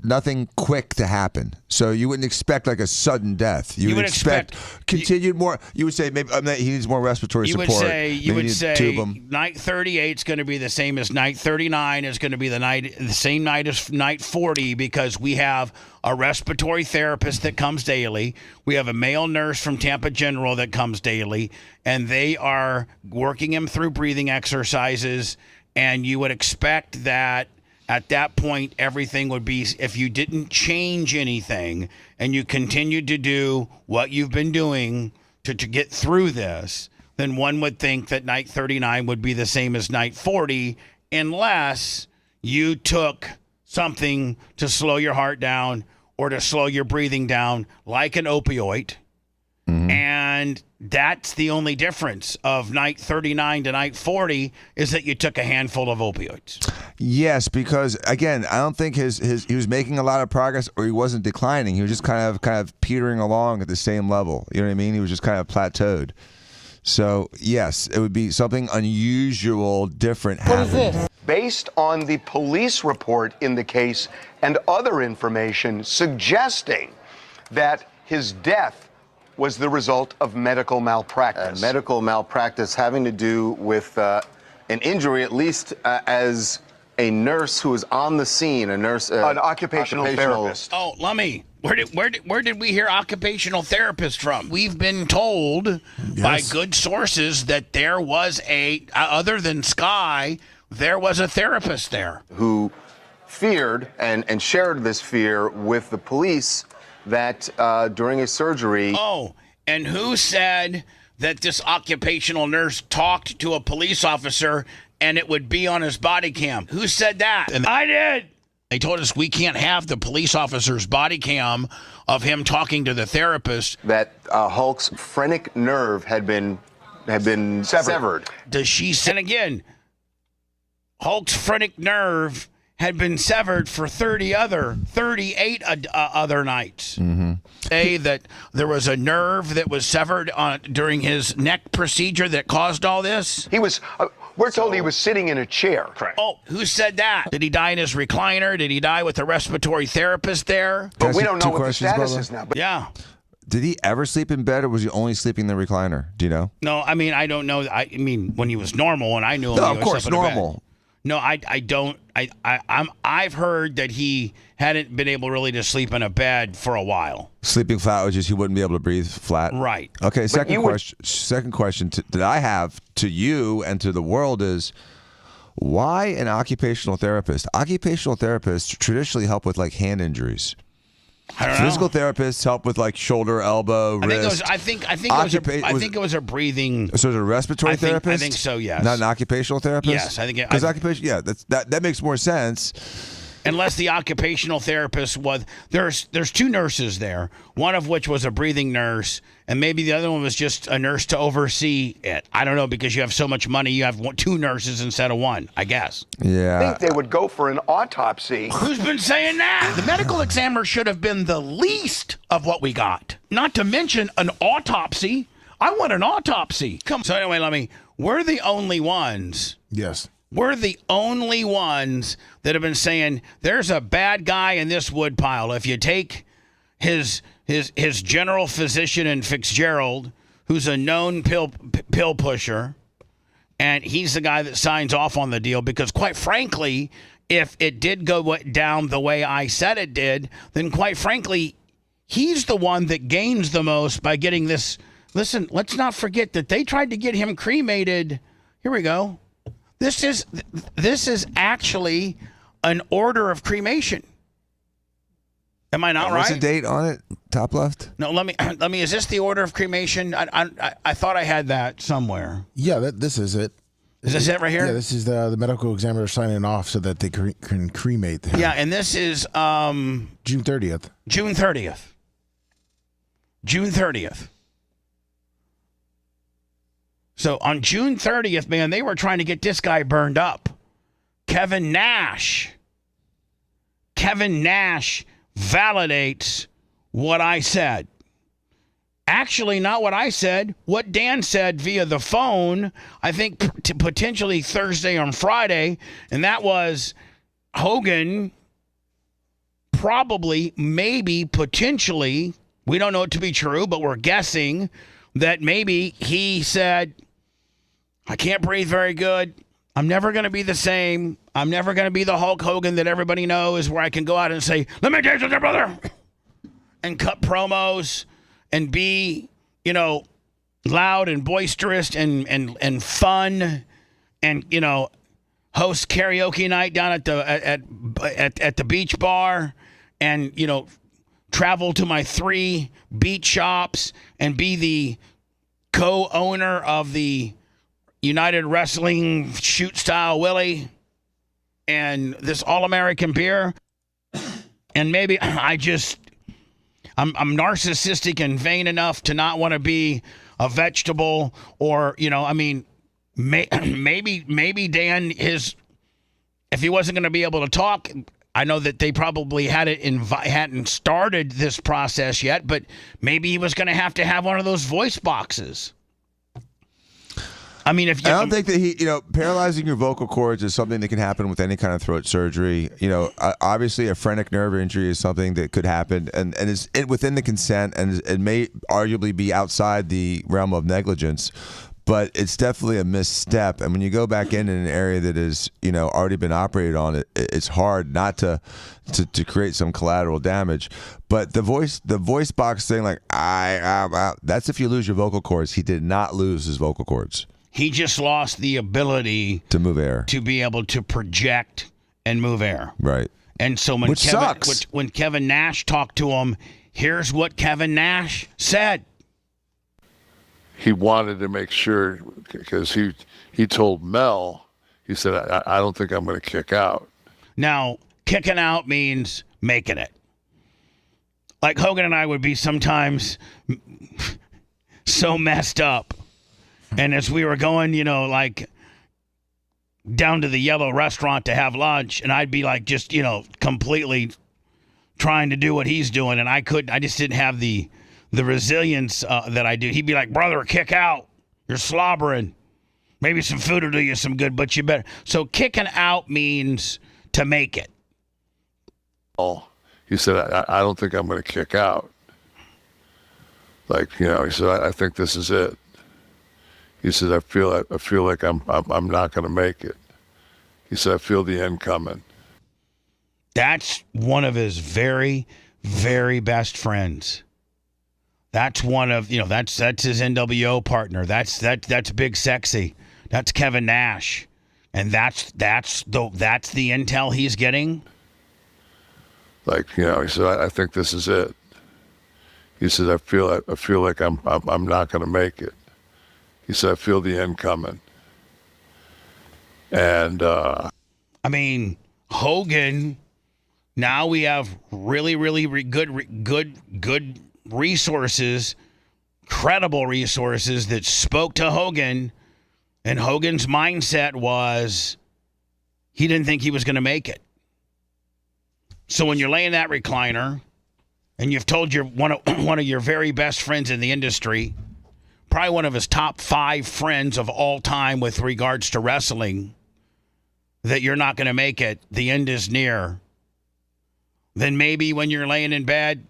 nothing quick to happen. So you wouldn't expect like a sudden death. You would expect continued more. You would say maybe he needs more respiratory support. You would say night 38 is going to be the same as night 39 is going to be the same night as night 40, because we have a respiratory therapist that comes daily. We have a male nurse from Tampa General that comes daily, and they are working him through breathing exercises. And you would expect that at that point, everything would be, if you didn't change anything and you continued to do what you've been doing to get through this, then one would think that night 39 would be the same as night 40, unless you took something to slow your heart down or to slow your breathing down, like an opioid. Mm-hmm. And that's the only difference of night 39 to night 40 is that you took a handful of opioids. Yes, because again, I don't think he was making a lot of progress, or he wasn't declining. He was just kind of petering along at the same level. You know what I mean? He was just kind of plateaued. So, yes, it would be something unusual, different happening. Based on the police report in the case and other information suggesting that his death was the result of medical malpractice. Medical malpractice having to do with an injury, at least as a nurse who was on the scene, an occupational therapist. Oh, Lummy, where did we hear occupational therapist from? We've been told by good sources that there was other than Sky, there was a therapist there. Who feared and shared this fear with the police that during a surgery... Oh, and who said that this occupational nurse talked to a police officer and it would be on his body cam? Who said that? And I did. They told us we can't have the police officer's body cam of him talking to the therapist. That Hulk's phrenic nerve had been severed. Does she say again? Hulk's phrenic nerve had been severed for 38 other nights. Mm-hmm. Say that there was a nerve that was severed during his neck procedure that caused all this? He was, we're told he was sitting in a chair. Correct. Oh, who said that? Did he die in his recliner? Did he die with a respiratory therapist there? But we don't know what the questions, status Bubba? is now. Yeah. Did he ever sleep in bed, or was he only sleeping in the recliner? Do you know? No, I mean, I don't know. I mean, when he was normal, when I knew him, No, he of was course, up in a bed. normal. No, I don't. I've heard that he hadn't been able really to sleep in a bed for a while. Sleeping flat was just he wouldn't be able to breathe flat. Right. Okay. Second question that I have to you and to the world is, why an occupational therapist? Occupational therapists traditionally help with like hand injuries. I don't know. Physical therapists help with like shoulder, elbow, wrist. I think it was a breathing. So is it a respiratory therapist? I think so. Yes. Not an occupational therapist. Yes, I think because occupation. Yeah, that makes more sense. Unless the occupational therapist was there's two nurses there, one of which was a breathing nurse, and maybe the other one was just a nurse to oversee it. I don't know, because you have so much money, you have two nurses instead of one, I guess. Yeah. I think they would go for an autopsy. Who's been saying that? The medical examiner should have been the least of what we got. Not to mention an autopsy. I want an autopsy. Come. So anyway, we're the only ones. Yes. We're the only ones that have been saying there's a bad guy in this woodpile. If you take his general physician in Fitzgerald, who's a known pill pusher, and he's the guy that signs off on the deal, because quite frankly, if it did go down the way I said it did, then quite frankly, he's the one that gains the most by getting this. Listen, let's not forget that they tried to get him cremated. Here we go. This is actually an order of cremation. Am I not right? What's the date on it? Top left. No, let me. Is this the order of cremation? I thought I had that somewhere. Yeah, this is it. Is this it right here? Yeah, this is the medical examiner signing off so that they can cremate him. Yeah, and this is June 30th. June 30th. June 30th. So on June 30th, man, they were trying to get this guy burned up. Kevin Nash validates what I said. Actually, not what I said, what Dan said via the phone, I think potentially Thursday or Friday, and that was Hogan probably, maybe, potentially, we don't know it to be true, but we're guessing that maybe he said, I can't breathe very good. I'm never going to be the same. I'm never going to be the Hulk Hogan that everybody knows, where I can go out and say, let me dance with your brother, and cut promos and be, loud and boisterous and fun, and, host karaoke night down at the beach bar, and, travel to my 3 beach shops and be the co-owner of the United Wrestling Shoot Style Willie and this All-American beer. And maybe I'm narcissistic and vain enough to not want to be a vegetable, or, maybe Dan, if he wasn't going to be able to talk, I know that they probably hadn't started this process yet, but maybe he was going to have one of those voice boxes. I mean, if you, I don't think that paralyzing your vocal cords is something that can happen with any kind of throat surgery. Obviously a phrenic nerve injury is something that could happen, and is within the consent, and it may arguably be outside the realm of negligence. But it's definitely a misstep, and when you go back in an area that is, already been operated on, it's hard not to create some collateral damage. But the voice box thing, like that's if you lose your vocal cords. He did not lose his vocal cords. He just lost the ability to move air, to be able to project and move air. Right. And so when when Kevin Nash talked to him, here's what Kevin Nash said. He wanted to make sure, because he told Mel, he said, I don't think I'm going to kick out. Now, kicking out means making it. Like Hogan and I would be sometimes so messed up. And as we were going, like down to the Yellow Restaurant to have lunch, and I'd be like just, completely trying to do what he's doing, and I just didn't have the resilience that I do. He'd be like, brother, kick out. You're slobbering. Maybe some food will do you some good, but you better. So kicking out means to make it. Oh, he said, I don't think I'm going to kick out. Like, he said, I think this is it. He said, I feel like I'm not going to make it. He said, I feel the end coming. That's one of his very, very best friends. That's one of, that's his NWO partner. That's Big Sexy. That's Kevin Nash. And that's the intel he's getting. Like, he said, I think this is it. He said, I feel like I'm not going to make it. He said, I feel the end coming. And Hogan, now we have really, really good resources, credible resources that spoke to Hogan, and Hogan's mindset was he didn't think he was going to make it. So when you're laying that recliner and you've told your one of your very best friends in the industry, probably one of his top 5 friends of all time with regards to wrestling, that you're not going to make it, the end is near, then maybe when you're laying in bed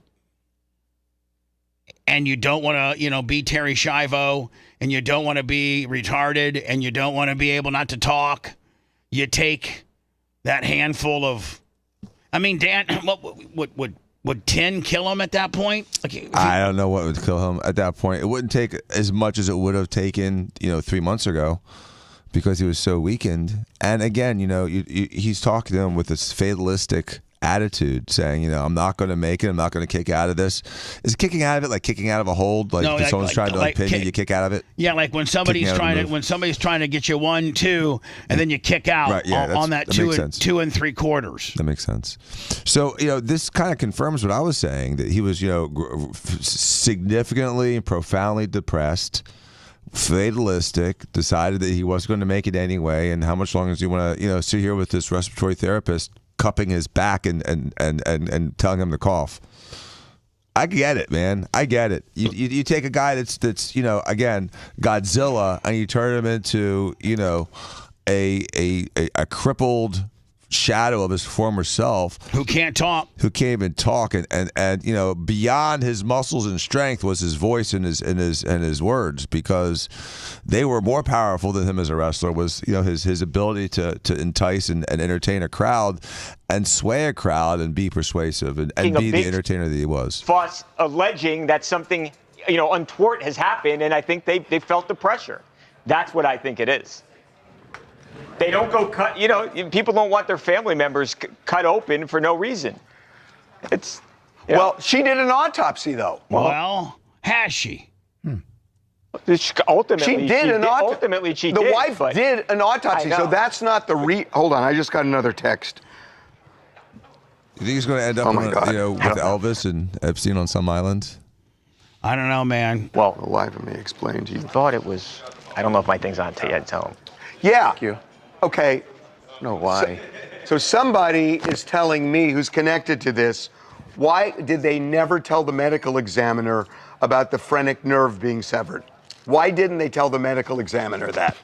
and you don't want to, be Terry Schiavo, and you don't want to be retarded, and you don't want to be able not to talk, you take that handful of, Dan, what would 10 kill him at that point? I don't know what would kill him at that point. It wouldn't take as much as it would have taken, 3 months ago, because he was so weakened. And again, he's talking to him with this fatalistic attitude, saying, I'm not going to make it. I'm not going to kick out of this. Is kicking out of it like kicking out of a hold? Like if someone's trying to pin you, you kick out of it? Yeah, like when somebody's trying to get you 1, 2, and then you kick out on that 2 and 3/4. That makes sense. So, this kind of confirms what I was saying, that he was, significantly and profoundly depressed, fatalistic, decided that he wasn't going to make it anyway, and how much longer does he want to, sit here with this respiratory therapist cupping his back and telling him to cough. I get it, man. I get it. You take a guy that's again, Godzilla, and you turn him into a crippled shadow of his former self, who can't even talk, and beyond his muscles and strength was his voice and his words, because they were more powerful than him as a wrestler. Was his ability to entice and entertain a crowd and sway a crowd and be persuasive and be the entertainer that he was. Fuss alleging that something untoward has happened, and I think they felt the pressure. That's what I think it is. They don't go cut, people don't want their family members cut open for no reason. Well, she did an autopsy, though. Well, has she? Ultimately, she did an autopsy. Ultimately, she did. The wife did an autopsy, so that's not the Hold on, I just got another text. You think he's going to end up with Elvis and Epstein on some island? I don't know, man. Well, the wife of me explained. He thought it was. I don't know if my thing's on yet. Tell him. Yeah. Thank you. Okay. No, why? So somebody is telling me, who's connected to this, why did they never tell the medical examiner about the phrenic nerve being severed? Why didn't they tell the medical examiner that?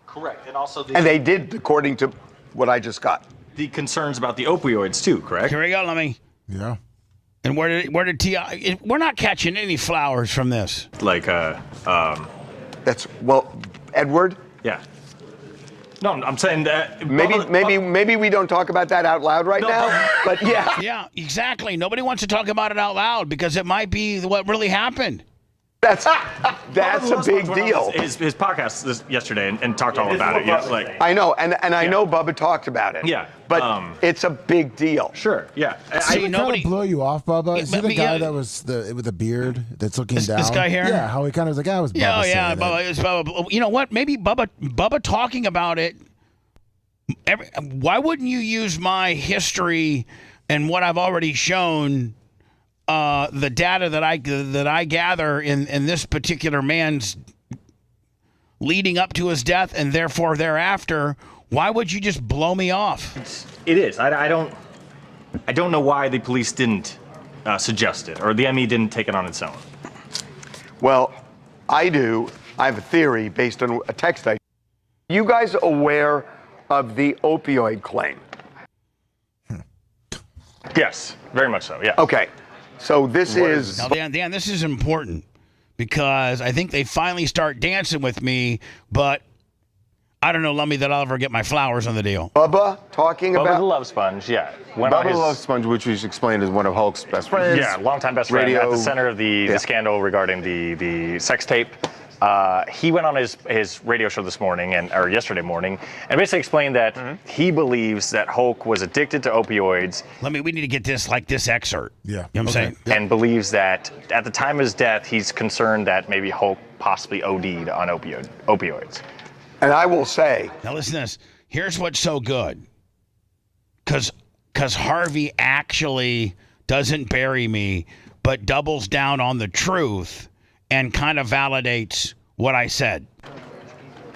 Correct. And also And they did, according to what I just got. the concerns about the opioids too, correct? Here we go, Lemmy. Yeah. And where did T.I.? We're not catching any flowers from this. Like That's Edward. Yeah. No, I'm saying that Maybe we don't talk about that out loud right now. But yeah. Yeah, exactly. Nobody wants to talk about it out loud because it might be what really happened. That's a big deal. His podcast yesterday and talked all about it. Yeah, like I know, and I know Bubba talked about it. Yeah, but it's a big deal. Sure. Yeah. Did it kind of blow you off, Bubba? Is he the guy that was with the beard that's looking down? This guy here? Yeah, how he kind of was like, I was Bubba. Yeah, Bubba. It was Bubba. You know what? Maybe Bubba talking about it. Why wouldn't you use my history and what I've already shown? The data that I gather in this particular man's leading up to his death and therefore thereafter, why would you just blow me off? It is. I don't know why the police didn't suggest it or the ME didn't take it on its own. Well, I do. I have a theory based on a text I. You guys aware of the opioid claim? Yes, very much so. Yeah. Okay. So this is now, Dan, this is important because I think they finally start dancing with me, but I don't know, Lummy, that I'll ever get my flowers on the deal. Bubba talking Bubba about the Love Sponge. Yeah. Bubba the Love Sponge, which we explained is one of Hulk's best friends. Yeah, longtime best friend at the center of the scandal regarding the sex tape. He went on his radio show this morning or yesterday morning and basically explained that he believes that Hulk was addicted to opioids. We need to get this excerpt. Yeah. You know what I'm saying? And believes that at the time of his death, he's concerned that maybe Hulk possibly OD'd on opioids. And I will say. Now listen to this. Here's what's so good. Because Harvey actually doesn't bury me, but doubles down on the truth and kind of validates what I said.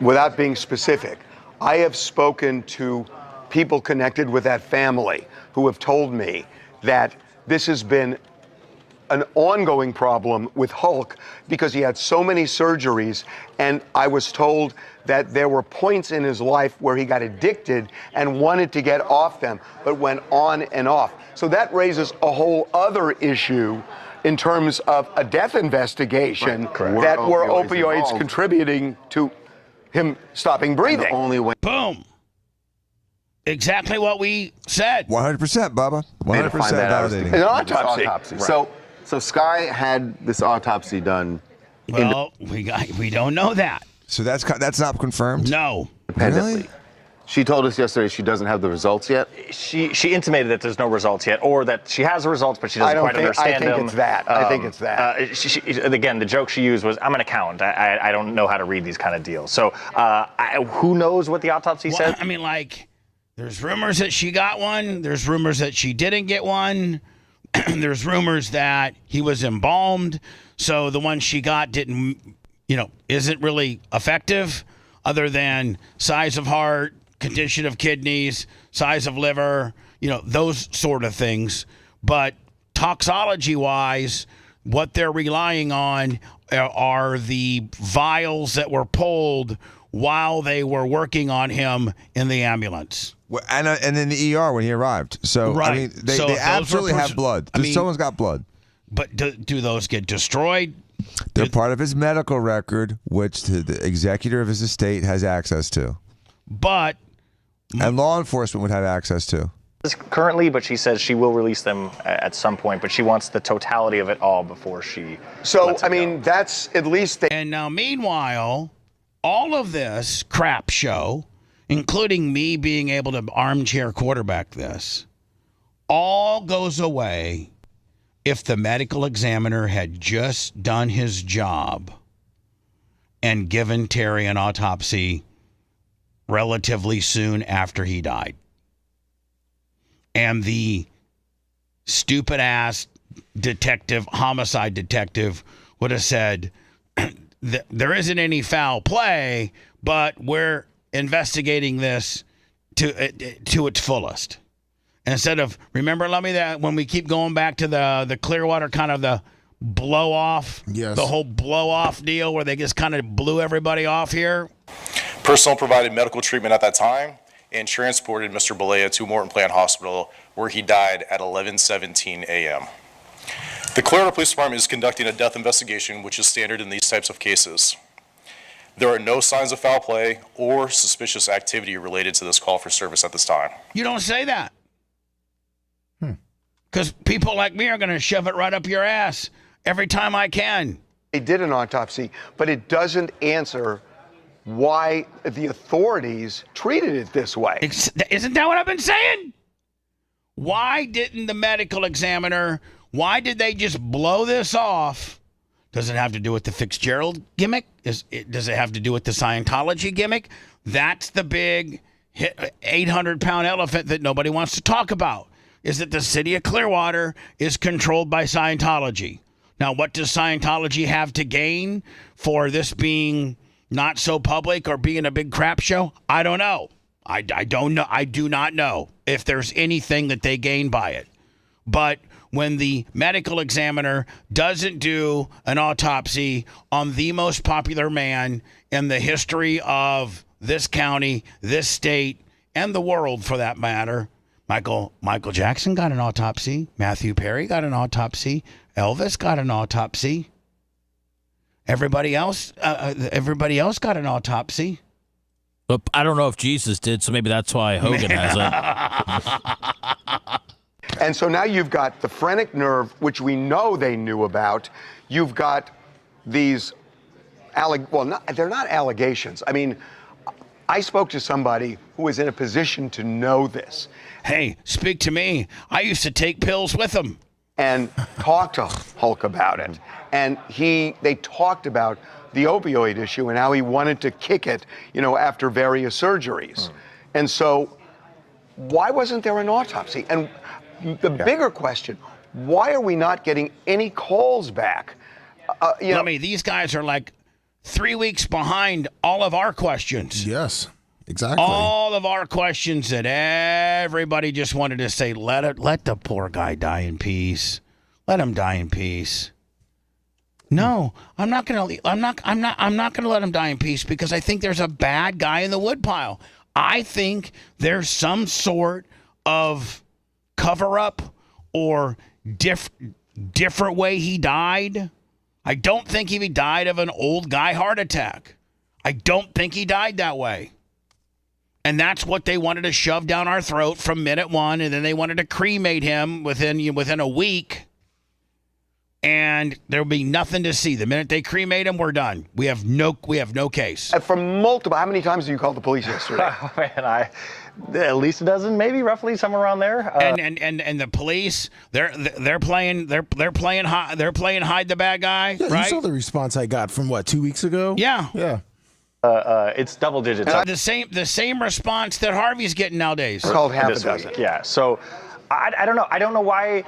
Without being specific, I have spoken to people connected with that family who have told me that this has been an ongoing problem with Hulk because he had so many surgeries, and I was told that there were points in his life where he got addicted and wanted to get off them, but went on and off. So that raises a whole other issue in terms of a death investigation that were opioids contributing to him stopping breathing. The only way. Boom. Exactly what we said. 100%, Bubba. 100% validating. An autopsy. Right. So Sky had this autopsy done. Well, we don't know that. So that's not confirmed? No. Independently. Really? She told us yesterday she doesn't have the results yet. She intimated that there's no results yet, or that she has the results, but she doesn't quite understand them. I think it's that. Again, the joke she used was, "I'm an accountant. I don't know how to read these kind of deals." So, who knows what the autopsy said? I mean, there's rumors that she got one. There's rumors that she didn't get one. There's rumors that he was embalmed, so the one she got isn't really effective, other than size of heart, condition of kidneys, size of liver, those sort of things. But toxology-wise, what they're relying on are the vials that were pulled while they were working on him in the ambulance. And in the ER when he arrived. So, right. I mean, they absolutely have blood. Someone's got blood. But do those get destroyed? They're part of his medical record, which the executor of his estate has access to. And law enforcement would have access to. Currently, but she says she will release them at some point, but she wants the totality of it all before she lets it go. That's at least... And now, meanwhile, all of this crap show, including me being able to armchair quarterback this, all goes away if the medical examiner had just done his job and given Terry an autopsy relatively soon after he died. And the stupid-ass homicide detective would have said, there isn't any foul play, but we're investigating this to its fullest. And instead of, remember, Lummy, that when we keep going back to the Clearwater kind of the blow off, the whole blow off deal where they just kind of blew everybody off here? Personnel provided medical treatment at that time and transported Mr. Balea to Morton Plant Hospital, where he died at 11:17 a.m. The Clearwater Police Department is conducting a death investigation, which is standard in these types of cases. There are no signs of foul play or suspicious activity related to this call for service at this time. You don't say that. Because people like me are going to shove it right up your ass every time I can. They did an autopsy, but it doesn't answer why the authorities treated it this way. Isn't that what I've been saying? Why didn't the medical examiner, why did they just blow this off? Does it have to do with the Fitzgerald gimmick? Does it have to do with the Scientology gimmick? That's the big 800-pound elephant that nobody wants to talk about, is that the city of Clearwater is controlled by Scientology. Now, what does Scientology have to gain for this being not so public or being a big crap show? I don't know. I don't know. I do not know if there's anything that they gain by it. But when the medical examiner doesn't do an autopsy on the most popular man in the history of this county, this state, and the world for that matter, Michael Jackson got an autopsy. Matthew Perry got an autopsy. Elvis got an autopsy. Everybody else got an autopsy. But I don't know if Jesus did, so maybe that's why Hogan has it. And so now you've got the phrenic nerve, which we know they knew about. You've got these, they're not allegations. I mean, I spoke to somebody who was in a position to know this. Hey, speak to me. I used to take pills with him. And talk to Hulk about it. And they talked about the opioid issue and how he wanted to kick it, after various surgeries. And so why wasn't there an autopsy? And the bigger question, why are we not getting any calls back? These guys are like 3 weeks behind all of our questions. Yes, exactly. All of our questions that everybody just wanted to say, let the poor guy die in peace. Let him die in peace. No, I'm not gonna let him die in peace because I think there's a bad guy in the woodpile. I think there's some sort of cover up or different way he died. I don't think he died of an old guy heart attack. I don't think he died that way. And that's what they wanted to shove down our throat from minute one, and then they wanted to cremate him within a week. And there'll be nothing to see. The minute they cremate him, we're done. We have no case. From multiple, how many times did you call the police yesterday? Oh, man, at least a dozen, maybe roughly somewhere around there. And the police, they're playing hide the bad guy. Yeah, right? You saw the response I got from 2 weeks ago? Yeah. It's double digits. The same response that Harvey's getting nowadays. It's called half a dozen. Yeah. So I don't know. I don't know why.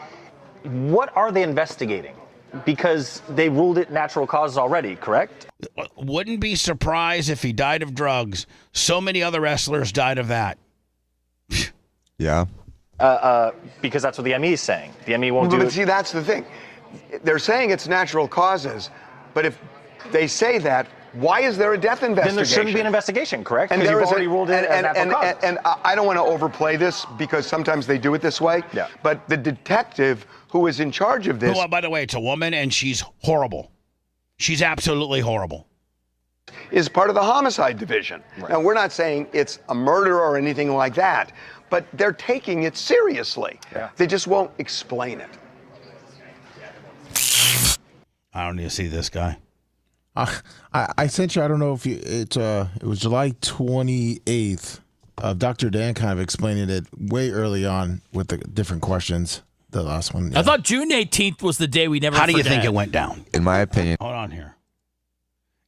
What are they investigating? Because they ruled it natural causes already, correct? Wouldn't be surprised if he died of drugs. So many other wrestlers died of that. Yeah. Because that's what the ME is saying. The ME won't do it. But see, that's the thing. They're saying it's natural causes, but if they say that, why is there a death investigation? Then there shouldn't be an investigation, correct? And because you've already ruled it as natural causes. And I don't want to overplay this because sometimes they do it this way. Yeah. But the detective who is in charge of this. Who, by the way, it's a woman and she's horrible. She's absolutely horrible. Is part of the homicide division. Right. Now, we're not saying it's a murder or anything like that, but they're taking it seriously. Yeah. They just won't explain it. I don't need to see this guy. I sent you. I don't know if it was July 28th. Dr. Dan kind of explaining it way early on with the different questions. The last one. Yeah. I thought June 18th was the day we never. How do you think it went down? In my opinion. Hold on here.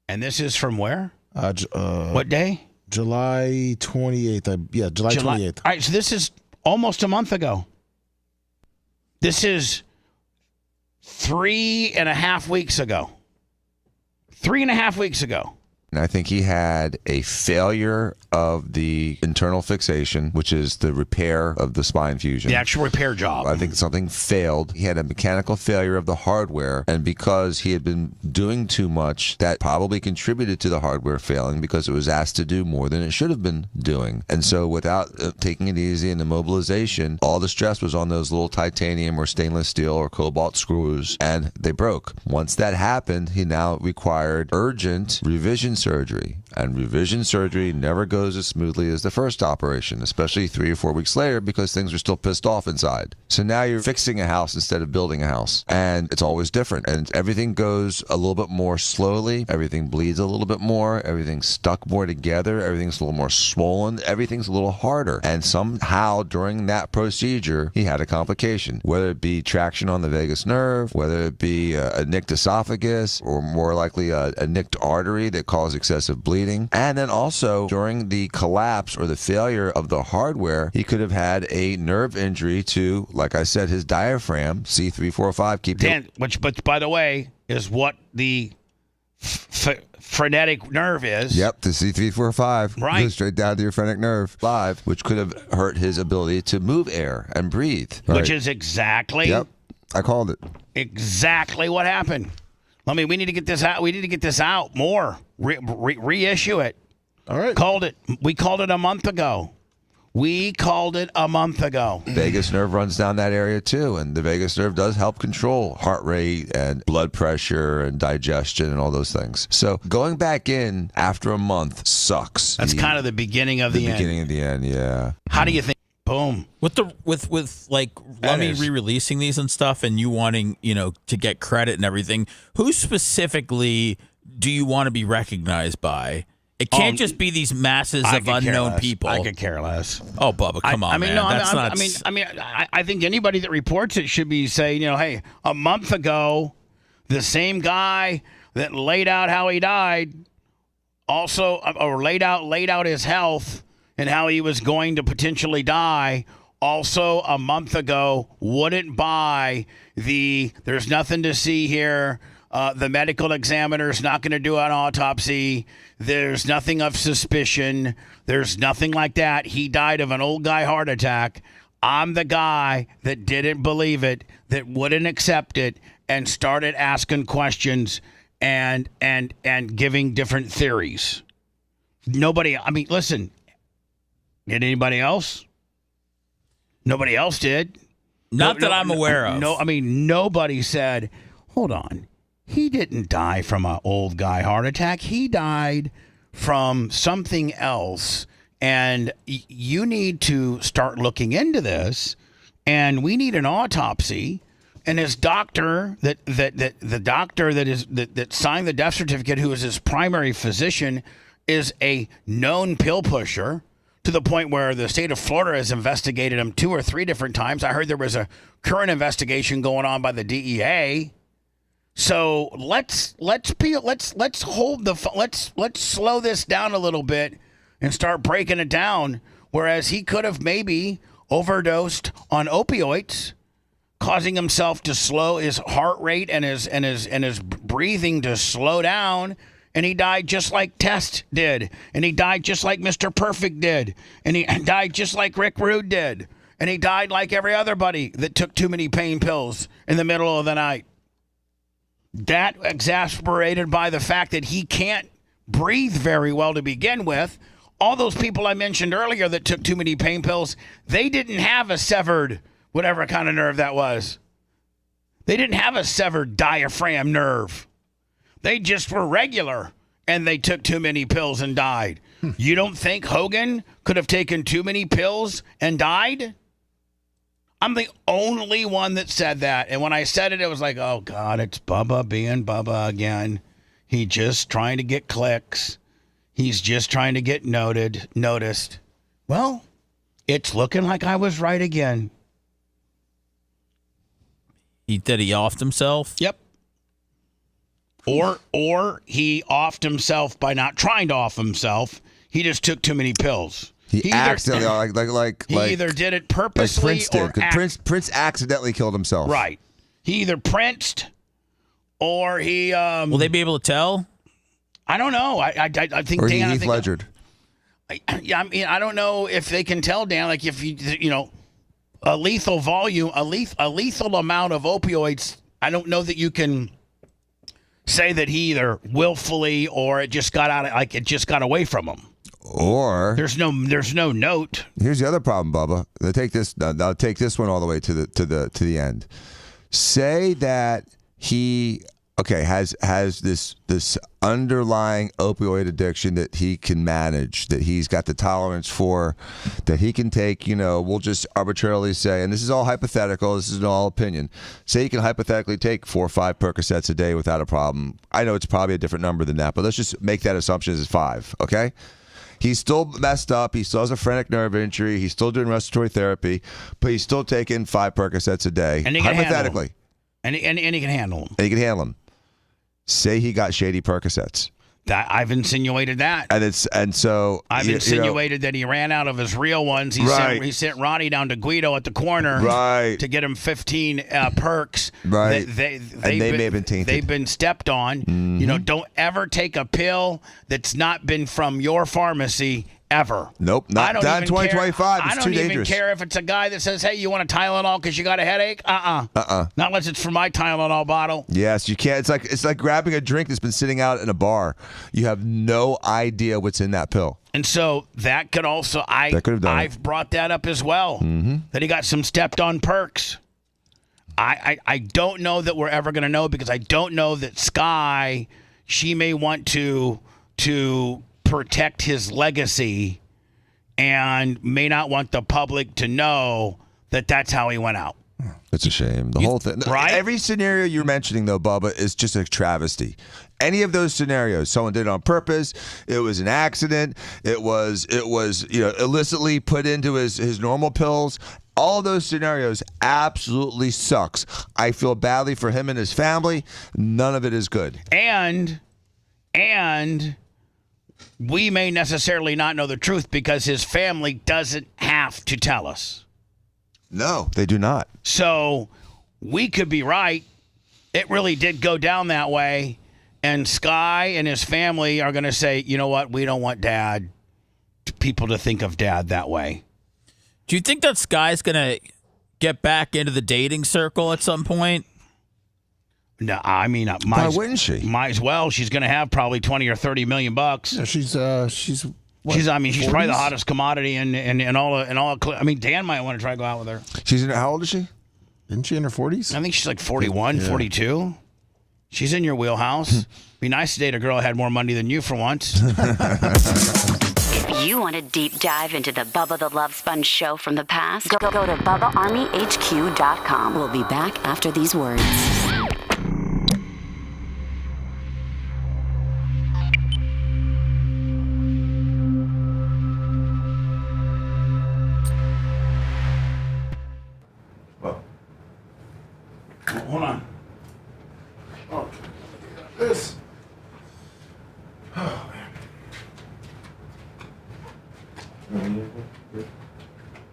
And this is from where? What day? July 28th. July 28th. All right, so this is almost a month ago. This is 3.5 weeks ago. 3.5 weeks ago. And I think he had a failure of the internal fixation, which is the repair of the spine fusion. The actual repair job. I think something failed. He had a mechanical failure of the hardware, and because he had been doing too much, that probably contributed to the hardware failing because it was asked to do more than it should have been doing. And so without taking it easy in the mobilization, all the stress was on those little titanium or stainless steel or cobalt screws, and they broke. Once that happened, he now required urgent revision surgery. And revision surgery never goes as smoothly as the first operation, especially 3 or 4 weeks later, because things are still pissed off inside. So now you're fixing a house instead of building a house. And it's always different. And everything goes a little bit more slowly. Everything bleeds a little bit more. Everything's stuck more together. Everything's a little more swollen. Everything's a little harder. And somehow during that procedure, he had a complication, whether it be traction on the vagus nerve, whether it be a nicked esophagus, or more likely a nicked artery that caused excessive bleeding. And then also during the collapse or the failure of the hardware, he could have had a nerve injury to, like I said, his diaphragm, C345. Dan, which, but by the way, is what the frenetic nerve is. Yep, the C345. Right. Goes straight down to your phrenic nerve live, which could have hurt his ability to move air and breathe. Which is exactly. Yep, I called it. Exactly what happened. I mean, we need to get this out. We need to get this out more. Reissue it. All right. We called it a month ago. Vagus nerve runs down that area too, and the vagus nerve does help control heart rate and blood pressure and digestion and all those things. So going back in after a month sucks. That's kind of the beginning of the end. Beginning of the end, yeah. How do you think? Boom. With like Lummy re-releasing these and stuff, and you wanting to get credit and everything, who specifically do you want to be recognized by? It can't just be these masses of unknown people. I could care less. Oh, Bubba, come on, man. I think anybody that reports it should be saying, hey, a month ago, the same guy that laid out how he died, also or laid out his health and how he was going to potentially die, also a month ago wouldn't buy there's nothing to see here. The medical examiner's not going to do an autopsy. There's nothing of suspicion. There's nothing like that. He died of an old guy heart attack. I'm the guy that didn't believe it, that wouldn't accept it, and started asking questions and giving different theories. Nobody, listen, did anybody else? Nobody else did. Not that I'm aware of. No, nobody said, hold on. He didn't die from an old guy heart attack. He died from something else. And you need to start looking into this. And we need an autopsy. And his doctor, the doctor that signed the death certificate, who is his primary physician, is a known pill pusher, to the point where the state of Florida has investigated him 2 or 3 different times. I heard there was a current investigation going on by the DEA. So let's slow this down a little bit and start breaking it down. Whereas he could have maybe overdosed on opioids, causing himself to slow his heart rate and his breathing to slow down. And he died just like Test did. And he died just like Mr. Perfect did. And he died just like Rick Rude did. And he died like every other buddy that took too many pain pills in the middle of the night. That exasperated by the fact that he can't breathe very well to begin with. All those people I mentioned earlier that took too many pain pills, they didn't have a severed whatever kind of nerve that was. They didn't have a severed diaphragm nerve. They just were regular, and they took too many pills and died. You don't think Hogan could have taken too many pills and died? I'm the only one that said that. And when I said it, it was like, oh, God, it's Bubba being Bubba again. He's just trying to get clicks. He's just trying to get noticed. Well, it's looking like I was right again. He offed himself? Yep. Or he offed himself by not trying to off himself. He just took too many pills. He accidentally, he either did it purposely like Prince did. Prince accidentally killed himself. Right. He either princed or he. Will they be able to tell? I don't know. I think Or Dan. Heath Ledgered. Yeah, I mean, I don't know if they can tell Dan. Like if you know, a lethal volume, a lethal amount of opioids. I don't know that you can say that he either willfully or it just got out. Like it just got away from him. Or there's no note. Here's the other problem, Bubba. They'll take this one all the way to the end. Say that he has this underlying opioid addiction that he can manage, that he's got the tolerance for, that he can take. We'll just arbitrarily say, and this is all hypothetical. This is all opinion. Say he can hypothetically take 4 or 5 Percocets a day without a problem. I know it's probably a different number than that, but let's just make that assumption as 5. Okay. He's still messed up. He still has a phrenic nerve injury. He's still doing respiratory therapy, but he's still taking 5 Percocets a day. And he can hypothetically. And he can handle them. And he can handle them. Say he got shady Percocets. I've insinuated that. I've insinuated that he ran out of his real ones. He sent Ronnie down to Guido at the corner to get him 15 perks. Right. They may have been tainted. They've been stepped on. Mm-hmm. Don't ever take a pill that's not been from your pharmacy ever. Nope, not in 2025. It's too dangerous. I don't even care if it's a guy that says, "Hey, you want a Tylenol because you got a headache?" Not unless it's from my Tylenol bottle. Yes, you can't. It's like grabbing a drink that's been sitting out in a bar. You have no idea what's in that pill. And so that could also I've brought that up as well. Mm-hmm. That he got some stepped on perks. I don't know that we're ever going to know, because I don't know that Sky, she may want to protect his legacy and may not want the public to know that that's how he went out. It's a shame. The whole thing. Right? Every scenario you're mentioning, though, Bubba, is just a travesty. Any of those scenarios, someone did it on purpose. It was an accident. It was illicitly put into his normal pills. All those scenarios absolutely sucks. I feel badly for him and his family. None of it is good. And we may necessarily not know the truth because his family doesn't have to tell us. No, they do not. So we could be right. It really did go down that way. And Sky and his family are going to say, you know what? We don't want people to think of Dad that way. Do you think that Sky's going to get back into the dating circle at some point? No, I mean, why wouldn't she? Might as well. She's going to have probably $20 or $30 million. Yeah, she's what, she's 40s? probably the hottest commodity and all. I mean, Dan might want to try to go out with her. She's how old is she? Isn't she in her 40s? I think she's like 41, 42. She's in your wheelhouse. Be nice to date a girl that had more money than you for once. If you want a deep dive into the Bubba the Love Sponge show from the past, go to BubbaArmyHQ.com. We'll be back after these words. Hold on. Oh, this. Oh, man.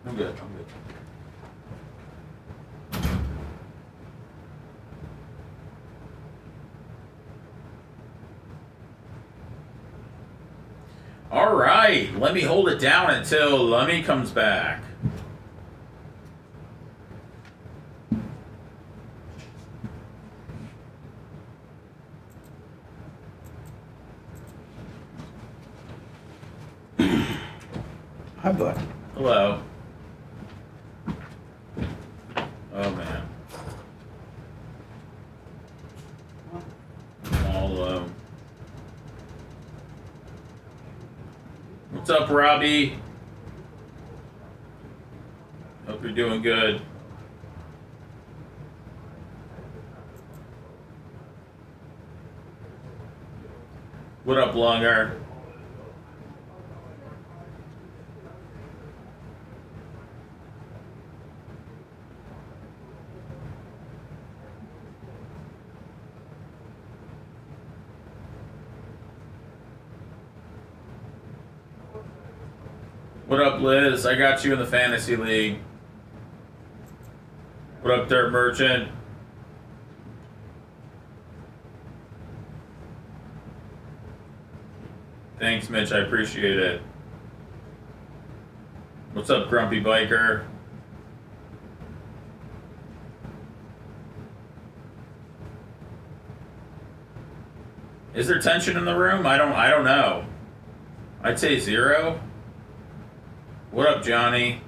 I'm good. All right, let me hold it down until Lummy comes back. Hi, bud. Hello. Oh, man. All alone. What's up, Robbie? Hope you're doing good. What up, Longer? What up, Liz? I got you in the fantasy league. What up, Dirt Merchant? Thanks, Mitch. I appreciate it. What's up, Grumpy Biker? Is there tension in the room? I don't know. I'd say 0. What up, Johnny?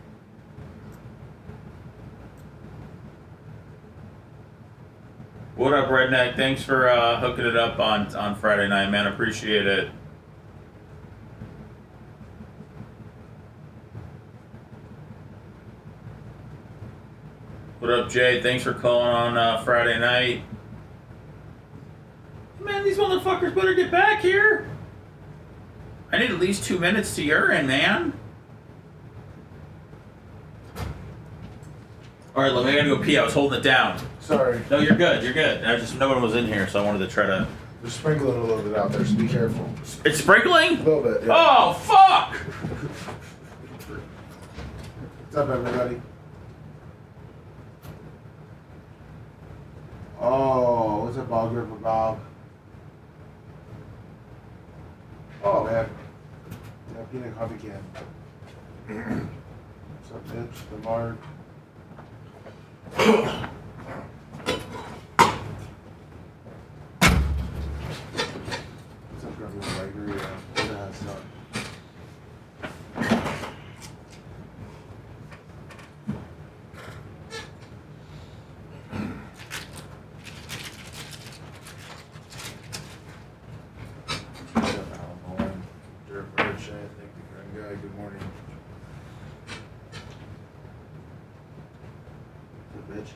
What up, Redneck? Thanks for hooking it up on Friday night, man. Appreciate it. What up, Jay? Thanks for calling on Friday night. Man, these motherfuckers better get back here. I need at least 2 minutes to urine, man. All right, let me go pee. I was holding it down. Sorry. No, you're good. You're good. No one was in here, so I wanted to try to. They're sprinkling a little bit out there, so be careful. It's sprinkling? A little bit, yeah. Oh, fuck! What's up, everybody? Oh, what's up, Bob Gripper Bob? Oh, man. Yeah, peanut coffee can. What's up, Mitch? The Mark? What's up, Grumpy Biker? Yeah, what the hell's up? Good morning. Good bitch.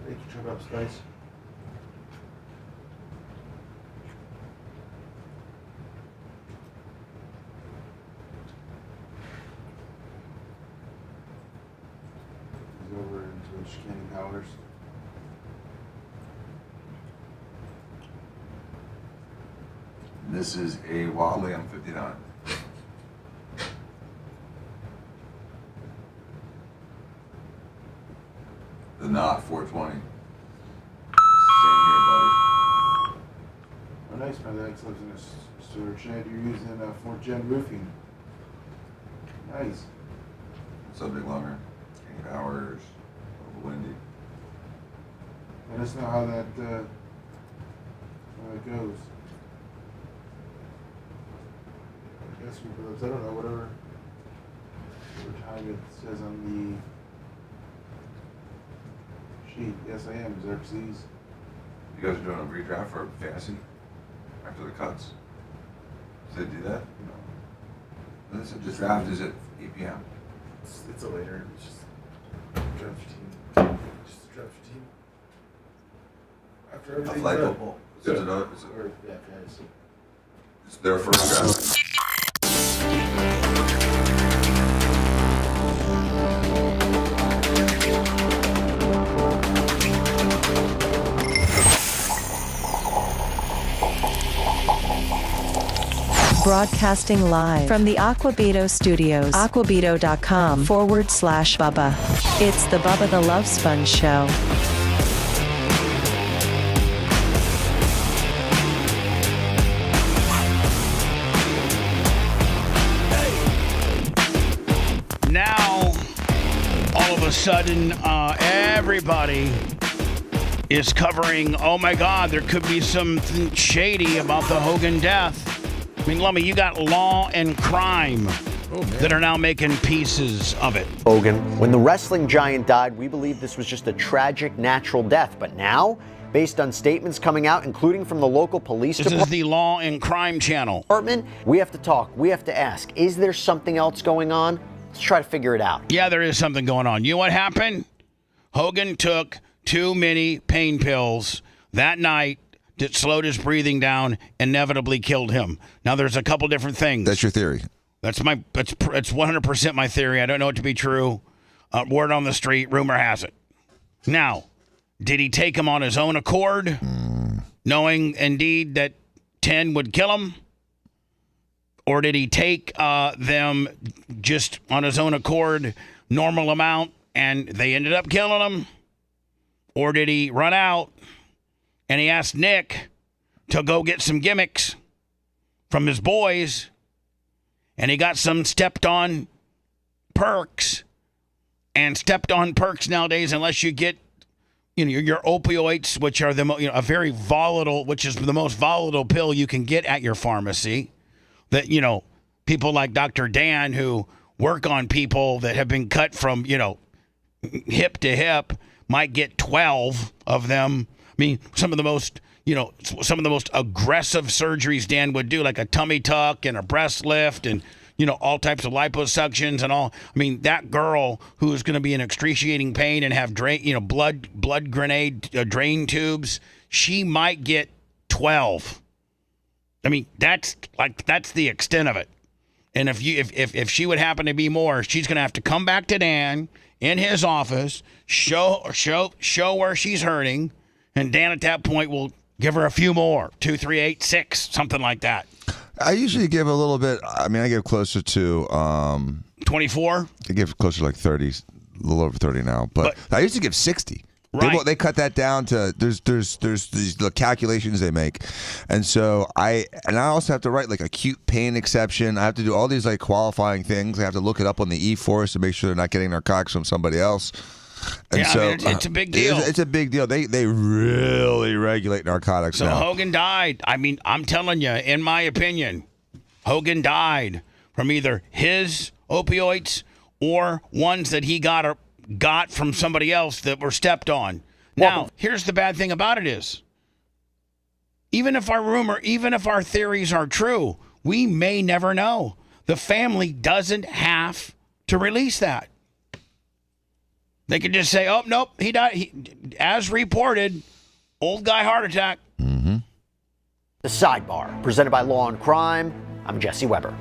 Thank you, Trip Up Spice. He's over into Scanning Powers. This is a Wally on 59. The knot 420. Same here, buddy. Oh, nice. My legs lives in a storage shed. You're using a 4th gen roofing. Nice. Subject longer. 8 hours. Over windy. Let us know how that goes. I guess I don't know, whatever time it says on the sheet. Yes, I am, Xerxes. You guys are doing a redraft for fantasy after the cuts. Did they do that? No. Listen, the draft is at 8 p.m. It's a later. It's just draft team. Just a draft team. After everything. Flag football. Yeah, fantasy. It's their first draft. Broadcasting live from the Aquabito Studios. Aquabito.com/Bubba. It's the Bubba the Love Sponge Show. Now, all of a sudden, everybody is covering, oh my God, there could be something shady about the Hogan death. I mean, Lummy, you got Law and Crime that are now making pieces of it. Hogan, when the wrestling giant died, we believed this was just a tragic natural death. But now, based on statements coming out, including from the local police department. This is the Law and Crime channel. We have to talk. We have to ask, is there something else going on? Let's try to figure it out. Yeah, there is something going on. You know what happened? Hogan took too many pain pills that night that slowed his breathing down, inevitably killed him. Now, there's a couple different things. That's your theory. That's 100% my theory. I don't know it to be true. Word on the street, rumor has it. Now, did he take him on his own accord, knowing indeed that 10 would kill him? Or did he take them just on his own accord, normal amount, and they ended up killing him? Or did he run out and he asked Nick to go get some gimmicks from his boys and he got some stepped on perks? And stepped on perks nowadays, unless you get your opioids, which are a very volatile, which is the most volatile pill you can get at your pharmacy. That people like Dr. Dan who work on people that have been cut from hip to hip might get 12 of them. I mean, some of the most aggressive surgeries Dan would do, like a tummy tuck and a breast lift and all types of liposuctions and all. I mean, that girl who is going to be in excruciating pain and have blood grenade drain tubes, she might get 12. I mean, that's the extent of it. And if she would happen to be more, she's going to have to come back to Dan in his office, show where she's hurting, and Dan at that point will give her a few more, 2, 3, 8, 6, something like that. I usually give a little bit. I mean, I give closer to 24. I give closer to like 30, a little over 30 now. But I used to give 60. Right. They cut that down to there's these the calculations they make, and so I also have to write like acute pain exception. I have to do all these like qualifying things. I have to look it up on the E-Force to make sure they're not getting narcotics from somebody else. And yeah, so I mean, it's a big deal. It's a big deal. They really regulate narcotics So now. Hogan died. I mean, I'm telling you, in my opinion, Hogan died from either his opioids or ones that he got from somebody else that were stepped on. Now, here's the bad thing about it is, even if our theories are true, we may never know. The family doesn't have to release that. They could just say, oh, nope, he died. As reported, old guy heart attack. The Sidebar, presented by Law and Crime. I'm Jesse Weber.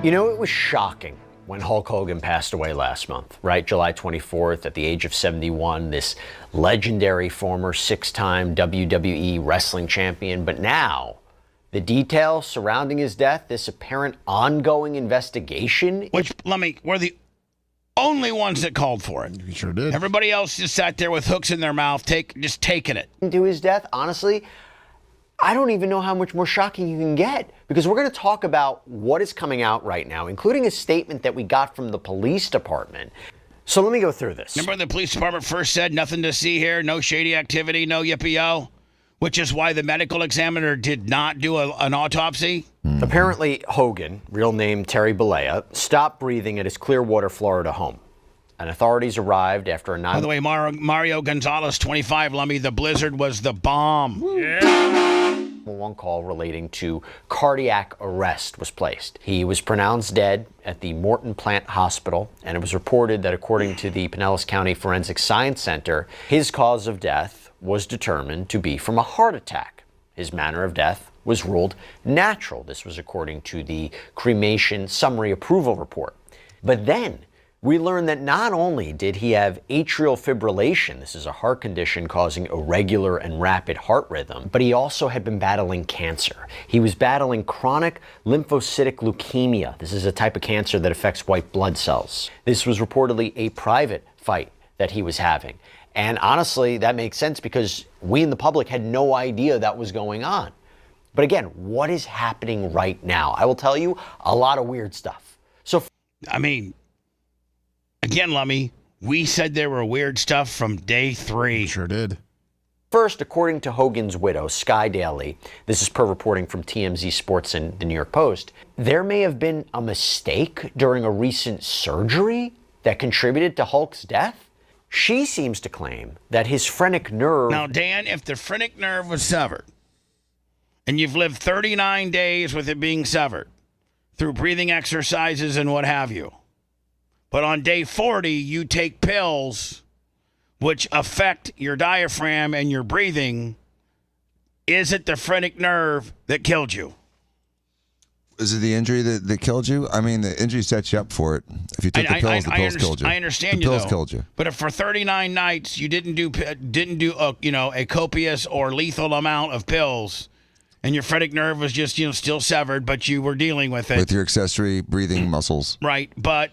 It was shocking when Hulk Hogan passed away last month, right? July 24th, at the age of 71, this legendary former 6-time WWE wrestling champion. But now, the details surrounding his death, this apparent ongoing investigation. We're the only ones that called for it. You sure did. Everybody else just sat there with hooks in their mouth, just taking it. To his death, honestly, I don't even know how much more shocking you can get, because we're going to talk about what is coming out right now, including a statement that we got from the police department. So let me go through this. Remember when the police department first said nothing to see here, no shady activity, no yippee-yo? Which is why the medical examiner did not do an autopsy? Apparently, Hogan, real name Terry Bollea, stopped breathing at his Clearwater, Florida home. And authorities arrived after a By the way, Mario Gonzalez, 25, Lummy, the blizzard was the bomb. One call relating to cardiac arrest was placed. He was pronounced dead at the Morton Plant Hospital, and it was reported that according to the Pinellas County Forensic Science Center, his cause of death was determined to be from a heart attack. His manner of death was ruled natural. This was according to the cremation summary approval report. But then we learned that not only did he have atrial fibrillation, this is a heart condition causing irregular and rapid heart rhythm, but he also had been battling cancer. He was battling chronic lymphocytic leukemia. This is a type of cancer that affects white blood cells. This was reportedly a private fight that he was having. And honestly, that makes sense because we in the public had no idea that was going on. But again, what is happening right now? I will tell you a lot of weird stuff. So, I mean, again, Lummy, we said there were weird stuff from day 3. Sure did. First, according to Hogan's widow, Sky Daly, this is per reporting from TMZ Sports and the New York Post, there may have been a mistake during a recent surgery that contributed to Hulk's death. She seems to claim that his phrenic nerve... Now, Dan, if the phrenic nerve was severed, and you've lived 39 days with it being severed, through breathing exercises and what have you, but on day 40, you take pills which affect your diaphragm and your breathing, is it the phrenic nerve that killed you? Is it the injury that killed you? I mean, the injury sets you up for it. If you took the pills, the pills killed you. I understand the you, pills though. killed you. But if for 39 nights you didn't do a copious or lethal amount of pills, and your phrenic nerve was just still severed, but you were dealing with it With your accessory breathing muscles. right? But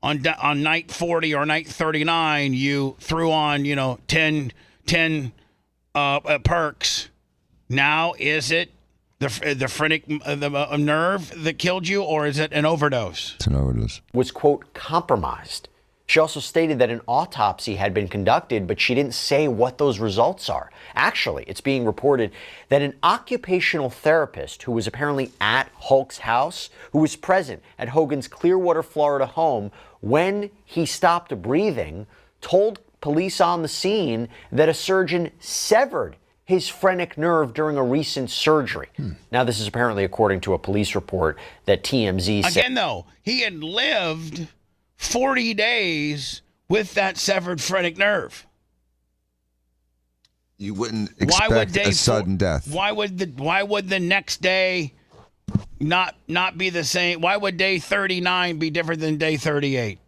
on night 40 or night 39, you threw on, 10 perks. Now, is it the phrenic nerve that killed you, or is it an overdose? It's an overdose. Was, quote, compromised. She also stated that an autopsy had been conducted, but she didn't say what those results are. Actually, it's being reported that an occupational therapist who was apparently at Hulk's house, who was present at Hogan's Clearwater, Florida home when he stopped breathing, told police on the scene that a surgeon severed his phrenic nerve during a recent surgery. Now, this is apparently according to a police report that TMZ said. Again, though, he had lived 40 days with that severed phrenic nerve. You wouldn't expect a sudden death. Why would the next day not be the same? Why would day 39 be different than day 38?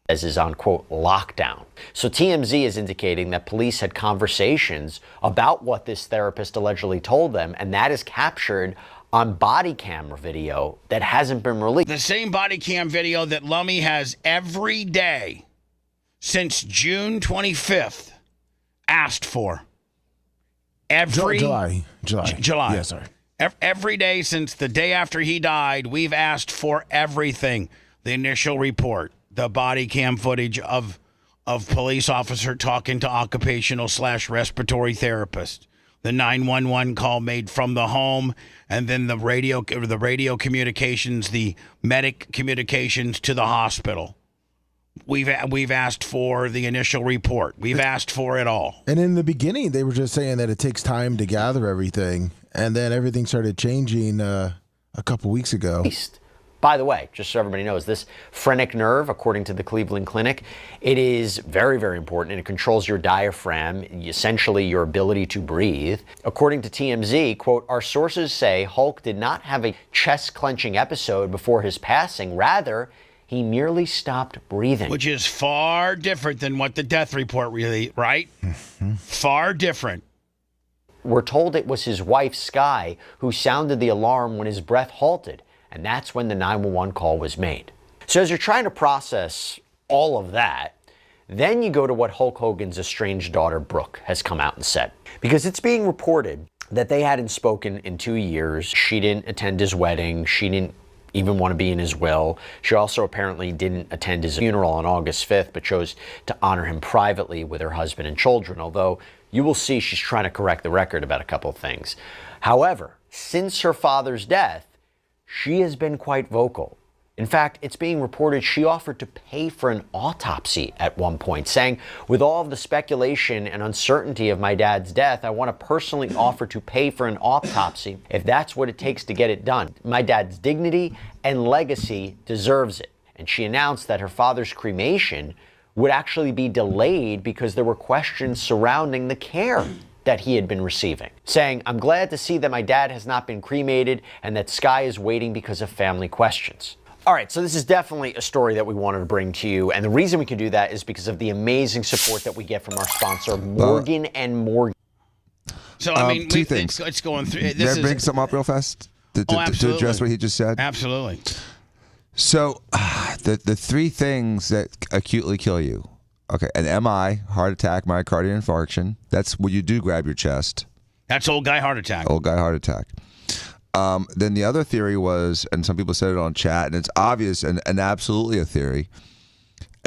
As is on, quote, lockdown. So TMZ is indicating that police had conversations about what this therapist allegedly told them, and that is captured on body camera video that hasn't been released. The same body cam video that Lummy has every day since June 25th asked for. July. Yeah, sorry. Every day since the day after he died, we've asked for everything. The initial report, the body cam footage of police officer talking to occupational/respiratory therapist, the 911 call made from the home, and then the radio communications, the medic communications to the hospital. We've asked for the initial report. We've asked for it all. And in the beginning, they were just saying that it takes time to gather everything, and then everything started changing a couple weeks ago. By the way, just so everybody knows, this phrenic nerve, according to the Cleveland Clinic, it is very, very important, and it controls your diaphragm, essentially your ability to breathe. According to TMZ, quote, our sources say Hulk did not have a chest-clenching episode before his passing. Rather, he merely stopped breathing. Which is far different than what the death report really, right? Far different. We're told it was his wife, Sky, who sounded the alarm when his breath halted. And that's when the 911 call was made. So as you're trying to process all of that, then you go to what Hulk Hogan's estranged daughter, Brooke, has come out and said. Because it's being reported that they hadn't spoken in 2 years. She didn't attend his wedding. She didn't even want to be in his will. She also apparently didn't attend his funeral on August 5th, but chose to honor him privately with her husband and children, although you will see she's trying to correct the record about a couple of things. However, since her father's death, she has been quite vocal. In fact, it's being reported she offered to pay for an autopsy at one point, saying, with all of the speculation and uncertainty of my dad's death, I want to personally offer to pay for an autopsy if that's what it takes to get it done. My dad's dignity and legacy deserves it. And she announced that her father's cremation would actually be delayed because there were questions surrounding the care that he had been receiving, saying, I'm glad to see that my dad has not been cremated and that Sky is waiting because of family questions. All right, so this is definitely a story that we wanted to bring to you, and the reason we can do that is because of the amazing support that we get from our sponsor, Morgan & Morgan. So, I mean, two things. It's going through. Can I bring something up real fast to address what he just said? Absolutely. So, the three things that acutely kill you. Okay, an MI, heart attack, myocardial infarction. That's what you do, grab your chest. That's old guy heart attack. Old guy heart attack. Then the other theory was, and some people said it on chat, and it's obvious and absolutely a theory,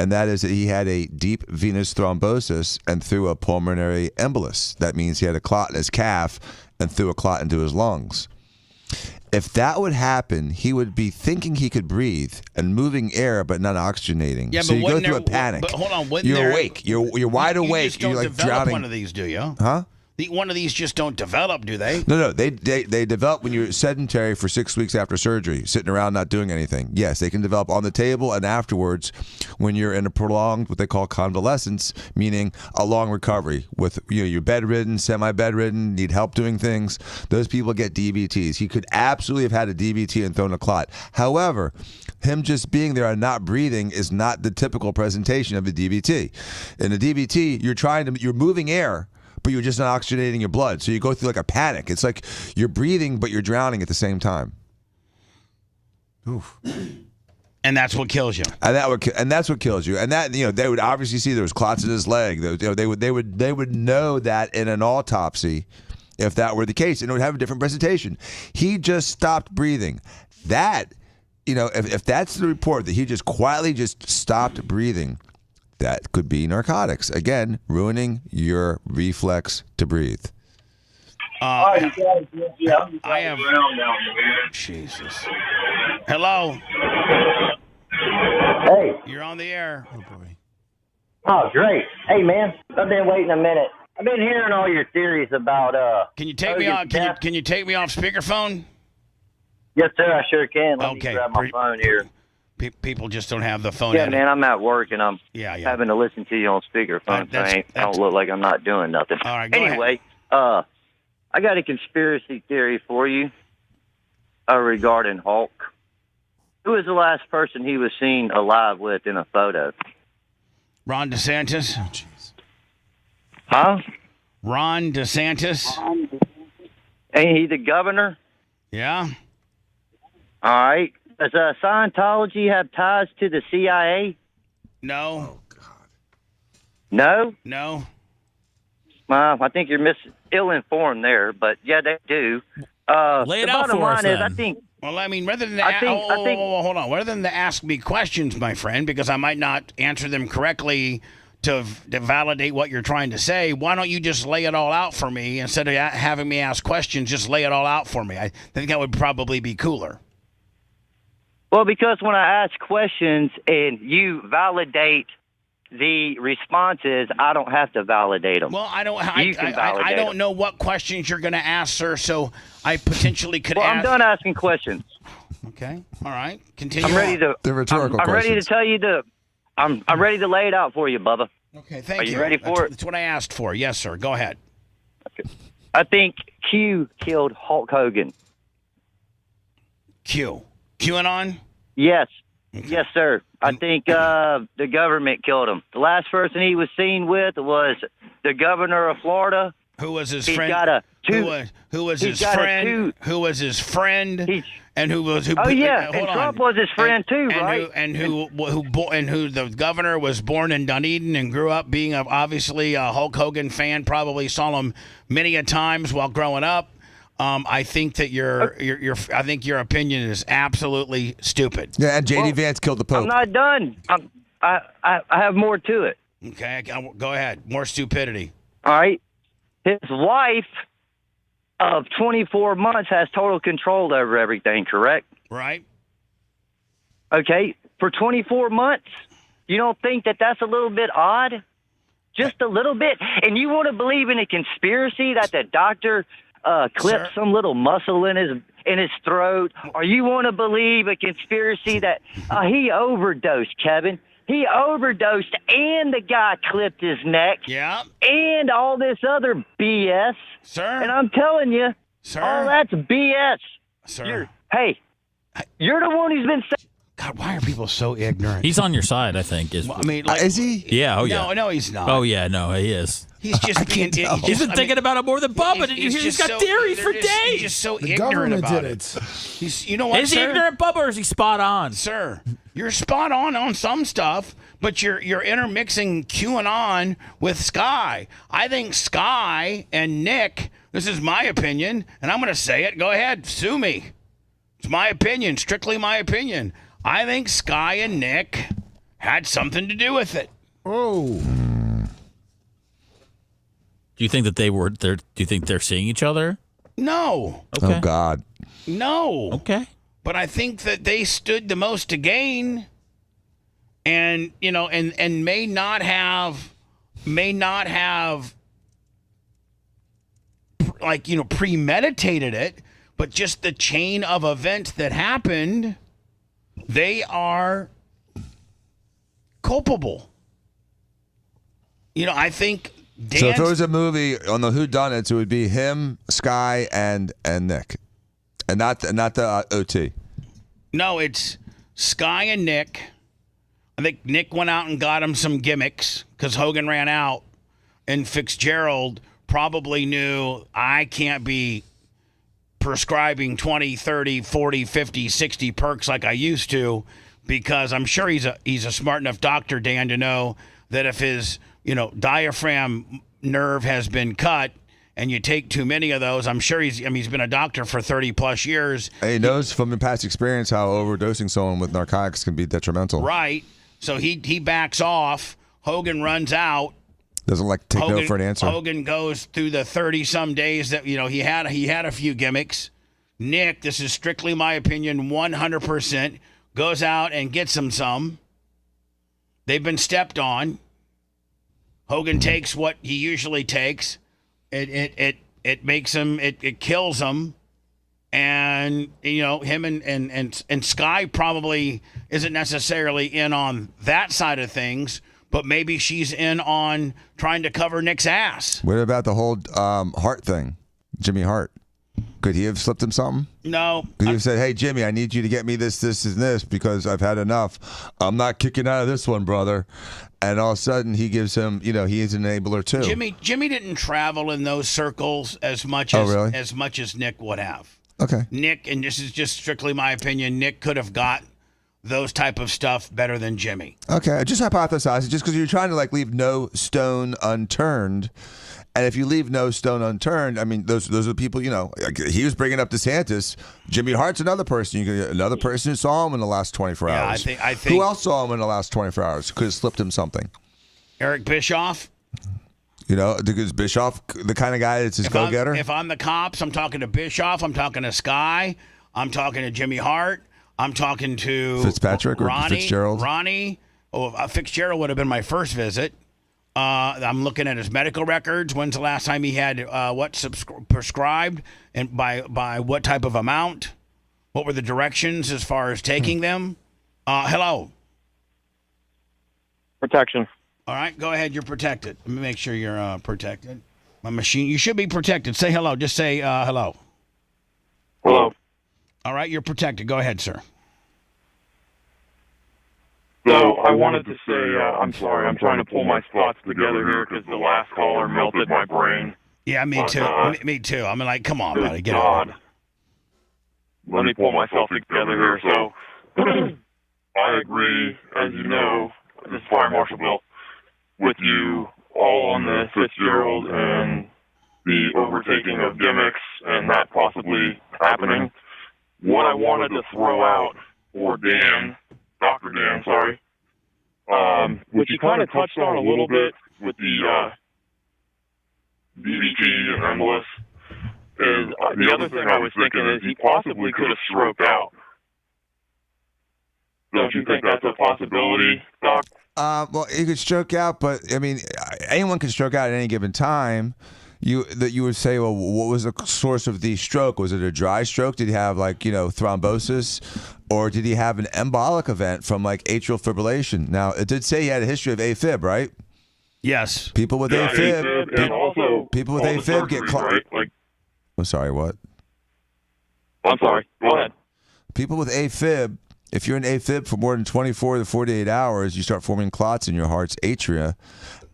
and that is that he had a deep venous thrombosis and threw a pulmonary embolus. That means he had a clot in his calf and threw a clot into his lungs. If that would happen, he would be thinking he could breathe and moving air, but not oxygenating. Yeah, so but you go through a panic. But hold on, you're awake. You're wide awake. You just don't you're like develop drowning. one of these, do you? Huh? One of these just don't develop, do they? No. They develop when you're sedentary for 6 weeks after surgery, sitting around not doing anything. Yes, they can develop on the table and afterwards when you're in a prolonged, what they call convalescence, meaning a long recovery with you're bedridden, semi-bedridden, need help doing things. Those people get DVTs. He could absolutely have had a DVT and thrown a clot. However, him just being there and not breathing is not the typical presentation of a DVT. In a DVT, you're moving air, but you're just not oxygenating your blood. So you go through like a panic. It's like you're breathing, but you're drowning at the same time. Oof. And that's what kills you. And that's what kills you. And that they would obviously see there was clots in his leg. They would know that in an autopsy if that were the case, and it would have a different presentation. He just stopped breathing. That if that's the report that he just quietly just stopped breathing, that could be narcotics. Again, ruining your reflex to breathe. I have. Jesus. Hello. Hey. You're on the air. Oh boy. Oh, great. Hey, man. I've been waiting a minute. I've been hearing all your theories about Can you take me off? Can you take me off speakerphone? Yes, sir. I sure can. Let Okay. me grab my phone here. People just don't have the phone. Yeah, man. I'm at work and I'm Yeah. having to listen to you on speakerphone. So I don't look like I'm not doing nothing. All right. Go Anyway, I got a conspiracy theory for you regarding Hulk. Who was the last person he was seen alive with in a photo? Ron DeSantis. Huh? Ron DeSantis. Ain't he the governor? Yeah. All right. Does Scientology have ties to the CIA? No. Oh, God. No? No. I think you're ill-informed there, but yeah, they do. Lay it the out bottom for us, line is, I then. think. Well, I mean, rather than hold on, rather than to ask me questions, my friend, because I might not answer them correctly to validate what you're trying to say, why don't you just lay it all out for me instead of having me ask questions? Just lay it all out for me. I think that would probably be cooler. Well, because when I ask questions and you validate the responses, I don't have to validate them. Well, I don't. You can validate I don't them. know what questions you're going to ask, sir. So I potentially could Well, ask. I'm done asking questions. Okay. All right. Continue. I'm ready to. The rhetorical I'm ready to questions. tell you I'm ready to lay it out for you, Bubba. Okay. Thank Are you. you ready for it? That's what I asked for. Yes, sir. Go ahead. I think Q killed Hulk Hogan. QAnon? Yes. Yes, sir. I think the government killed him. The last person he was seen with was the governor of Florida. Who was his He's friend? got a who was he's his got a friend? Who was his friend? And who was who? Oh yeah, hold and on. Trump was his friend too, right? Who the governor was born in Dunedin and grew up being obviously a Hulk Hogan fan. Probably saw him many a times while growing up. I think that I think your opinion is absolutely stupid. Yeah, and JD Vance killed the Pope. I'm not done. I have more to it. Okay, go ahead. More stupidity. All right. His wife of 24 months has total control over everything, correct? Right. Okay. For 24 months, you don't think that that's a little bit odd? Just a little bit? And you want to believe in a conspiracy that the doctor clipped some little muscle in his throat? Or you want to believe a conspiracy that he overdosed, Kevin? He overdosed and the guy clipped his neck. Yeah. And all this other BS. Sir. And I'm telling you, all that's BS. Sir. You're the one who's been saying. God, why are people so ignorant? He's on your side, I think. I mean, like, is he? Yeah. Oh, yeah. No, he's not. Oh, yeah. No, he is. He's just being. He's been thinking about it more than Bubba. Did you hear? He's got theories for days. He's just so The ignorant government about did it. He's, you know what, Is he sir? ignorant, Bubba, or is he spot on? Sir, you're spot on some stuff, but you're intermixing QAnon with Sky. I think Sky and Nick, this is my opinion, and I'm going to say it. Go ahead, sue me. It's my opinion, strictly my opinion. I think Sky and Nick had something to do with it. Oh. Do you think that do you think they're seeing each other? No. Okay. Oh, God. No. Okay. But I think that they stood the most to gain, and and may not have premeditated it, but just the chain of events that happened, they are culpable. I think. So if it was a movie on the whodunits, it would be him, Sky, and Nick, and not the OT. No, it's Sky and Nick. I think Nick went out and got him some gimmicks because Hogan ran out, and Fitzgerald probably knew I can't be prescribing 20, 30, 40, 50, 60 perks like I used to, because I'm sure he's a smart enough doctor, Dan, to know that if his diaphragm nerve has been cut and you take too many of those, I'm sure he's been a doctor for 30 plus years. And he knows from past experience how overdosing someone with narcotics can be detrimental. Right. So he backs off. Hogan runs out. Doesn't like to take no for an answer. Hogan goes through the 30-some days that he had a few gimmicks. Nick, this is strictly my opinion, 100%, goes out and gets him some. They've been stepped on. Hogan takes what he usually takes. It makes him. It kills him. And him and Sky probably isn't necessarily in on that side of things. But maybe she's in on trying to cover Nick's ass. What about the whole Hart thing? Jimmy Hart. Could he have slipped him something? No. Could he have said, hey, Jimmy, I need you to get me this, and this because I've had enough. I'm not kicking out of this one, brother. And all of a sudden he gives him, he is an enabler too. Jimmy didn't travel in those circles as much as Nick would have. Okay. Nick, and this is just strictly my opinion, Nick could have got those type of stuff better than Jimmy. Okay, just hypothesize it, just because you're trying to leave no stone unturned. And if you leave no stone unturned, I mean, those are the people, he was bringing up DeSantis. Jimmy Hart's another person. Another person who saw him in the last 24 hours. I think. Who else saw him in the last 24 hours? Could have slipped him something. Eric Bischoff. Because Bischoff, the kind of guy that's his go-getter. If I'm the cops, I'm talking to Bischoff. I'm talking to Sky. I'm talking to Jimmy Hart. I'm talking to Fitzpatrick or Ronnie, Fitzgerald. Ronnie. Fitzgerald would have been my first visit. I'm looking at his medical records. When's the last time he had prescribed, and by what type of amount? What were the directions as far as taking them? Hello. Protection. All right, go ahead. You're protected. Let me make sure you're protected. My machine. You should be protected. Say hello. Just say hello. Hello. All right, you're protected. Go ahead, sir. So I wanted to say, I'm sorry, I'm trying to pull my thoughts together here because the last caller melted my brain. Yeah, me too. Me too. I'm like, come on, buddy, get God. on. Let me pull myself together here. So I agree, as you know, this is Fire Marshal Bill, with you all on the Fitzgerald and the overtaking of gimmicks and that possibly happening. What I wanted to throw out for Dan, Dr. Dan, sorry, which you kind of touched on a little bit with the DVT and embolus, is the other thing I was thinking is he possibly could have stroked out. Don't you think that's a possibility, Doc? Well, he could stroke out, but I mean, anyone can stroke out at any given time. You would say, well, what was the source of the stroke? Was it a dry stroke? Did he have thrombosis, or did he have an embolic event from atrial fibrillation? Now, it did say he had a history of AFib, right? Yes. People with AFib, and also people with AFib get caught. Right? I'm sorry, what? I'm sorry. Go ahead. People with AFib, if you're in AFib for more than 24 to 48 hours, you start forming clots in your heart's atria,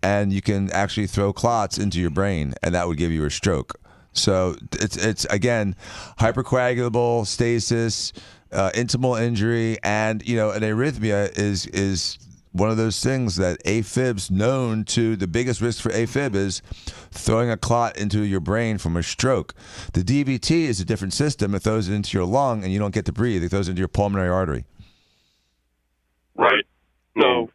and you can actually throw clots into your brain, and that would give you a stroke. So it's again, hypercoagulable stasis, intimal injury, and an arrhythmia is one of those things that AFib's known to. The biggest risk for AFib is throwing a clot into your brain from a stroke. The DVT is a different system. It throws it into your lung, and you don't get to breathe. It goes into your pulmonary artery. Right. So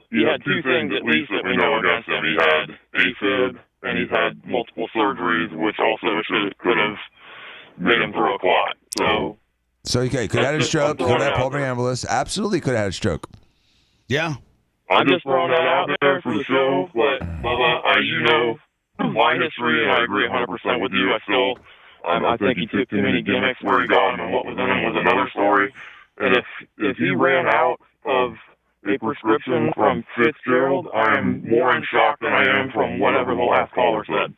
he had two things at least that we know against him. He had AFib, and he's had multiple surgeries, which also could have made him throw a clot. So he could have had a stroke, could have had pulmonary embolus, absolutely could have had a stroke. Yeah. I'm just throwing that out there for the show, but Bubba, you know my history, and I agree 100% with you. I think he took too many gimmicks. Where he got them and what was in them was another story. And if he ran out of a prescription from Fitzgerald, I am more in shock than I am from whatever the last caller said.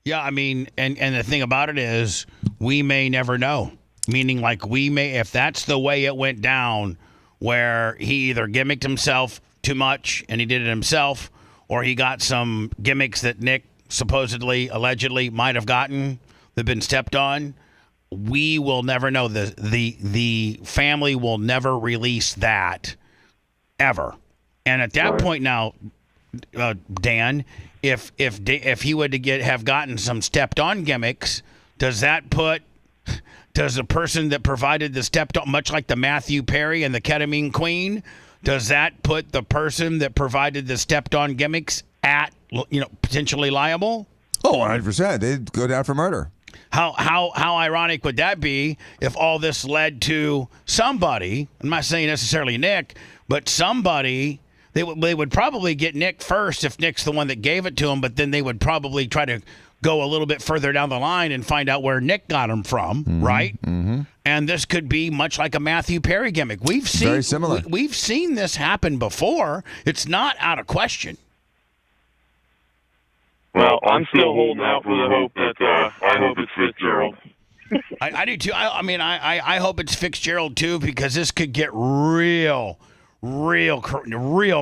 Yeah, I mean, and the thing about it is, we may never know. Meaning, we may, if that's the way it went down, where he either gimmicked himself too much and he did it himself, or he got some gimmicks that Nick supposedly, allegedly might have gotten that have been stepped on. we will never know. The family will never release that ever. And at that point now, Dan, if he would have gotten some stepped on gimmicks, does the person that provided the stepped on, much like the Matthew Perry and the Ketamine Queen, does that put the person that provided the stepped on gimmicks at potentially liable? Oh, 100%. They'd go down for murder. How ironic would that be if all this led to somebody, I'm not saying necessarily Nick, but somebody, they would probably get Nick first if Nick's the one that gave it to him, but then they would probably try to go a little bit further down the line and find out where Nick got him from, right? Mm-hmm. And this could be much like a Matthew Perry gimmick. Very similar. We've seen this happen before. It's not out of question. Well, I'm still holding out for the hope that I hope it's Fitzgerald. I do too. I hope it's Fitzgerald too, because this could get real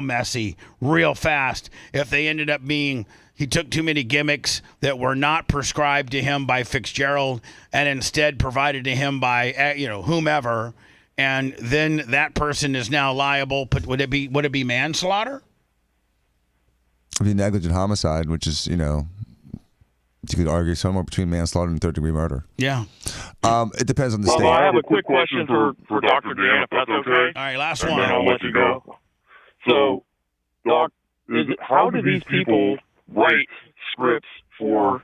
messy real fast if they ended up being he took too many gimmicks that were not prescribed to him by Fitzgerald and instead provided to him by whomever, and then that person is now liable. But would it be manslaughter? It'd be negligent homicide, which is, you could argue somewhere between manslaughter and third-degree murder. Yeah. It depends on the state. I have a quick question for Dr. Dan, if that's okay. All right, last and one. Then I'll let you go. So, Doc, how do these people write scripts for,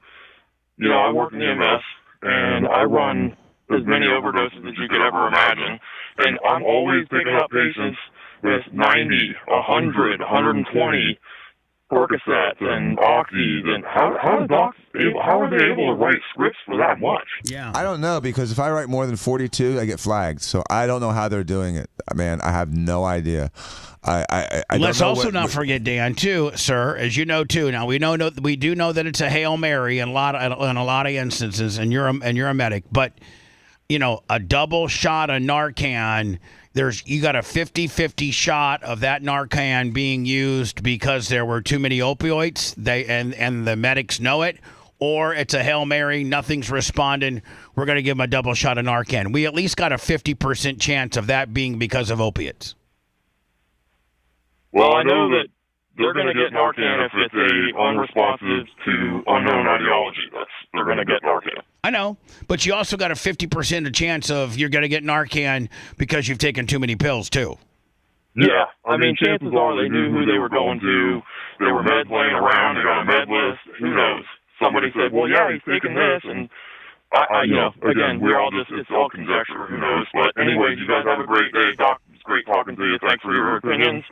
I work in EMS, and I run as many overdoses as you could ever imagine, and I'm always picking up patients with 90, 100, 120 Percocets and Oxys, and how are they able to write scripts for that much? Yeah, I don't know, because if I write more than 42, I get flagged. So I don't know how they're doing it. Man, I have no idea. Let's also not forget, Dan, too, sir, as you know too. Now we do know that it's a Hail Mary in a lot of instances, and you're a medic, but a double shot of Narcan. You got a 50-50 shot of that Narcan being used because there were too many opioids. And the medics know it, or it's a Hail Mary, nothing's responding. We're going to give them a double shot of Narcan. We at least got a 50% chance of that being because of opiates. Well, I know that they're going to get Narcan if it's unresponsive to unknown ideology. They're going to get Narcan. I know, but you also got a 50% chance of you're going to get Narcan because you've taken too many pills, too. Yeah. Chances are they knew who they were going to. There were meds laying around. They got a med list. Who knows? Somebody said, well, yeah, he's taking this. And, again, it's all conjecture. Who knows? But anyways, you guys have a great day, Doc. It's great talking to you. Thanks for your opinions.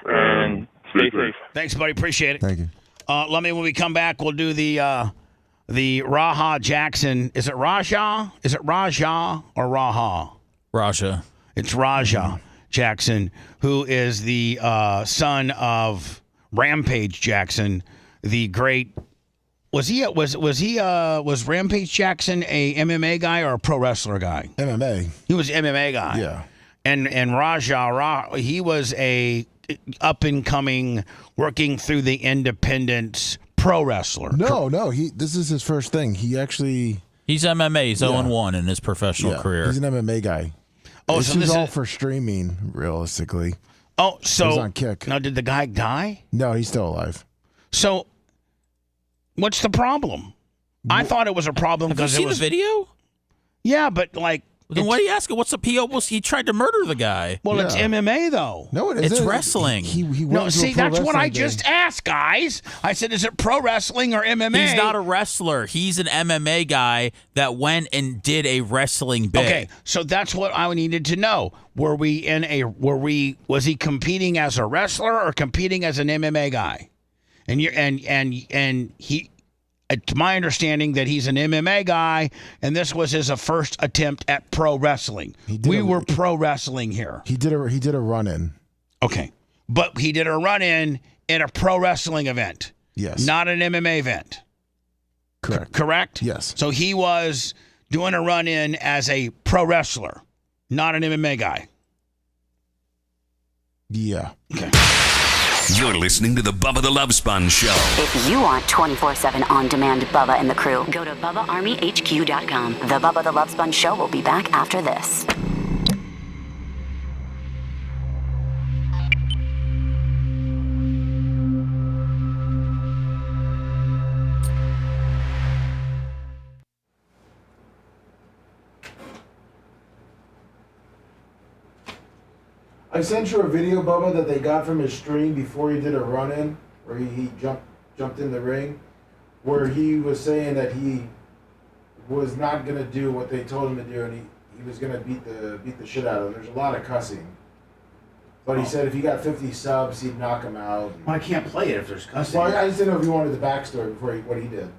And stay safe. Thanks, buddy. Appreciate it. Thank you. When we come back, we'll do the RaJa Jackson. Is it RaJa? Is it RaJa or RaJa? RaJa. It's RaJa Jackson, who is the son of Rampage Jackson, the great. Was Rampage Jackson a MMA guy or a pro wrestler guy? MMA. He was an MMA guy. Yeah. And RaJa, he was a up and coming, working through the independents pro wrestler. No. This is his first thing. He's MMA. He's 0-1 in his professional career. He's an MMA guy. Oh, this so is all for streaming, realistically. Oh, so he's on Kick. Now, did the guy die? No, he's still alive. So, what's the problem? I thought it was a problem because Have you seen the video? Yeah, but then why do you ask him? What's the PO? He tried to murder the guy. Well, it's MMA though. No, it isn't. It's wrestling. He no, see, that's what I just asked, guys. I said, is it pro wrestling or MMA? He's not a wrestler. He's an MMA guy that went and did a wrestling bit. Okay, so that's what I needed to know. Was he competing as a wrestler or competing as an MMA guy? And he. It's my understanding that he's an MMA guy, and this was his first attempt at pro wrestling. We were pro wrestling here. He did a run-in. Okay, but he did a run-in in a pro wrestling event. Yes. Not an MMA event. Correct. Correct? Yes. So he was doing a run-in as a pro wrestler, not an MMA guy. Yeah. Okay. You're listening to the Bubba the Love Sponge Show. If you want 24/7 on-demand Bubba and the crew, go to BubbaArmyHQ.com. The Bubba the Love Sponge Show will be back after this. I sent you a video, Bubba, that they got from his stream before he did a run-in, where he jumped in the ring, where he was saying that he was not gonna do what they told him to do, and he was gonna beat the shit out of him. There's a lot of cussing, but he said if he got 50 subs, he'd knock him out. Well, I can't play it if there's cussing. Well, I just didn't know if you wanted the backstory before what he did.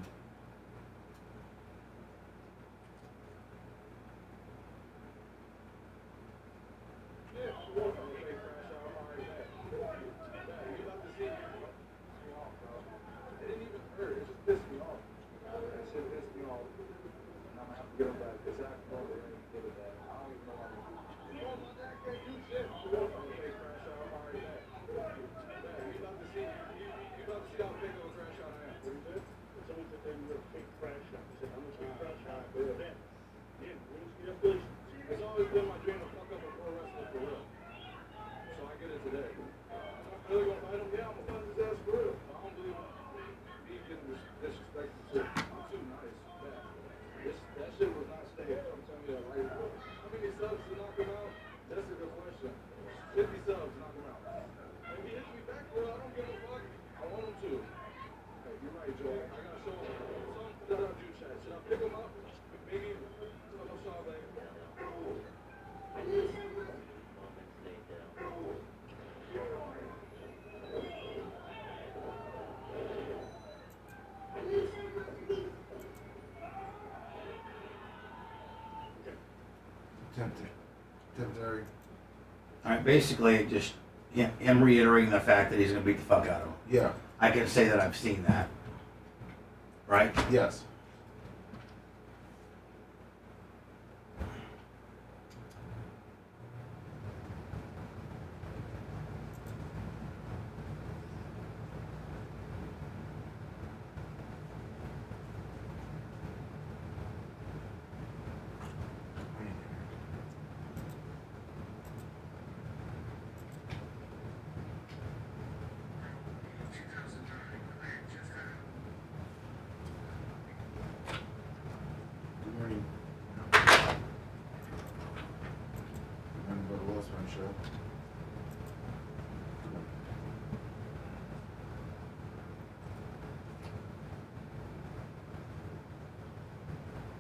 Temporary. All right, basically, just him reiterating the fact that he's going to beat the fuck out of him. Yeah. I can say that I've seen that. Right? Yes.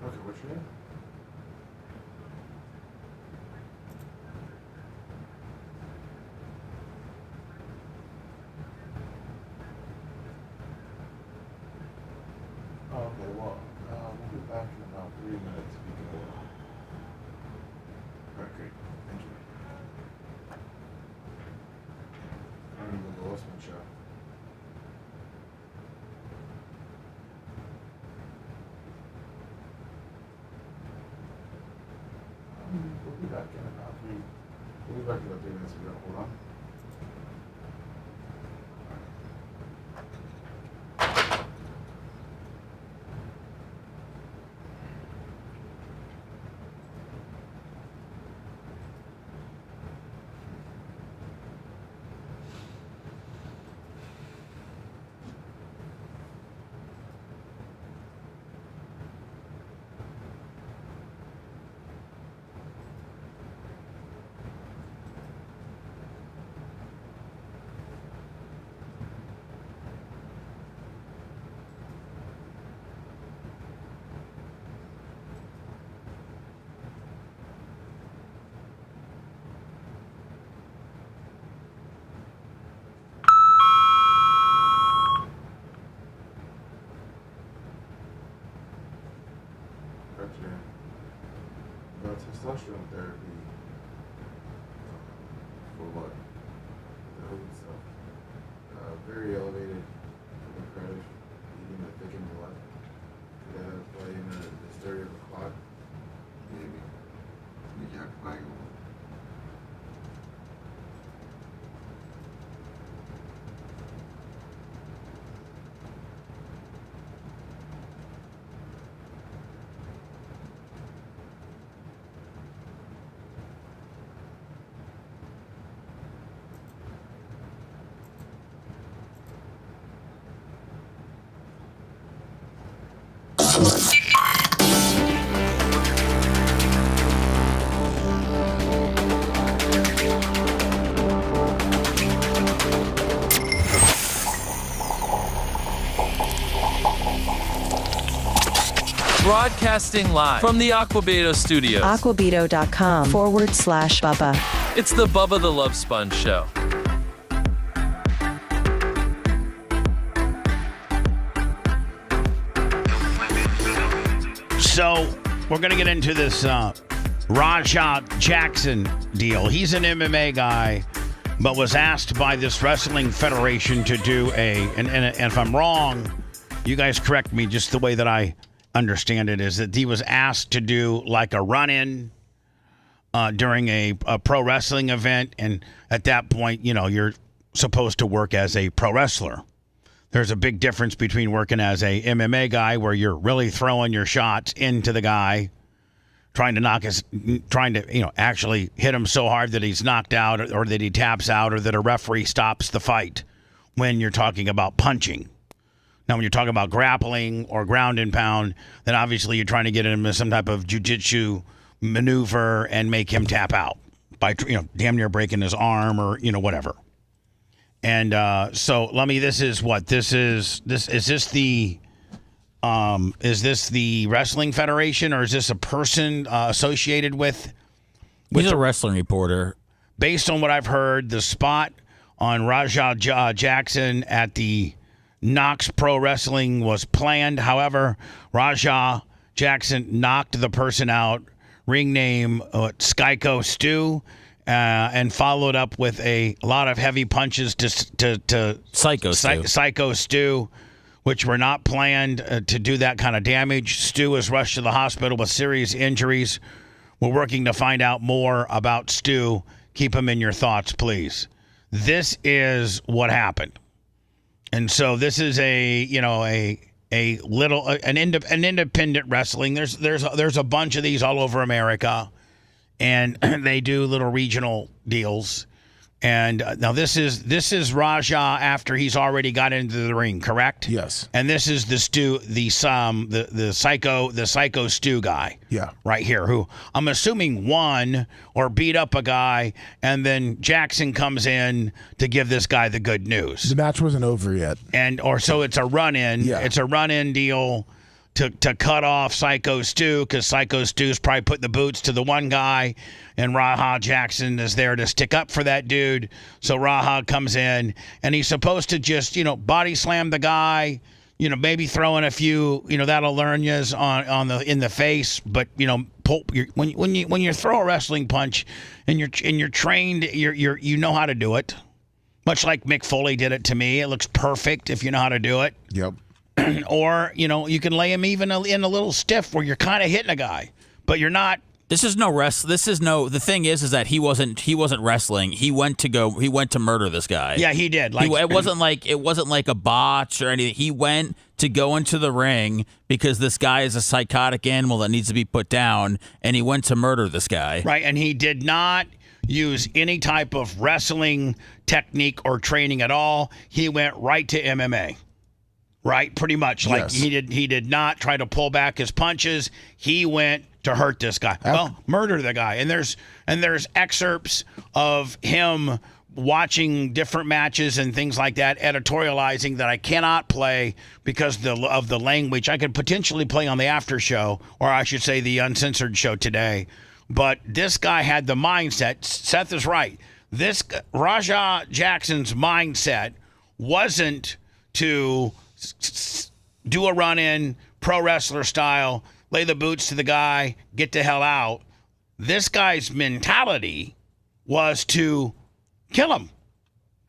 Okay, what's your name? Oh, okay, well, we'll be back in about 3 minutes. We can go. All right, great. Thank you. I'm going to go listen to the show. We'll be back in about 3. We'll be back in about 3 minutes. We got hold on. About testosterone therapy for what? The hood stuff. Very elevated democratic eating that thickened blood. Could that play in the hysteria of the clot? Maybe. You can't coagulate. Broadcasting live from the Aquabeto studios. Aquabeto.com/Bubba. It's the Bubba the Love Sponge Show. So we're going to get into this RaJa Jackson deal. He's an MMA guy, but was asked by this wrestling federation to do and if I'm wrong, you guys correct me. Just the way that I understand it is that he was asked to do like a run-in during a pro wrestling event, and at that point, you're supposed to work as a pro wrestler. There's a big difference between working as a MMA guy where you're really throwing your shots into the guy, trying to actually hit him so hard that he's knocked out or that he taps out or that a referee stops the fight when you're talking about punching. Now, when you're talking about grappling or ground and pound, then obviously you're trying to get him into some type of jiu-jitsu maneuver and make him tap out by, damn near breaking his arm or, whatever. And so, Lummy, is this the Wrestling Federation, or is this a person associated with? He's a wrestling reporter. Based on what I've heard, the spot on RaJa Jackson at the KnokX Pro Wrestling was planned. However, RaJa Jackson knocked the person out, ring name Syko Stu, and followed up with a lot of heavy punches to Syko Stu, which were not planned to do that kind of damage. Stu was rushed to the hospital with serious injuries. We're working to find out more about Stu. Keep him in your thoughts, please. This is what happened. And so this is an independent wrestling. There's a bunch of these all over America, and they do little regional deals. And now this is RaJa after he's already got into the ring, correct? Yes. And this is the Syko Stu guy. Yeah. Right here, who I'm assuming won or beat up a guy, and then Jackson comes in to give this guy the good news. The match wasn't over yet. So it's a run-in. Yeah. It's a run-in deal to cut off Syko Stu, because Syko Stu's probably putting the boots to the one guy, and RaJa Jackson is there to stick up for that dude. So RaJa comes in, and he's supposed to just, body slam the guy, maybe throw in a few, that'll learn you in the face. But when you throw a wrestling punch and you're trained, you know how to do it. Much like Mick Foley did it to me. It looks perfect if you know how to do it. Yep. Or, you can lay him even in a little stiff where you're kind of hitting a guy, but you're not. The thing is that he wasn't wrestling. He went to murder this guy. Yeah, he did. It wasn't like a botch or anything. He went to go into the ring because this guy is a psychotic animal that needs to be put down, and he went to murder this guy. Right, and he did not use any type of wrestling technique or training at all. He went right to MMA. Right, pretty much. Like, yes. He did not try to pull back his punches. He went to hurt this guy. Murder the guy. And there's excerpts of him watching different matches and things like that, editorializing, that I cannot play because of the language. I could potentially play on the after show, or I should say the uncensored show today. But this guy had the mindset. Seth is right. This RaJa Jackson's mindset wasn't to do a run-in, pro wrestler style, lay the boots to the guy, get the hell out. This guy's mentality was to kill him,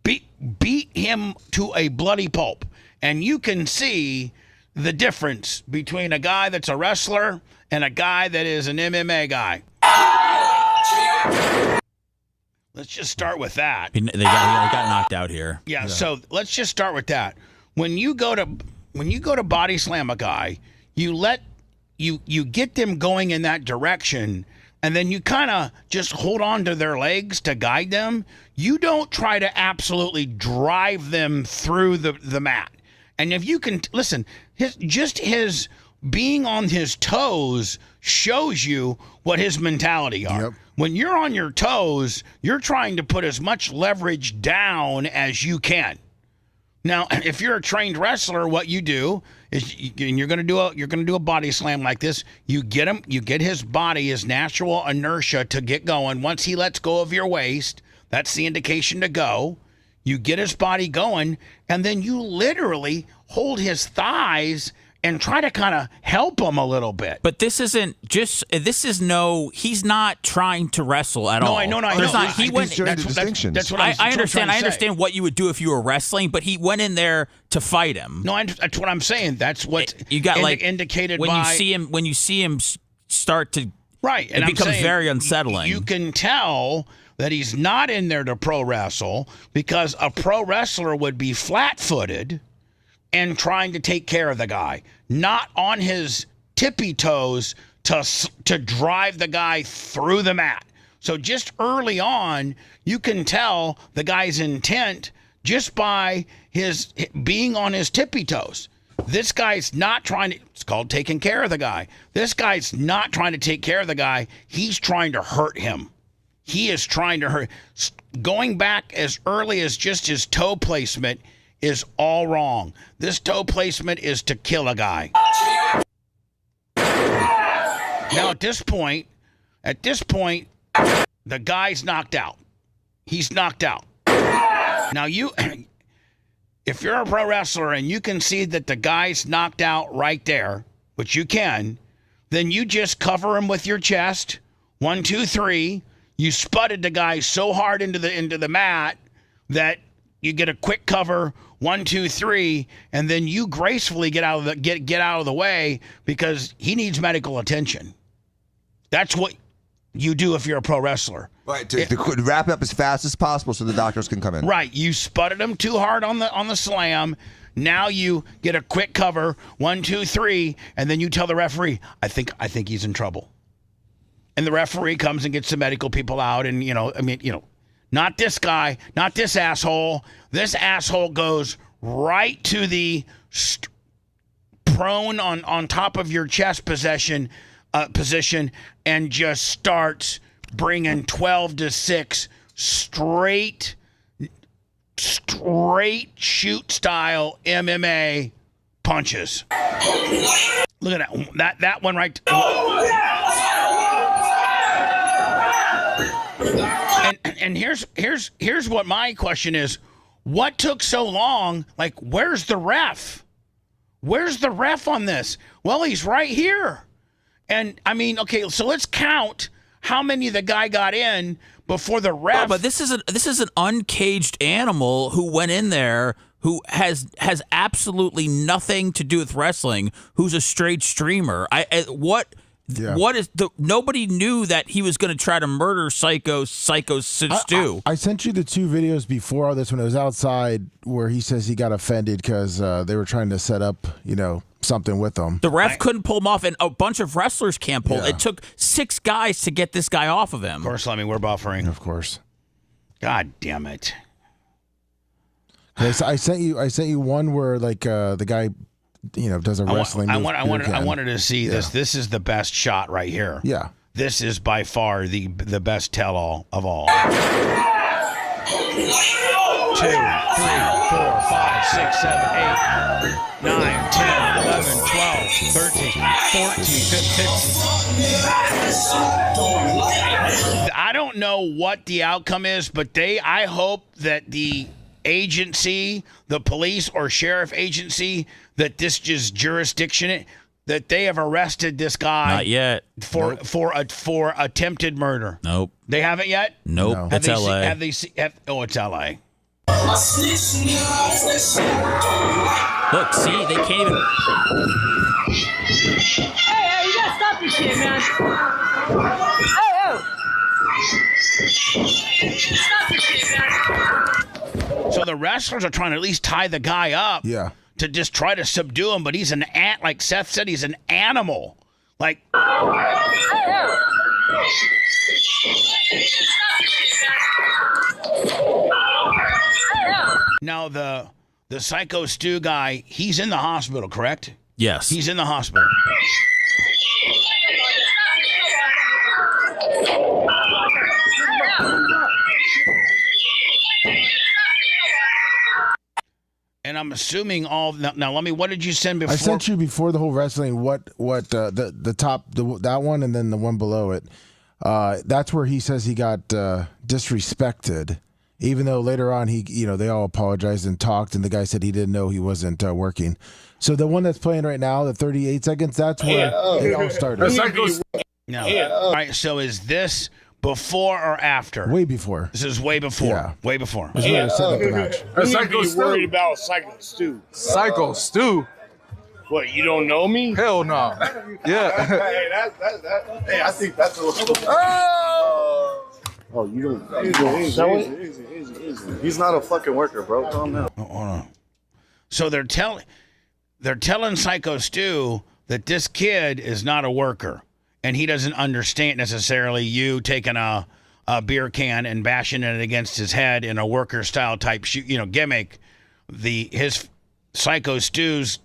beat him to a bloody pulp. And you can see the difference between a guy that's a wrestler and a guy that is an MMA guy. Let's just start with that. He got knocked out here. Yeah, so let's just start with that. When you go to body slam a guy, you get them going in that direction, and then you kind of just hold on to their legs to guide them. You don't try to absolutely drive them through the mat. And if you can listen, his being on his toes shows you what his mentality are. Yep. When you're on your toes, you're trying to put as much leverage down as you can. Now, if you're a trained wrestler, what you do is you're going to do a body slam like this. You get his body, his natural inertia to get going. Once he lets go of your waist, that's the indication to go. You get his body going, and then you literally hold his thighs and try to kind of help him a little bit. But this isn't just. He's not trying to wrestle at all. No, I know. That's what I understand. I understand what you would do if you were wrestling, but he went in there to fight him. No, that's what I'm saying. That's what you got indicated when by you see him start to right. It becomes very unsettling. You can tell that he's not in there to pro wrestle because a pro wrestler would be flat-footed and trying to take care of the guy, not on his tippy toes to drive the guy through the mat. So just early on, you can tell the guy's intent just by his being on his tippy toes. This guy's not trying to, it's called taking care of the guy. This guy's not trying to take care of the guy. He's trying to hurt him. He is trying to hurt. Going back as early as just his toe placement is all wrong. This toe placement is to kill a guy. Now at this point, the guy's knocked out. He's knocked out. Now if you're a pro wrestler and you can see that the guy's knocked out right there, which you can, then you just cover him with your chest. 1, 2, 3. You sputted the guy so hard into the mat that you get a quick cover. 1, 2, 3, and then you gracefully get out of the way because he needs medical attention. That's what you do if you're a pro wrestler. Right, to wrap up as fast as possible so the doctors can come in. Right, you sputted him too hard on the slam. Now you get a quick cover, 1, 2, 3, and then you tell the referee, I think he's in trouble. And the referee comes and gets the medical people out, and not this guy, not this asshole. This asshole goes right to the prone on top of your chest position and just starts bringing 12 to 6 straight shoot style MMA punches. Look at that one right. And here's what my question is. What took so long? Like, where's the ref? Where's the ref on this? Well, he's right here. And I mean, okay, so let's count how many the guy got in before the ref. But this is an uncaged animal who went in there, who has absolutely nothing to do with wrestling, who's a straight streamer. Nobody knew that he was going to try to murder Syko Stu. I sent you the 2 videos before this when it was outside where he says he got offended because they were trying to set up, something with him. The ref couldn't pull him off, and a bunch of wrestlers can't pull. Yeah. It took 6 guys to get this guy off of him. Of course, we're buffering. Of course. God damn it. I sent you one where the guy does a wrestling move. I wanted to see this. This is the best shot right here. Yeah. This is by far the best tell-all of all. 2, 3, 4, 5, 6, 7, 8, 9, 10, 11, 12, 13, 14, 15. I don't know what the outcome is, but I hope that the agency, the police or sheriff agency, that this just jurisdiction, that they have arrested this guy. Not yet. For attempted murder. Nope. They haven't yet? Nope. It's LA. It's LA. Look, see, they can't even. Hey, you gotta stop this shit, man. Stop this shit, man. So the wrestlers are trying to at least tie the guy up. Yeah. To just try to subdue him, but he's an ant. Like Seth said, he's an animal. Like. Now the Syko Stu guy, he's in the hospital, correct? Yes. He's in the hospital. And assuming all. Now, let me. What did you send before? I sent you before the whole wrestling. What the top that one and then the one below it. That's where he says he got disrespected. Even though later on they all apologized and talked, and the guy said he didn't know he wasn't working. So the one that's playing right now, the 38 seconds, that's where it all started. No. All right. So is this before or after? Way before. This is way before. Yeah. Way before. This is where they set up the match. Syko Stu. Worried about Syko Stu. Syko Stu. What? You don't know me? Hell no. Yeah. Hey, hey, I think that's a little. Oh, you don't sell it? Easy. He's not a fucking worker, bro. Calm down. Hold on. So they're telling Syko Stu that this kid is not a worker, and he doesn't understand necessarily you taking a beer can and bashing it against his head in a worker style type gimmick. His Syko Stu's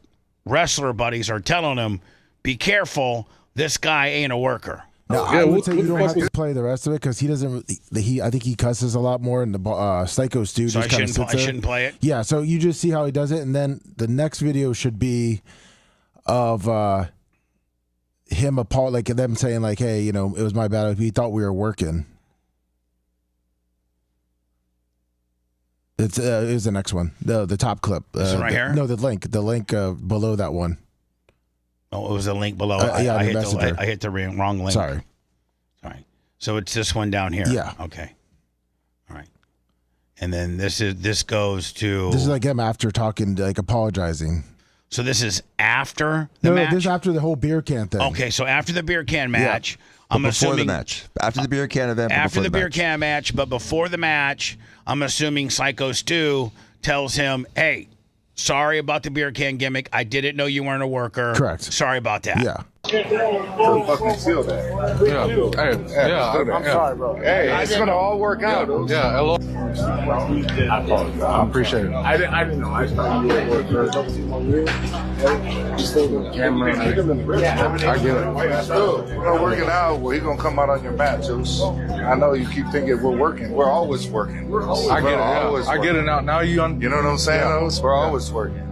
wrestler buddies are telling him, "Be careful, this guy ain't a worker." No, I would say you don't have to play the rest of it because he doesn't. I think he cusses a lot more, and the Syko Stu So just kind of sits I there. shouldn't play it. Yeah, so you just see how he does it, and then the next video should be of him like them saying like, "Hey, it was my bad. We thought we were working." It was the next one, the top clip. This one right here? No, the link below that one. Oh, it was a link below. Yeah, I hit the wrong link. Sorry. So it's this one down here. Yeah. Okay. All right. And then this goes to. This is like him after talking, like apologizing. So this is after the No, match. this is after the whole beer can thing. Okay, so after the beer can match, But I'm before assuming the match, after the beer can event, but after before the beer match. can match, but before the match, I'm assuming Syko Stu tells him, "Hey, sorry about the beer can gimmick. I didn't know you weren't a worker. Correct. Sorry about that." Yeah. Fucking seal that. I'm sorry, bro. Hey, it's gonna all work out. Yeah, hello. I apologize. I appreciate it. I didn't know. I started you at work for a couple of years. You still got the camera. I get it. We're not working out. Well, he's gonna come out on your match. I know you keep thinking we're working. We're always working. I get it. Yeah. I get it now. Now you know what I'm saying? We're always working.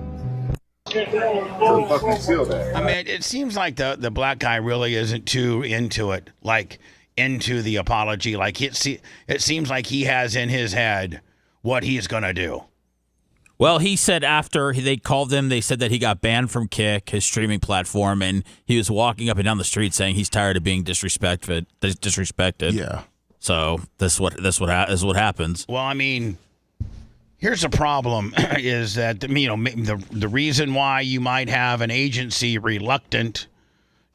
Fucking seal that. I mean, it seems like the black guy really isn't too into it, like into the apology. Like it seems like he has in his head what he's gonna do. Well, he said after they called him, they said that he got banned from Kick, his streaming platform, and he was walking up and down the street saying he's tired of being disrespected. Yeah. So this is what happens. Well, I mean, here's the problem: is that the reason why you might have an agency reluctant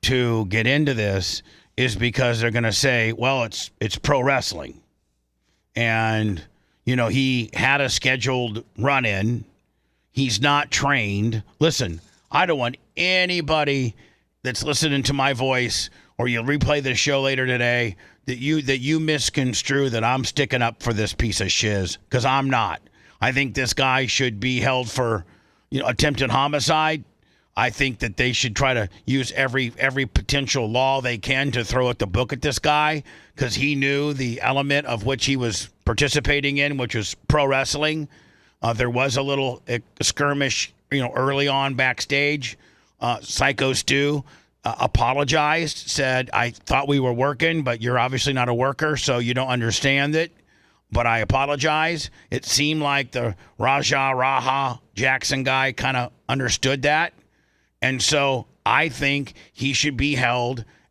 to get into this is because they're going to say, "Well, it's pro wrestling," and he had a scheduled run-in. He's not trained. Listen, I don't want anybody that's listening to my voice or you'll replay this show later today that you misconstrue that I'm sticking up for this piece of shiz, because I'm not. I think this guy should be held for attempted homicide. I think that they should try to use every potential law they can to throw at the book at this guy, because he knew the element of which he was participating in, which was pro wrestling. There was a little skirmish, early on backstage. Syko Stu apologized, said, "I thought we were working, but you're obviously not a worker, so you don't understand it. But I apologize." It seemed like the RaJa Jackson guy kind of understood that. And so I think he should be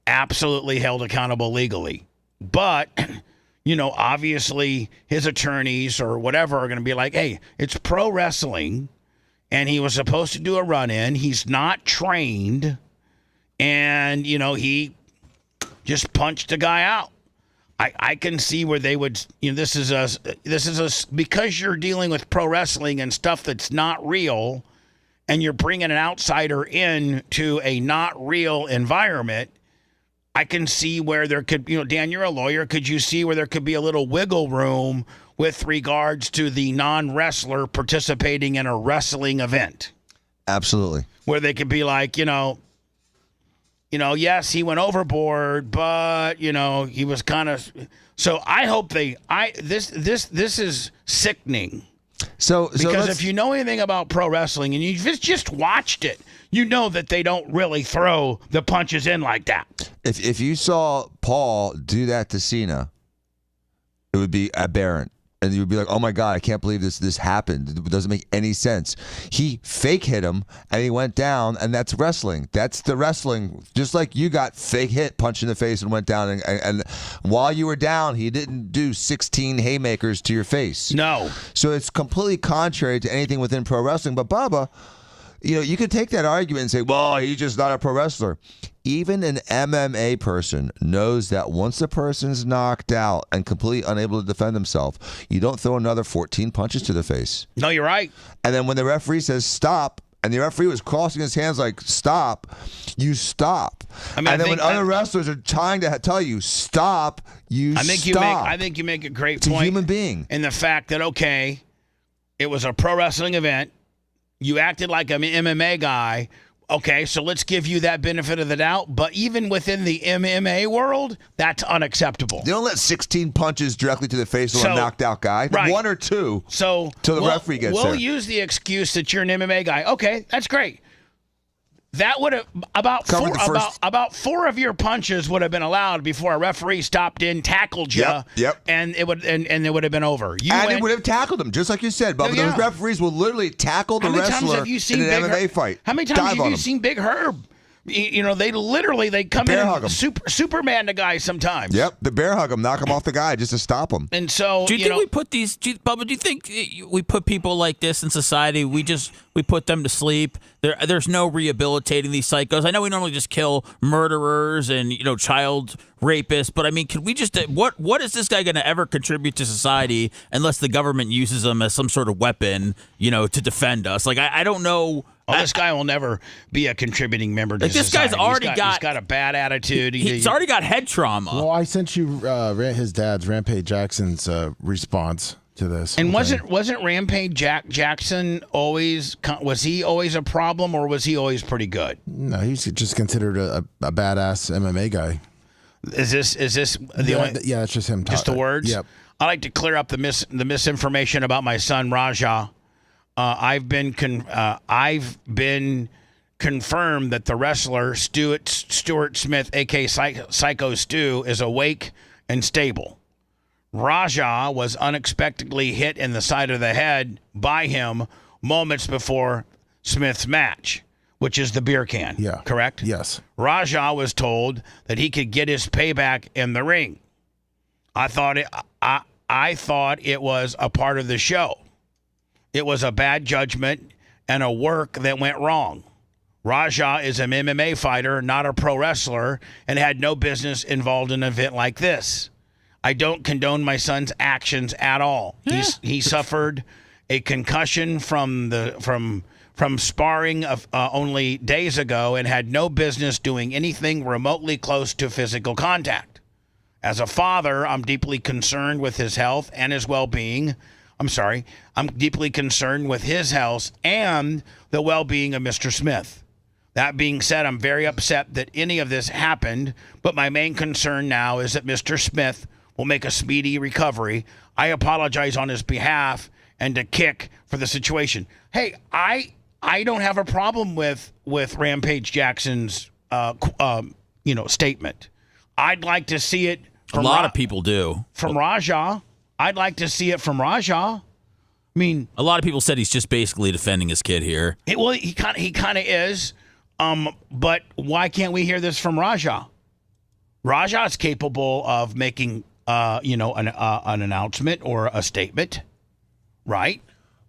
absolutely held accountable legally. But, obviously his attorneys or whatever are going to be like, "Hey, it's pro wrestling, and he was supposed to do a run-in. He's not trained, and, he just punched the guy out." I can see where they would, this is because you're dealing with pro wrestling and stuff that's not real, and you're bringing an outsider in to a not real environment. I can see where there could, Dan, you're a lawyer. Could you see where there could be a little wiggle room with regards to the non-wrestler participating in a wrestling event? Absolutely. Where they could be like, yes, he went overboard, but he was kind of. So I hope this is sickening. Because if you know anything about pro wrestling and you've just watched it, you know that they don't really throw the punches in like that. If you saw Paul do that to Cena, it would be aberrant. And you would be like, oh my God, I can't believe this happened. It doesn't make any sense. He fake hit him and he went down, and that's wrestling. That's the wrestling. Just like you got fake hit, punch in the face, and went down. And while you were down, he didn't do 16 haymakers to your face. No. So it's completely contrary to anything within pro wrestling. But Bubba, you could take that argument and say, well, he's just not a pro wrestler. Even an MMA person knows that once a person's knocked out and completely unable to defend himself, you don't throw another 14 punches to the face. No, you're right. And then when the referee says stop, and the referee was crossing his hands like stop, you stop. And then when other wrestlers are trying to tell you stop, stop. I think you make a great point. It's a human being. In the fact that, okay, it was a pro wrestling event. You acted like an MMA guy. Okay, so let's give you that benefit of the doubt. But even within the MMA world, that's unacceptable. They don't let 16 punches directly to the face of a knocked out guy. Right. 1 or 2 till the referee gets there. We'll use the excuse that you're an MMA guy. Okay, that's great. That would have about 4 of your punches would have been allowed before a referee stopped in, tackled you, and it would have been over. They would have tackled him, just like you said. But those referees will literally tackle the wrestler in an MMA fight. How many times have you seen Big Herb? They come in and Superman the guy sometimes. Yep, the bear hug him, knock him off the guy just to stop him. And so, do you think we put these, Bubba? Do you think we put people like this in society? We put them to sleep. There's no rehabilitating these psychos. I know we normally just kill murderers and child rapists, but I mean, could we just what is this guy going to ever contribute to society unless the government uses him as some sort of weapon, to defend us? Like I don't know. This guy will never be a contributing member to this society. Guy's already he's got a bad attitude. He's already got head trauma. Well, I sent you his dad's Rampage Jackson's response to this. And wasn't Rampage Jackson always a problem, or was he always pretty good? No, he's just considered a badass MMA guy. Is this the only? Yeah, it's just him. Just the words. Yep. I like to clear up the misinformation about my son RaJa. I've been confirmed that the wrestler Stuart Smith, aka Syko Stu, is awake and stable. RaJa was unexpectedly hit in the side of the head by him moments before Smith's match, which is the beer can. Yeah. Correct? Yes. RaJa was told that he could get his payback in the ring. I thought it was a part of the show. It was a bad judgment and a work that went wrong. RaJa is an MMA fighter, not a pro wrestler, and had no business involved in an event like this. I don't condone my son's actions at all. Yeah. He suffered a concussion from sparring only days ago and had no business doing anything remotely close to physical contact. As a father, I'm deeply concerned with his health and his well-being. I'm deeply concerned with his health and the well-being of Mr. Smith. That being said, I'm very upset that any of this happened, but my main concern now is that Mr. Smith will make a speedy recovery. I apologize on his behalf and to Kick for the situation. Hey, I don't have a problem with Rampage Jackson's statement. I'd like to see it from a lot of people do. From RaJa. I'd like to see it from RaJa. I mean, a lot of people said he's just basically defending his kid here. He kind of is. But why can't we hear this from RaJa? RaJa is capable of making an announcement or a statement, right?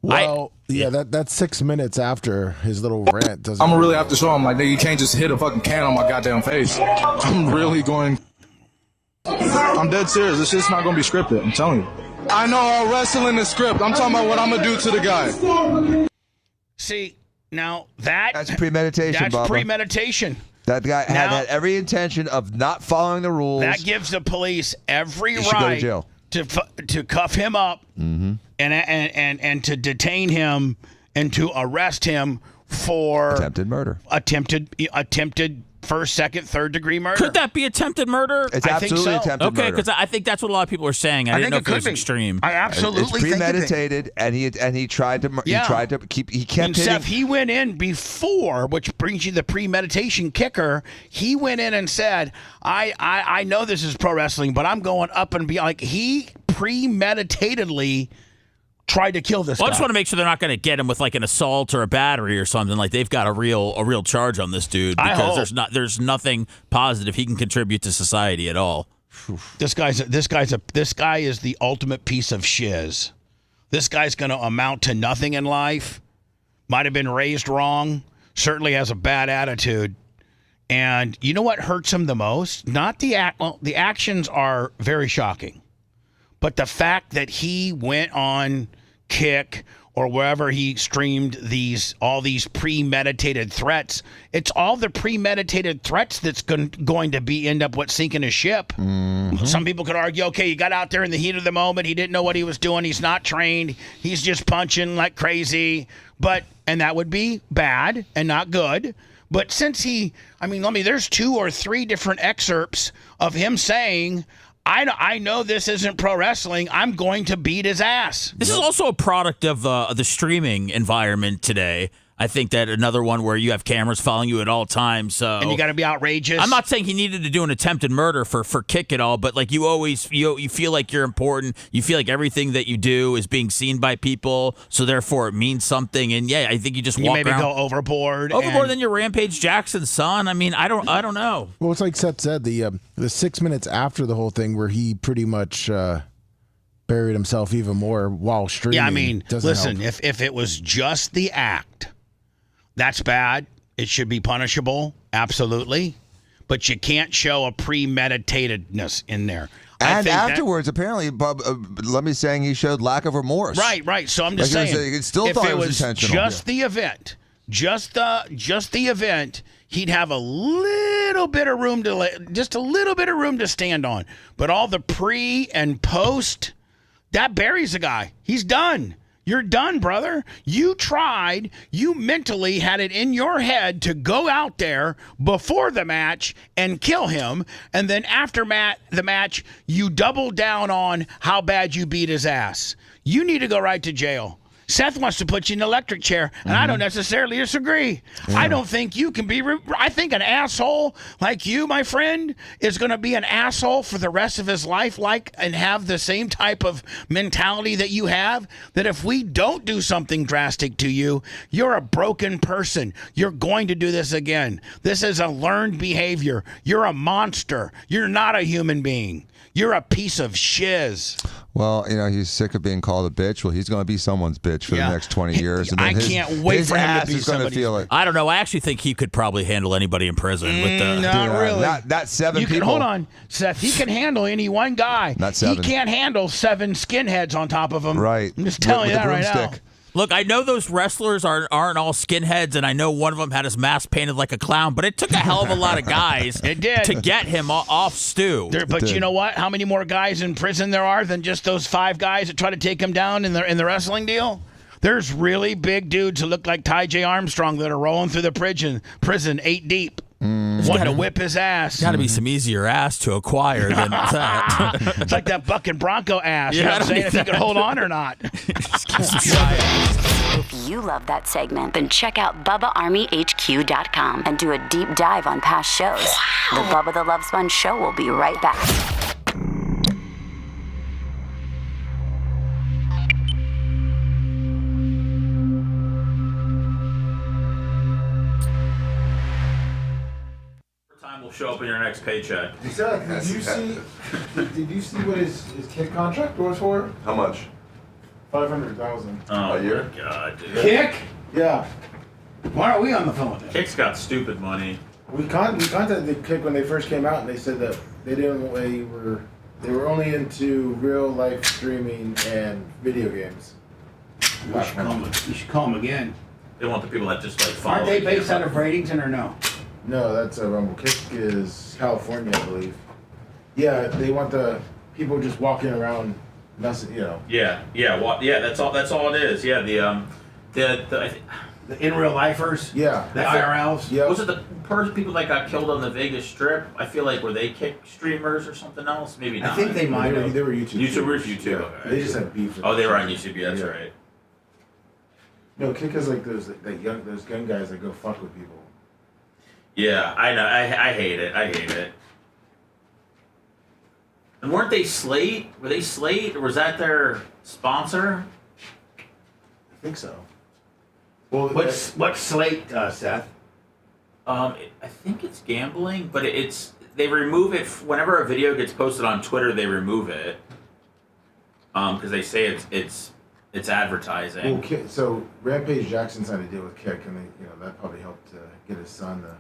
Well, that's 6 minutes after his little rant. I'm gonna really have to show him like, you can't just hit a fucking can on my goddamn face. I'm really going. I'm dead serious. This shit's not gonna be scripted. I'm telling you. I know all wrestling is script. I'm talking about what I'm gonna do to the guy. See, now that's premeditation. That's Bubba. Premeditation. That guy had every intention of not following the rules. That gives the police every right go to, jail. To cuff him up and to detain him and to arrest him for attempted murder. Attempted first, second, third degree murder. Could that be attempted murder? It's I think absolutely so. attempted Okay, murder. because I think that's what a lot of people are saying. I didn't know if it was extreme. I absolutely It's premeditated, and he tried to he kept and hitting. Seth, he went in before, which brings you the premeditation kicker. He went in and said, I know this is pro wrestling, but I'm going up and be like, he premeditatedly tried to kill this guy. I just want to make sure they're not going to get him with like an assault or a battery or something. Like they've got a real charge on this dude because there's nothing positive he can contribute to society at all. This guy is the ultimate piece of shiz. This guy's going to amount to nothing in life. Might have been raised wrong. Certainly has a bad attitude. And you know what hurts him the most? Not the the actions are very shocking. But the fact that he went on Kick or wherever he streamed all these premeditated threats, it's all the premeditated threats that's going to end up sinking his ship. Mm-hmm. Some people could argue, okay, he got out there in the heat of the moment. He didn't know what he was doing. He's not trained. He's just punching like crazy. And that would be bad and not good. But since there's 2 or 3 different excerpts of him saying, I know this isn't pro wrestling. I'm going to beat his ass. This is also a product of the streaming environment today. I think that another one where you have cameras following you at all times. And you got to be outrageous. I'm not saying he needed to do an attempted murder for Kick it all, but like you feel like you're important. You feel like everything that you do is being seen by people, so therefore it means something. And yeah, I think you just walk maybe around. Go overboard. Than your Rampage Jackson son. I mean, I don't know. Well, it's like Seth said, the 6 minutes after the whole thing where he pretty much buried himself even more while streaming. Yeah, I mean, listen, help. if it was just the act, that's bad. It should be punishable, absolutely. But you can't show a premeditatedness in there. And afterwards, apparently, Bub, Lemmy's saying he showed lack of remorse. Right. So I'm just saying, it still thought it was intentional. Just the event, just the event, he'd have a little bit of room to stand on. But all the pre and post, that buries a guy. He's done. You're done, brother. You tried. You mentally had it in your head to go out there before the match and kill him. And then after the match, you doubled down on how bad you beat his ass. You need to go right to jail. Seth wants to put you in an electric chair, and I don't necessarily disagree. Yeah. I don't think you can be... I think an asshole like you, my friend, is going to be an asshole for the rest of his life, and have the same type of mentality that you have, that if we don't do something drastic to you, you're a broken person. You're going to do this again. This is a learned behavior. You're a monster. You're not a human being. You're a piece of shiz. Well, he's sick of being called a bitch. Well, he's going to be someone's bitch for the next 20 years. And then I can't wait for him to be going to feel it. I don't know. I actually think he could probably handle anybody in prison. Not really. Not 7 people. Hold on, Seth. He can handle any one guy. Not 7. He can't handle 7 skinheads on top of him. Right. I'm just telling you that right now. Look, I know those wrestlers aren't all skinheads, and I know one of them had his mask painted like a clown, but it took a hell of a lot of guys to get him off Stu. But you know what? How many more guys in prison there are than just those 5 guys that try to take him down in the wrestling deal? There's really big dudes who look like Ty J. Armstrong that are rolling through the prison 8 deep. Wanting to whip his ass. Got to be some easier ass to acquire than that. It's like that bucking Bronco ass. You know what I'm saying? If you could hold on or not. If you love that segment, then check out BubbaArmyHQ.com and do a deep dive on past shows. The Bubba the Love Sponge Show will be right back. Will show up in your next paycheck. Seth, did you see what his Kick contract was for? How much? $500,000 a year. God, dude. Kick? Yeah. Why are we on the phone with him? Kick's got stupid money. We contacted Kick when they first came out, and they said that they were only into real life streaming and video games. We should call him again. They want the people that just follow. Aren't they based out of Bradenton or no? No, that's a Rumble. Kick is California, I believe. Yeah, they want the people just walking around, messing, Yeah. That's all it is. Yeah, The in real lifers? Yeah. The IRLs? Yeah. Was it the people that got killed on the Vegas Strip? I feel like were they kick streamers or something else? Maybe not. I think they might have. They were YouTubers. YouTube. Yeah. Okay. They just had beef. Oh, they were on YouTube. Yeah, that's right. No, Kick has like those young guys that go fuck with people. Yeah, I know. I hate it. I hate it. And weren't they Slate? Were they Slate, or was that their sponsor? I think so. Well, what's Slate, Seth? I think it's gambling, but they remove it whenever a video gets posted on Twitter. They remove it because they say it's advertising. Well, so Rampage Jackson signed a deal with Kick, and that probably helped get his son to.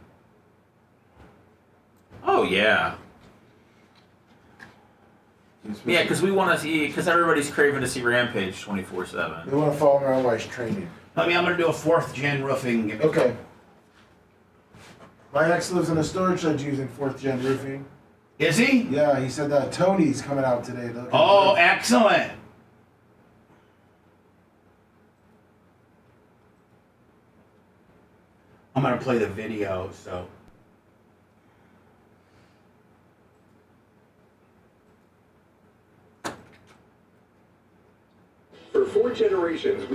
Oh yeah. Yeah, because we want to see, because everybody's craving to see Rampage 24/7. They want to follow him around while he's training. I'm going to do a 4th gen roofing. Okay. My ex lives in a storage shed using 4th gen roofing. Is he? Yeah, he said that Tony's coming out today. Oh, excellent. I'm going to play the video, so. For four generations,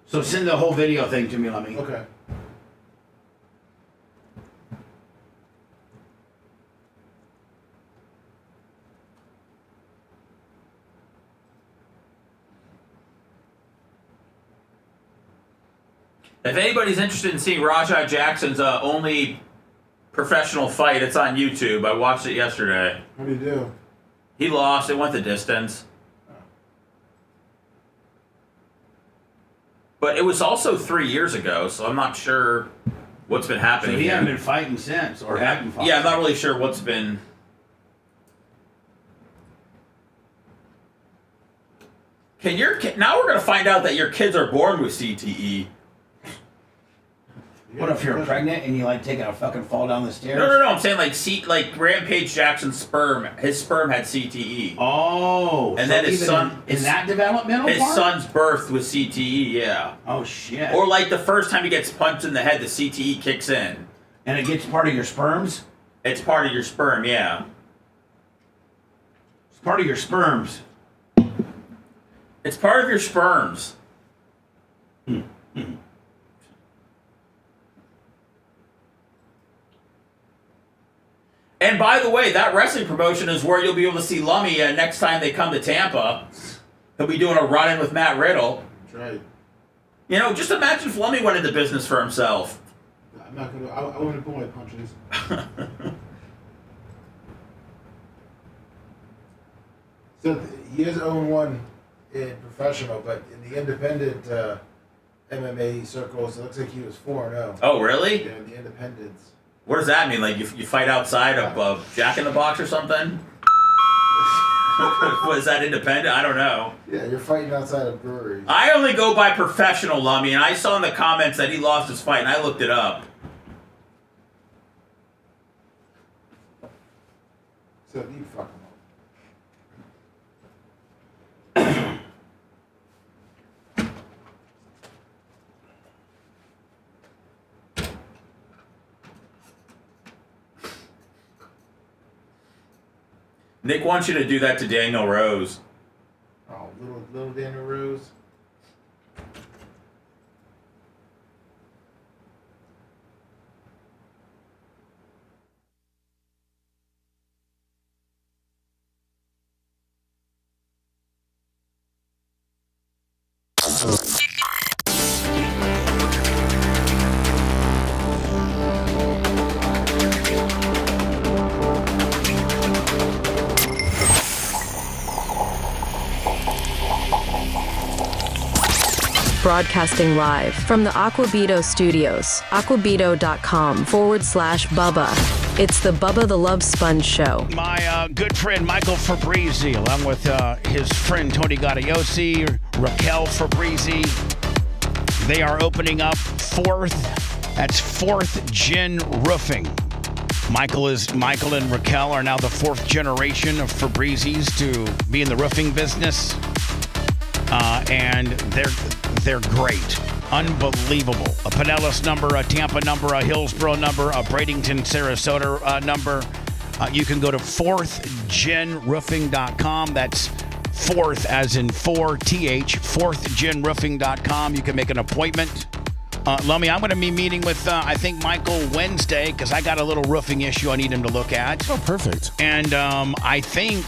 So send the whole video thing to me, let me. Okay. If anybody's interested in seeing RaJa Jackson's only professional fight, it's on YouTube. I watched it yesterday. What did he do? He lost. It went the distance. But it was also 3 years ago, so I'm not sure what's been happening. So he here. hasn't been fighting since, or hadn't fought. Yeah, I'm not really sure what's been. Now we're gonna find out that your kids are born with CTE. What if you're pregnant and you taking a fucking fall down the stairs? No. I'm saying like Rampage Jackson's sperm. His sperm had CTE. Oh, and so then his son in that developmental his part? son's birth with CTE. Yeah. Oh shit. Or like the first time he gets punched in the head, the CTE kicks in. And it gets part of your sperms? It's part of your sperm. Yeah. It's part of your sperms. It's part of your sperms. And by the way, that wrestling promotion is where you'll be able to see Lummy next time they come to Tampa. He'll be doing a run-in with Matt Riddle. That's right. Just imagine if Lummy went into business for himself. I'm not gonna. I want to pull my punches. So he has 0-1 in professional, but in the independent MMA circles, it looks like he was 4-0. Oh, really? Yeah, in the independents. What does that mean? Like you fight outside of Jack in the Box or something? Was that independent? I don't know. Yeah, you're fighting outside of breweries. I only go by professional, Lummy, and I saw in the comments that he lost his fight, and I looked it up. So you fuck him Nick wants you to do that to Daniel Rose. Oh, little Daniel Rose. Broadcasting live from the Aquabito studios, aquabito.com/Bubba. It's the Bubba the Love Sponge Show. My good friend Michael Fabrizi, along with his friend Tony Gaudiosi, Raquel Fabrizi, they are opening up 4th Gen Roofing. Michael and Raquel are now the fourth generation of Fabrizis to be in the roofing business, and they're great, unbelievable. A Pinellas number, a Tampa number, a Hillsborough number, a Bradenton, Sarasota number. You can go to fourthgenroofing.com. That's fourth as in 4th, fourthgenroofing.com. You can make an appointment. Lummy, I'm going to be meeting with, I think, Michael Wednesday because I got a little roofing issue I need him to look at. Oh, perfect. And I think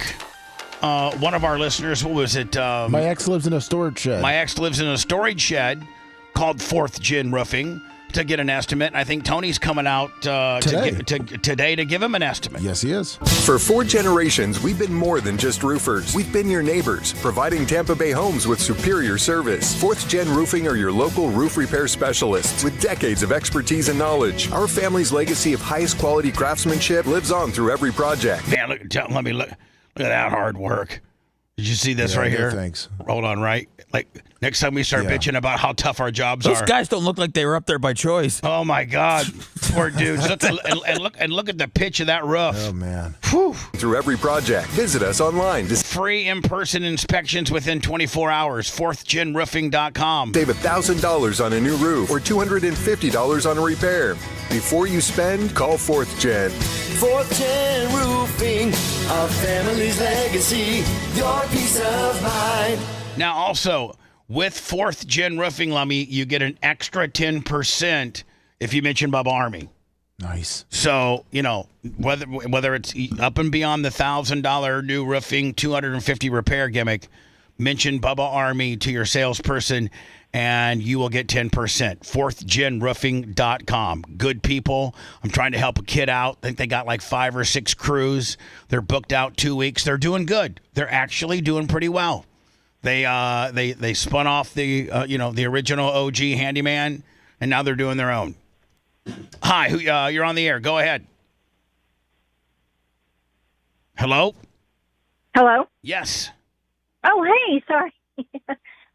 one of our listeners, what was it? My ex lives in a storage shed. My ex lives in a storage shed called Fourth Gen Roofing to get an estimate. I think Tony's coming out today to give him an estimate. Yes, he is. For 4 generations, we've been more than just roofers. We've been your neighbors, providing Tampa Bay homes with superior service. 4th Gen Roofing are your local roof repair specialists with decades of expertise and knowledge. Our family's legacy of highest quality craftsmanship lives on through every project. Man, look at that hard work. Did you see this right here? Thanks. Hold on, right? Like next time we start bitching about how tough our jobs Those are. guys don't look like they were up there by choice. Oh my God, poor dudes! Look at the pitch of that roof. Oh man. Whew. Through every project, visit us online. Free in-person inspections within 24 hours. fourthgenroofing.com. Save $1,000 on a new roof or $250 on a repair. Before you spend, call 4th Gen. 4th Gen Roofing, our family's legacy, your peace of mind. Now, also, with 4th Gen Roofing, Lummy, you get an extra 10% if you mention Bubba Army. Nice. So, whether it's up and beyond the $1,000 new roofing, 250 repair gimmick, mention Bubba Army to your salesperson, and you will get 10%. fourthgenroofing.com. Good people. I'm trying to help a kid out. I think they got like 5 or 6 crews. They're booked out 2 weeks. They're doing good. They're actually doing pretty well. They spun off the the original OG handyman, and now they're doing their own. Hi, you're on the air. Go ahead. Hello? Hello? Yes. Oh, hey, sorry.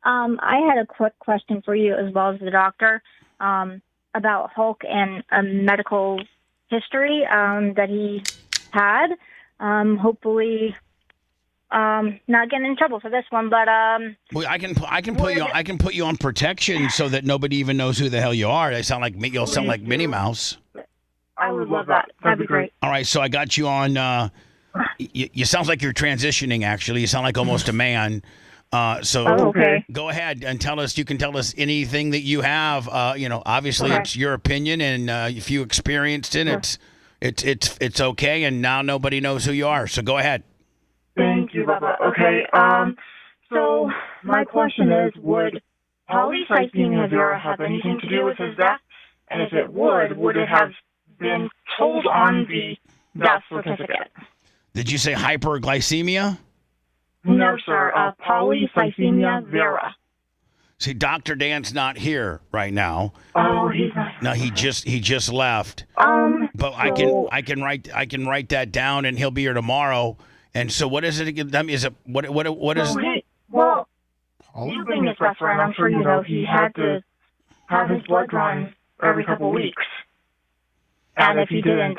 I had a quick question for you as well as the doctor about Hulk and a medical history that he had. Hopefully not getting in trouble for this one, but well, I can put you on protection so that nobody even knows who the hell you are. You'll sound like Minnie Mouse. I would love that. That'd be great. All right, so I got you on. You sound like you're transitioning. Actually, you sound like almost a man. Okay. Go ahead and tell us. You can tell us anything that you have. Obviously it's your opinion, and if you experienced it, it's okay. And now nobody knows who you are. So go ahead. Thank you, Bubba. Okay. So my question is, would polycythemia vera have anything to do with his death? And if it would it have been told on the death certificate? Did you say hyperglycemia? No, sir. Polycythemia vera. See, Dr. Dan's not here right now. Oh, he's not. No, he just left. But I can write that down, and he'll be here tomorrow. And so, what is it again? Is it what is? Well, you being his best friend, I'm sure you know he had to have his blood drawn every couple weeks, and if he didn't,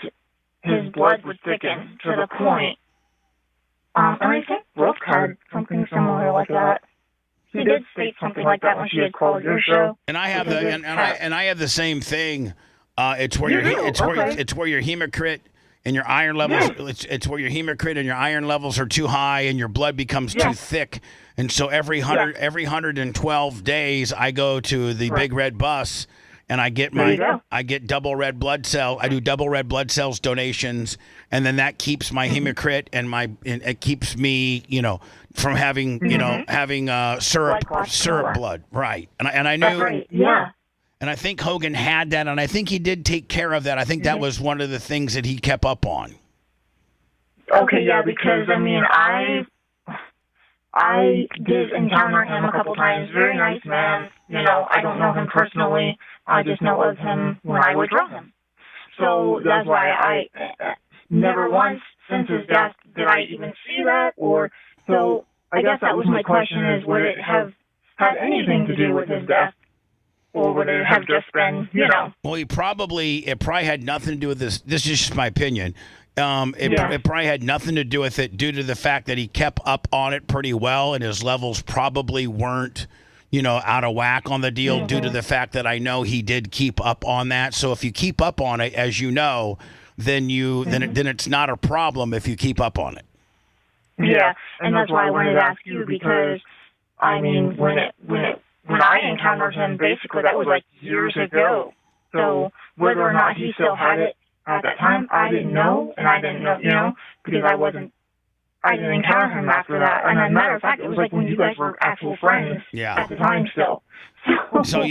his blood would thicken to the point. And I think Brooke had something similar like that. She did state something like that when she had called your show. And I have I have the same thing. It's where it's where your hematocrit and your iron levels. It's where your hematocrit and your iron levels are too high, and your blood becomes too thick. And so every 112 days, I go to the big red bus, and I get double red blood cell. I do double red blood cells donations, and then that keeps my hematocrit and it keeps me, from having syrup blood, right? And I knew, that's right. Yeah. And I think Hogan had that, and I think he did take care of that. I think that was one of the things that he kept up on. Okay, yeah, because I did encounter him a couple times. Very nice man. I don't know him personally. I just know of him when I would draw him. So that's why I never once since his death did I even see that. So I guess that was my question: is would it have had anything to do with his death? or would it have just been, you know? Well, it probably had nothing to do with this. This is just my opinion. It probably had nothing to do with it due to the fact that he kept up on it pretty well, and his levels probably weren't, out of whack on the deal due to the fact that I know he did keep up on that. So if you keep up on it, as you know, then then it's not a problem if you keep up on it. Yeah, and that's why I wanted to ask you because, I mean, when I encountered him, basically that was like years ago. So whether or not he still had it at that time, I didn't know, and I didn't know, because I didn't encounter him after that. And as a matter of fact, it was like when you guys were actual friends at the time still. So I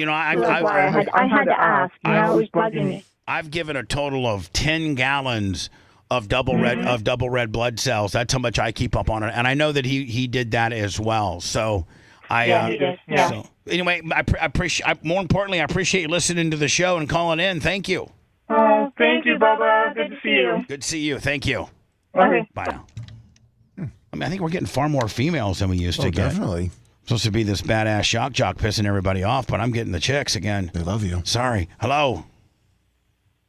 had to ask. It was bugging me. I've given a total of 10 gallons of double red blood cells. That's how much I keep up on it, and I know that he did that as well. So he did. Yeah. So anyway, I appreciate. More importantly, I appreciate you listening to the show and calling in. Thank you. Oh, thank you, Bubba. Good to see you. Good to see you. Thank you. Okay. Bye now. I mean, I think we're getting far more females than we used to get. Definitely. Supposed to be this badass shock jock pissing everybody off, but I'm getting the chicks again. They love you. Sorry. Hello.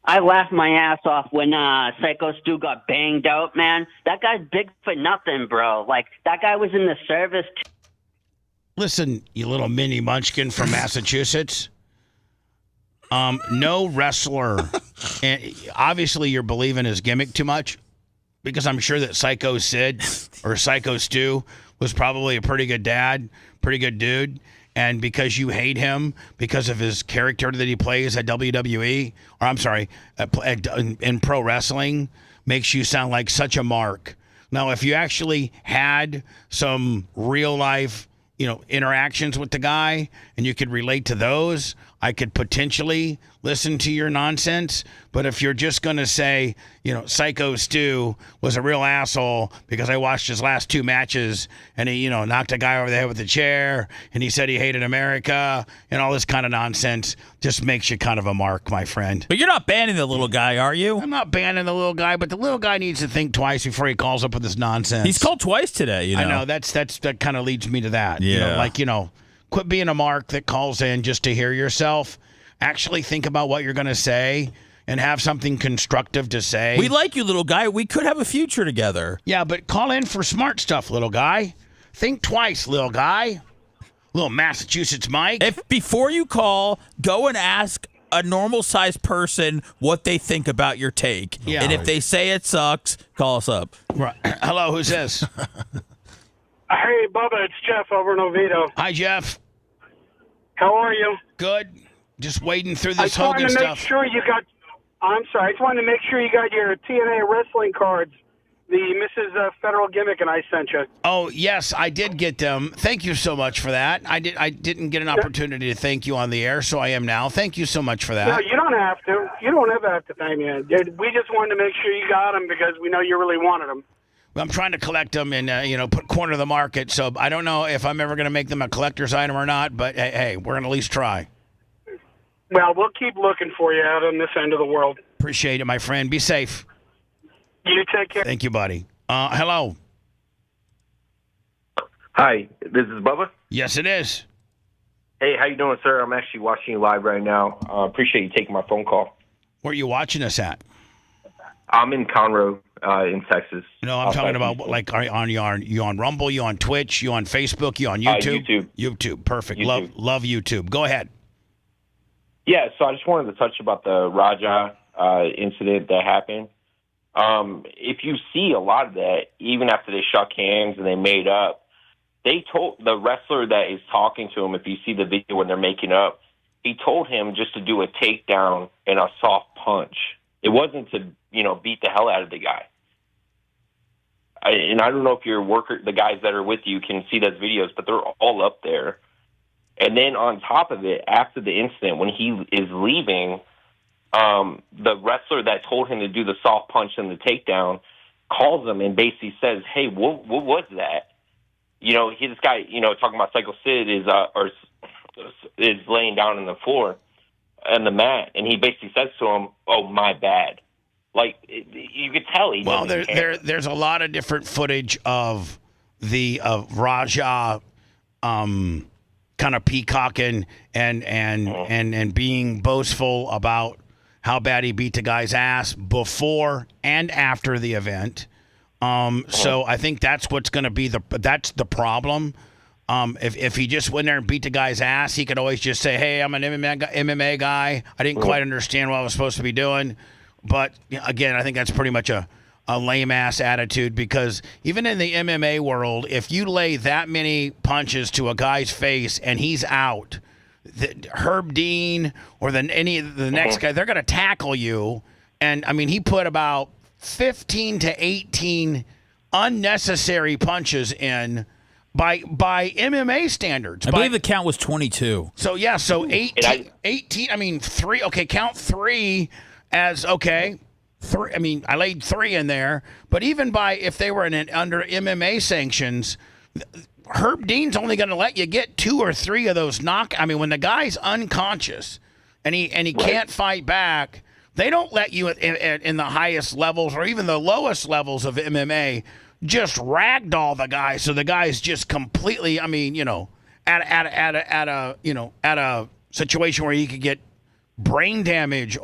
I laughed my ass off when Syko Stu got banged out, man. That guy's big for nothing, bro. Like, that guy was in the service. Listen, you little mini munchkin from Massachusetts. No wrestler, and obviously you're believing his gimmick too much, because I'm sure that Syko Stu was probably a pretty good dad, pretty good dude, and because you hate him because of his character that he plays at WWE, or I'm sorry, in pro wrestling, makes you sound like such a mark. Now, if you actually had some real life, interactions with the guy, and you could relate to those, I could potentially listen to your nonsense. But if you're just going to say, Syko Stu was a real asshole because I watched his last 2 matches and he, knocked a guy over the head with a chair and he said he hated America and all this kind of nonsense, just makes you kind of a mark, my friend. But you're not banning the little guy, are you? I'm not banning the little guy, but the little guy needs to think twice before he calls up with this nonsense. He's called twice today, I know, that kind of leads me to that. Yeah. Quit being a mark that calls in just to hear yourself. Actually think about what you're going to say and have something constructive to say. We like you, little guy. We could have a future together. Yeah, but call in for smart stuff, little guy. Think twice, little guy. Little Massachusetts Mike. If before you call, go and ask a normal-sized person what they think about your take. Yeah. And if they say it sucks, call us up. Right. Hello, who's this? Hey, Bubba, it's Jeff over in Oviedo. Hi, Jeff. How are you? Good. Just wading through this Hogan Hogan stuff. stuff. I'm sorry. I just wanted to make sure you got your TNA wrestling cards. The Mrs. Federal Gimmick and I sent you. Oh, yes, I did get them. Thank you so much for that. I didn't get an opportunity to thank you on the air, so I am now. Thank you so much for that. No, you don't have to. You don't ever have to thank me. We just wanted to make sure you got them because we know you really wanted them. I'm trying to collect them and, put corner the market. So I don't know if I'm ever going to make them a collector's item or not, but hey, we're going to at least try. Well, we'll keep looking for you out on this end of the world. Appreciate it, my friend. Be safe. You take care. Thank you, buddy. Hello. Hi, this is Bubba? Yes, it is. Hey, how you doing, sir? I'm actually watching you live right now. Appreciate you taking my phone call. Where are you watching us at? I'm in Conroe, in Texas. No, I'm talking about, like, you on Rumble, you on Twitch, you on Facebook, you on YouTube? YouTube, perfect. YouTube. Love YouTube. Go ahead. Yeah, so I just wanted to touch about the RaJa incident that happened. If you see a lot of that, even after they shook hands and they made up, they told the wrestler that is talking to him, if you see the video when they're making up, he told him just to do a takedown and a soft punch. It wasn't to, beat the hell out of the guy. And I don't know if your the guys that are with you can see those videos, but they're all up there. And then on top of it, after the incident, when he is leaving, the wrestler that told him to do the soft punch and the takedown calls him and basically says, "Hey, what was that?" This guy, talking about Syko Sid is laying down on the floor on the mat, and he basically says to him, "Oh, my bad." Like, you could tell he Well, doesn't care. there's a lot of different footage of the RaJa kind of peacocking and being boastful about how bad he beat the guy's ass before and after the event. So I think that's what's going to be that's the problem. If he just went there and beat the guy's ass, he could always just say, hey, I'm an MMA guy. I didn't quite understand what I was supposed to be doing. But, again, I think that's pretty much a lame-ass attitude, because even in the MMA world, if you lay that many punches to a guy's face and he's out, Herb Dean or the next guy, they're going to tackle you. And, I mean, he put about 15 to 18 unnecessary punches in by MMA standards. I believe the count was 22. So 18, I mean, three. Okay, count three as, okay, three. I mean, I laid three in there, but even if they were under MMA sanctions, Herb Dean's only going to let you get 2 or 3 of those when the guy's unconscious and he can't fight back, they don't let you in the highest levels or even the lowest levels of MMA just ragdoll the guy. So the guy's just completely, at a situation where he could get brain damage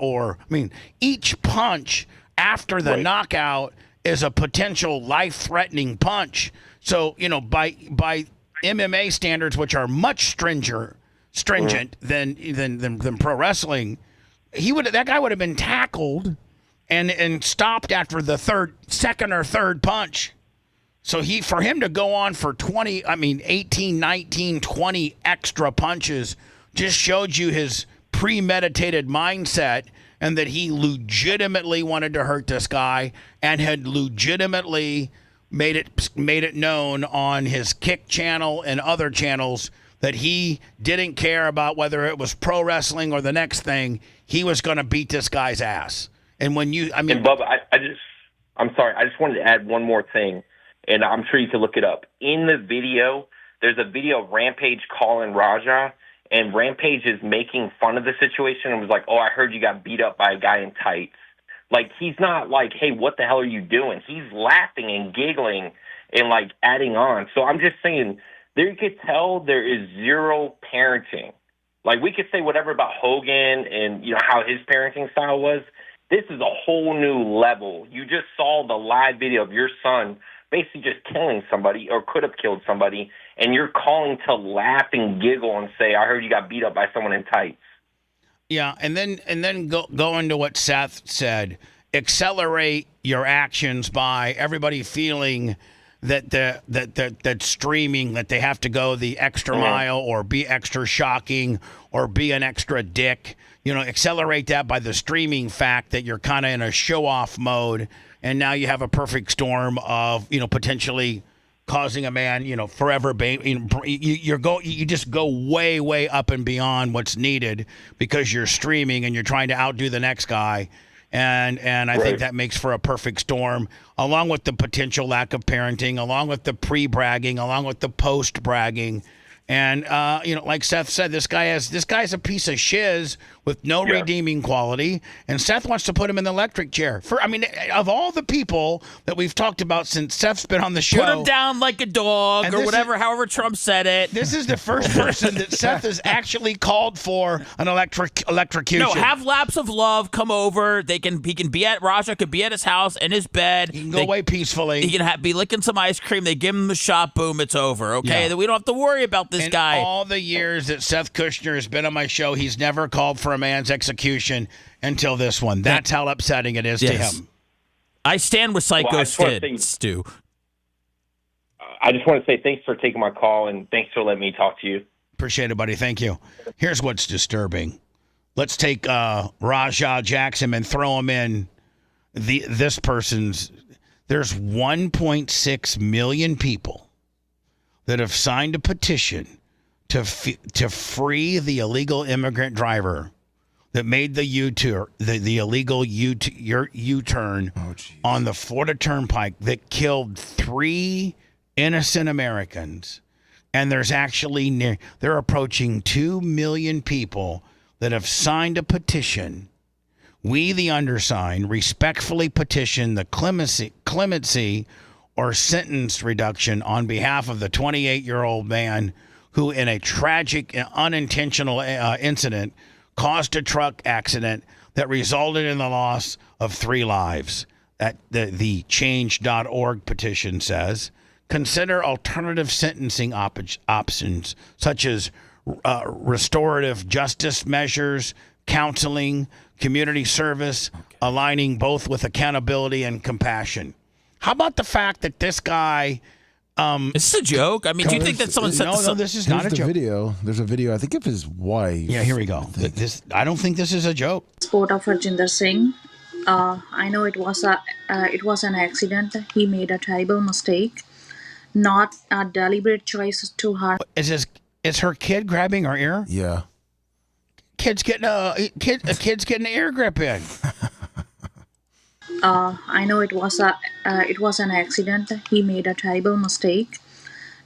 each punch after the knockout is a potential life-threatening punch. So, by MMA standards, which are much stringent than pro wrestling, that guy would have been tackled and stopped after the second or third punch. So for him to go on for 18, 19, 20 extra punches just showed you his premeditated mindset, and that he legitimately wanted to hurt this guy and had legitimately made it known on his Kick channel and other channels that he didn't care about whether it was pro wrestling or the next thing. He was going to beat this guy's ass. And when and Bubba, I'm sorry, I just wanted to add one more thing, and I'm sure you can look it up. In the video, there's a video of Rampage calling RaJa, and Rampage is making fun of the situation and was like, oh, I heard you got beat up by a guy in tights. Like, he's not like, hey, what the hell are you doing? He's laughing and giggling and, adding on. So I'm just saying, there you could tell there is zero parenting. Like, we could say whatever about Hogan and, how his parenting style was. This is a whole new level. You just saw the live video of your son basically just killing somebody or could have killed somebody, and you're calling to laugh and giggle and say, I heard you got beat up by someone in tights. Yeah, and then go into what Seth said. Accelerate your actions by everybody feeling that streaming, that they have to go the extra mile or be extra shocking or be an extra dick. Accelerate that by the streaming fact that you're kind of in a show-off mode, and now you have a perfect storm of, potentially causing a man, forever. You just go way, way up and beyond what's needed because you're streaming and you're trying to outdo the next guy. And I think that makes for a perfect storm, along with the potential lack of parenting, along with the pre-bragging, along with the post-bragging. And, like Seth said, this guy's a piece of shiz with no redeeming quality, and Seth wants to put him in the electric chair. Of all the people that we've talked about since Seth's been on the show. Put him down like a dog or whatever, however Trump said it. This is the first person that Seth has actually called for an electrocution. No, have laps of love come over. RaJa could be at his house in his bed. He can go away peacefully. He can be licking some ice cream. They give him the shot. Boom, it's over. Okay, then we don't have to worry about this guy. All the years that Seth Kushner has been on my show, he's never called for a man's execution until this one. That's how upsetting it is to him. I stand with Syko Stu. I just want to say thanks for taking my call, and thanks for letting me talk to you. Appreciate it, buddy. Thank you. Here's what's disturbing. Let's take RaJa Jackson and throw him in this person's. There's 1.6 million people that have signed a petition to free the illegal immigrant driver that made the U-turn, the illegal U-turn on the Florida Turnpike that killed 3 innocent Americans. And there's actually they're approaching 2 million people that have signed a petition. We, the undersigned, respectfully petition the clemency or sentence reduction on behalf of the 28-year-old man who in a tragic and unintentional incident caused a truck accident that resulted in the loss of 3 lives. At the change.org petition says, consider alternative sentencing options such as restorative justice measures, counseling, community service, aligning both with accountability and compassion. How about the fact that this guy... Is this a joke? I mean, do you think that someone said... No, this is not a joke. There's a video, I think, of his wife. Yeah, here we go. I don't think this is a joke. Sport of Rajinder Singh. I know it was an accident. He made a terrible mistake, not a deliberate choice to harm. Is her kid grabbing her ear? Yeah. Kid's getting an ear grip in. I know it was an accident. He made a terrible mistake,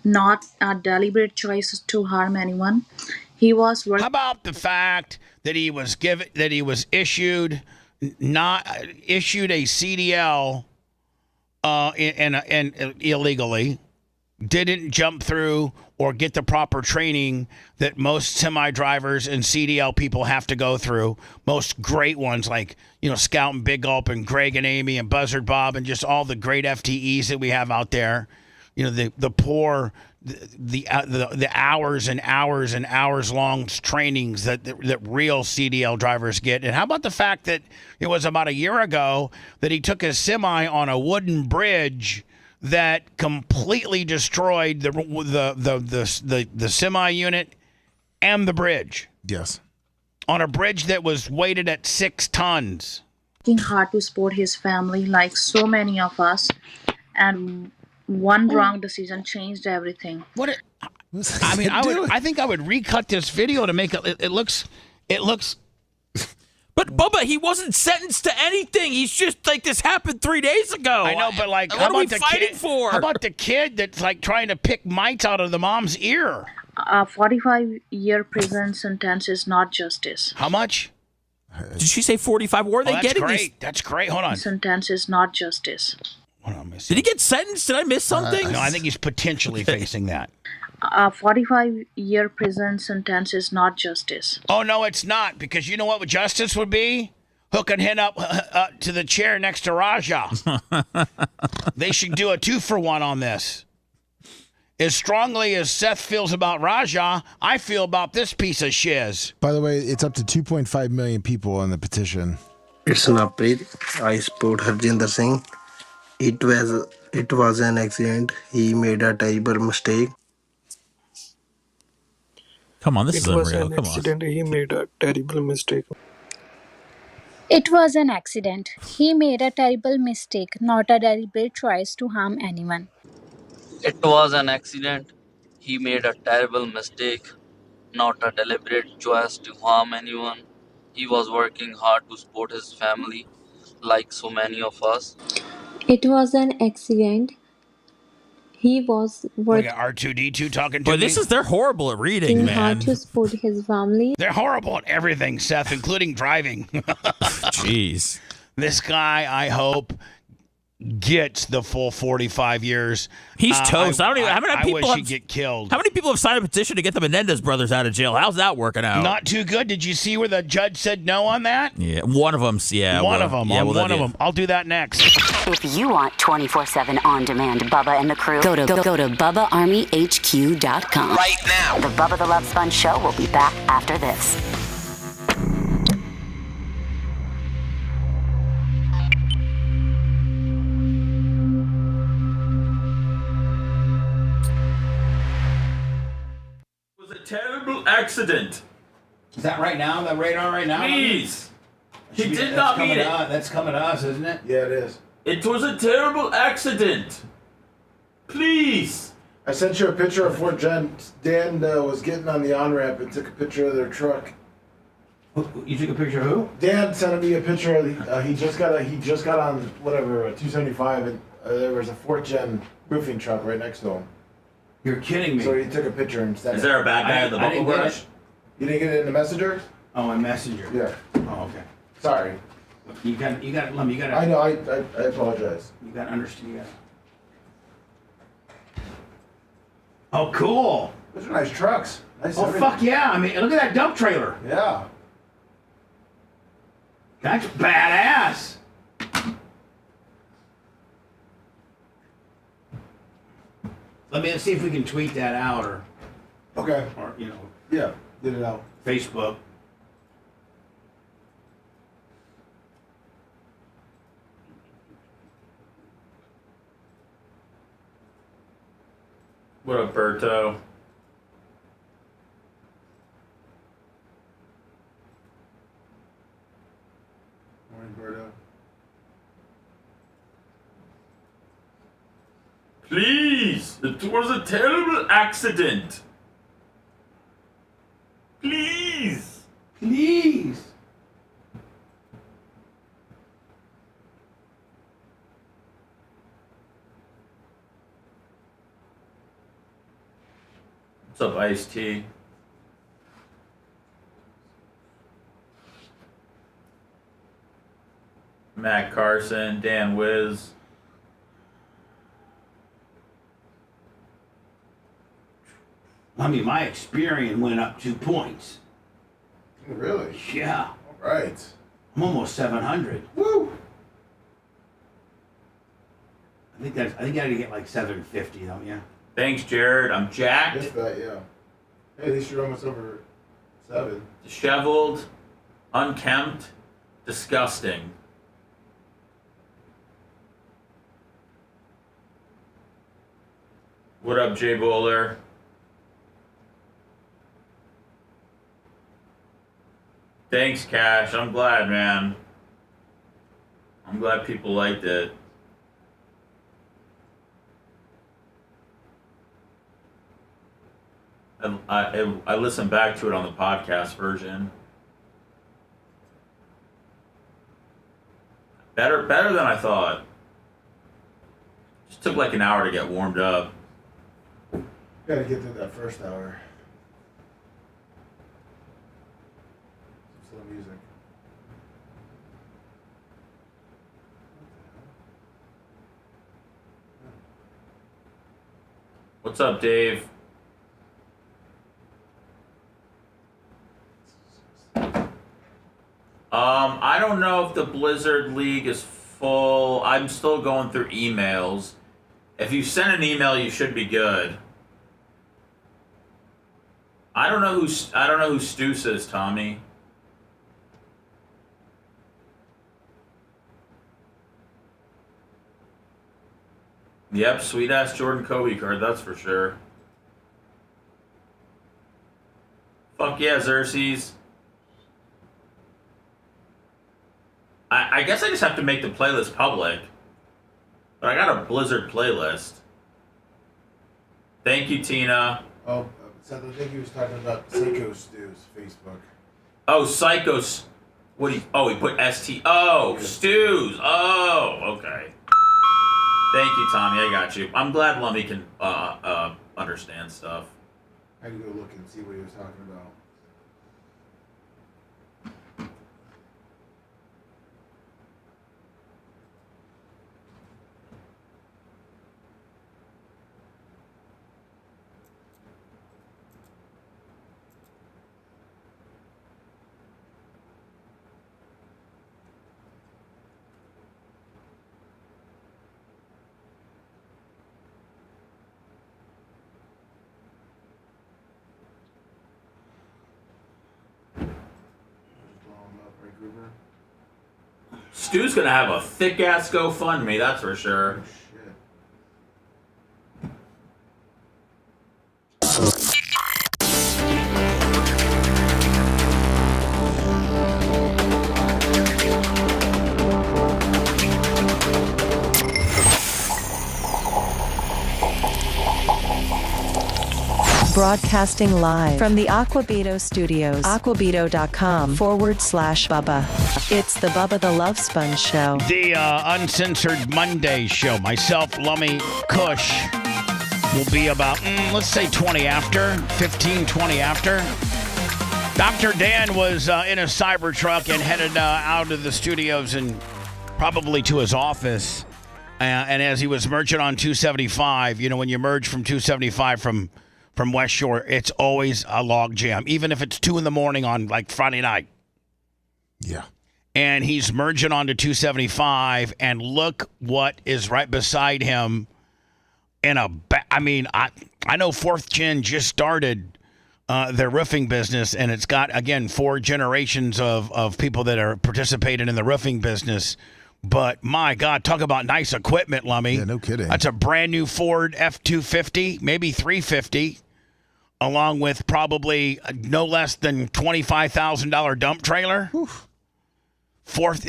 not a deliberate choice to harm anyone. He was. How about the fact that he was issued a CDL and illegally, didn't jump through or get the proper training that most semi-drivers and CDL people have to go through. Most great ones like, Scout and Big Gulp and Greg and Amy and Buzzard Bob and just all the great FTEs that we have out there. The poor, the hours and hours and hours long trainings that real CDL drivers get. And how about the fact that it was about a year ago that he took his semi on a wooden bridge that completely destroyed the semi unit and the bridge. Yes. On a bridge that was weighted at 6 tons. Working hard to support his family, like so many of us, and one wrong decision changed everything. I think I would recut this video to make it looks. But Bubba, he wasn't sentenced to anything. He's just like, this happened 3 days ago. I know, but like, what are we fighting for? How about the kid that's like trying to pick mites out of the mom's ear? A 45-year prison sentence is not justice. How much? Did she say 45? Where are they getting great. these? That's great. Hold on. Sentence is not justice. Did he get sentenced? Did I miss something? No, I think he's potentially facing that. A 45-year prison sentence is not justice. Oh, no, it's not. Because you know what justice would be? Hooking him up to the chair next to RaJa. They should do a 2-for-1 on this. As strongly as Seth feels about RaJa, I feel about this piece of shiz. By the way, it's up to 2.5 million people on the petition. It's Naprit. I support Harjinder Singh. It was an accident. He made a terrible mistake. Come on, this is unreal. It was an accident. He made a terrible mistake. It was an accident. He made a terrible mistake, not a deliberate choice to harm anyone. It was an accident. He made a terrible mistake, not a deliberate choice to harm anyone. He was working hard to support his family, like so many of us. It was an accident. He was working R2D2 talking to me. They're horrible at reading, man. hard to support his family. They're horrible at everything, Seth, including driving. Jeez. This guy, I hope, gets the full 45 years. He's toast. I wish he'd get killed. How many people have signed a petition to get the Menendez brothers out of jail? How's that working out? Not too good. Did you see where the judge said no on that? Yeah, one of them. Yeah, one of them. I'll do that next. If you want 24/7 on-demand Bubba and the crew, go to BubbaArmyHQ.com. Right now. The Bubba the Love Sponge Show will be back after this. Terrible accident. Is that right now? The radar right now? Please. He did not mean it. That's coming to us, isn't it? Yeah, it is. It was a terrible accident. Please. I sent you a picture of Fort Jen. Dan was getting on the on-ramp and took a picture of their truck. You took a picture of who? Dan sent me a picture of he just got on whatever 275 and there was a Fort Jen roofing truck right next to him. You're kidding me. So he took a picture and sent it. Is there a bad guy at the Bubba Brush? You didn't get it in the Messenger? Oh, in Messenger. Yeah. Oh, okay. Sorry. You got. I know. I apologize. You got to understand. Oh, cool. Those are nice trucks. Nice. Oh, fuck yeah. I mean, look at that dump trailer. Yeah. That's badass. Let me see if we can tweet that out or Okay. Yeah, get it out. Facebook. What up, Berto? Morning, Berto. Please! It was a terrible accident. Please! Please! What's up, Ice-T? Matt Carson, Dan Wiz. I mean, my Experian went up 2 points. Really? Yeah. All right. I'm almost 700. Woo! I think I gotta get like 750, don't you? Thanks, Jared. I'm jacked. Just that, yeah. Hey, at least you're almost over 7. Disheveled, unkempt, disgusting. What up, Jay Bowler? Thanks, Cash. I'm glad, man. I'm glad people liked it. I listened back to it on the podcast version. Better than I thought. Just took like an hour to get warmed up. Gotta get through that first hour. Some slow music. What's up, Dave? I don't know if the Blizzard League is full. I'm still going through emails. If you send an email, you should be good. I don't know who Stus is, Tommy. Yep, sweet ass Jordan Kobe card, that's for sure. Fuck yeah, Xerxes. I guess I just have to make the playlist public. But I got a Blizzard playlist. Thank you, Tina. Oh, Seth, I think he was talking about Syko Stu's Facebook. Oh, Psychos. What he put ST. Oh, Stews. Oh, okay. Thank you, Tommy. I got you. I'm glad Lummy can understand stuff. I can go look and see what he was talking about. Stu's gonna have a thick ass GoFundMe, that's for sure. Broadcasting live from the Aquabito Studios, aquabito.com/Bubba. It's the Bubba the Love Sponge Show. The Uncensored Monday show. Myself, Lummy, Kush will be about, let's say 20 after, 15, 20 after. Dr. Dan was in a Cybertruck and headed out of the studios and probably to his office. And as he was merging on 275, you know, when you merge from 275 from from West Shore, it's always a log jam, even if it's 2 a.m. on like Friday night. Yeah. And he's merging onto 275, and look what is right beside him. I know 4th Gen just started their roofing business, and it's got, again, 4 generations of people that are participating in the roofing business. But my God, talk about nice equipment, Lummy. Yeah, no kidding. That's a brand new Ford F-250, maybe 350, along with probably no less than $25,000 dump trailer. Oof.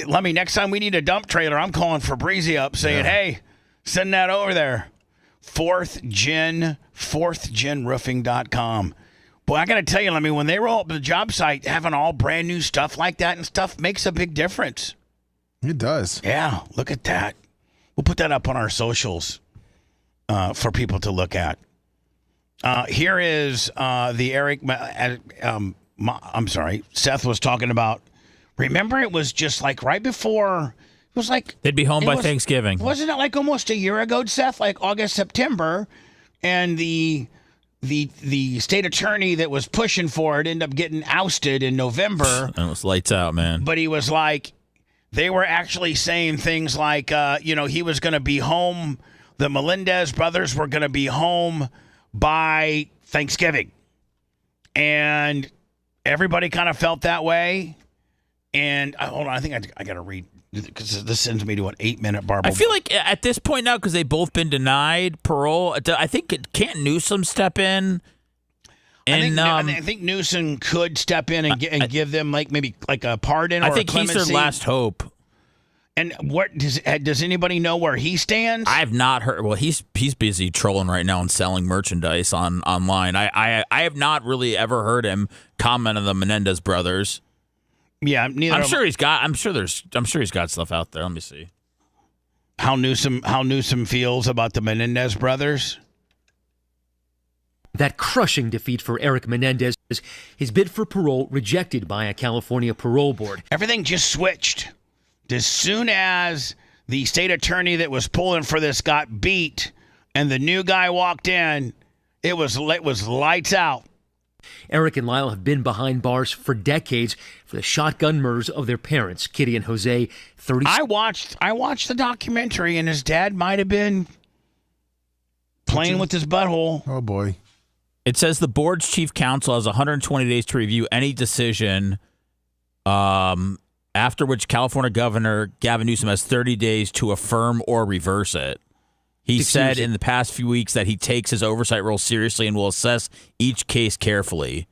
Lummy, next time we need a dump trailer, I'm calling Fabrizi up saying, hey, send that over there. 4thgenroofing.com. Boy, I got to tell you, Lummy, when they roll up the job site, having all brand new stuff like that and stuff makes a big difference. It does. Yeah, look at that. We'll put that up on our socials for people to look at. Here is the Eric. I'm sorry. Seth was talking about. Remember, it was just like right before. It was like they'd be home by Thanksgiving. Wasn't it like almost a year ago, Seth? Like August, September, and the state attorney that was pushing for it ended up getting ousted in November. And it was lights out, man. But he was like, they were actually saying things like, he was going to be home. The Melendez brothers were going to be home by Thanksgiving. And everybody kind of felt that way. And hold on, I think I got to read, because this sends me to an 8-minute Barbara. I feel like at this point now, because they've both been denied parole, I think can't Newsom step in? And I think Newsom could step in and give them maybe a pardon. I or think a clemency. he's their last hope. And what does anybody know where he stands? I have not heard. Well, he's busy trolling right now and selling merchandise online. I have not really ever heard him comment on the Menendez brothers. Yeah, neither. I'm sure he's got stuff out there. Let me see. How Newsom feels about the Menendez brothers. That crushing defeat for Eric Menendez, his bid for parole rejected by a California parole board. Everything just switched. As soon as the state attorney that was pulling for this got beat and the new guy walked in, it was lights out. Eric and Lyle have been behind bars for decades for the shotgun murders of their parents, Kitty and Jose. I watched the documentary, and his dad might have been playing with his butthole. Oh, boy. It says the board's chief counsel has 120 days to review any decision, after which California Governor Gavin Newsom has 30 days to affirm or reverse it. He said in the past few weeks that he takes his oversight role seriously and will assess each case carefully.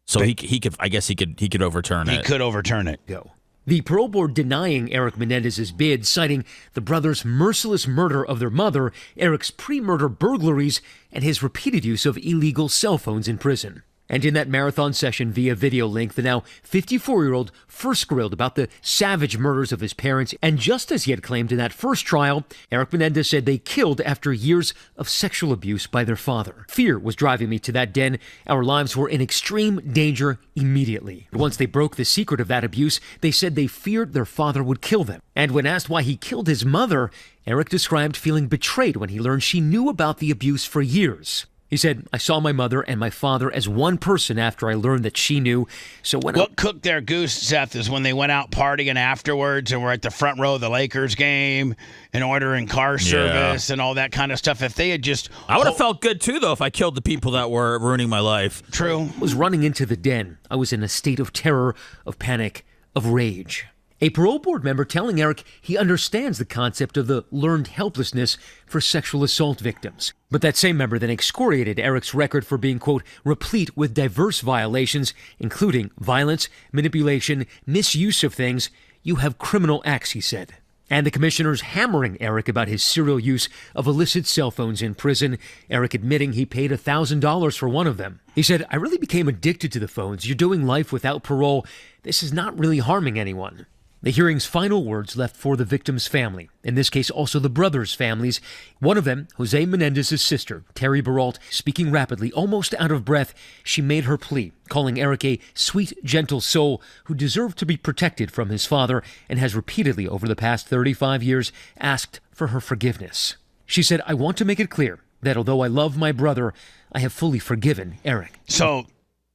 So he could overturn it. He could overturn it. Go. The parole board denying Eric Menendez's bid, citing the brothers' merciless murder of their mother, Eric's pre-murder burglaries, and his repeated use of illegal cell phones in prison. And in that marathon session via video link, the now 54-year-old first grilled about the savage murders of his parents. And just as he had claimed in that first trial, Eric Menendez said they killed after years of sexual abuse by their father. Fear was driving me to that den. Our lives were in extreme danger immediately. Once they broke the secret of that abuse, they said they feared their father would kill them. And when asked why he killed his mother, Eric described feeling betrayed when he learned she knew about the abuse for years. He said, I saw my mother and my father as one person after I learned that she knew. So what cooked their goose, Seth, is when they went out partying afterwards and were at the front row of the Lakers game and ordering car service and all that kind of stuff. If they had just... I would have felt good, too, though, if I killed the people that were ruining my life. True. I was running into the den. I was in a state of terror, of panic, of rage. A parole board member telling Eric he understands the concept of the learned helplessness for sexual assault victims. But that same member then excoriated Eric's record for being, quote, replete with diverse violations, including violence, manipulation, misuse of things. You have criminal acts, he said. And the commissioners hammering Eric about his serial use of illicit cell phones in prison, Eric admitting he paid $1,000 for one of them. He said, I really became addicted to the phones. You're doing life without parole. This is not really harming anyone. The hearing's final words left for the victim's family, in this case also the brothers' families. One of them, Jose Menendez's sister, Terry Baralt, speaking rapidly, almost out of breath, she made her plea, calling Eric a sweet, gentle soul who deserved to be protected from his father and has repeatedly over the past 35 years asked for her forgiveness. She said, I want to make it clear. that although I love my brother, I have fully forgiven Eric. So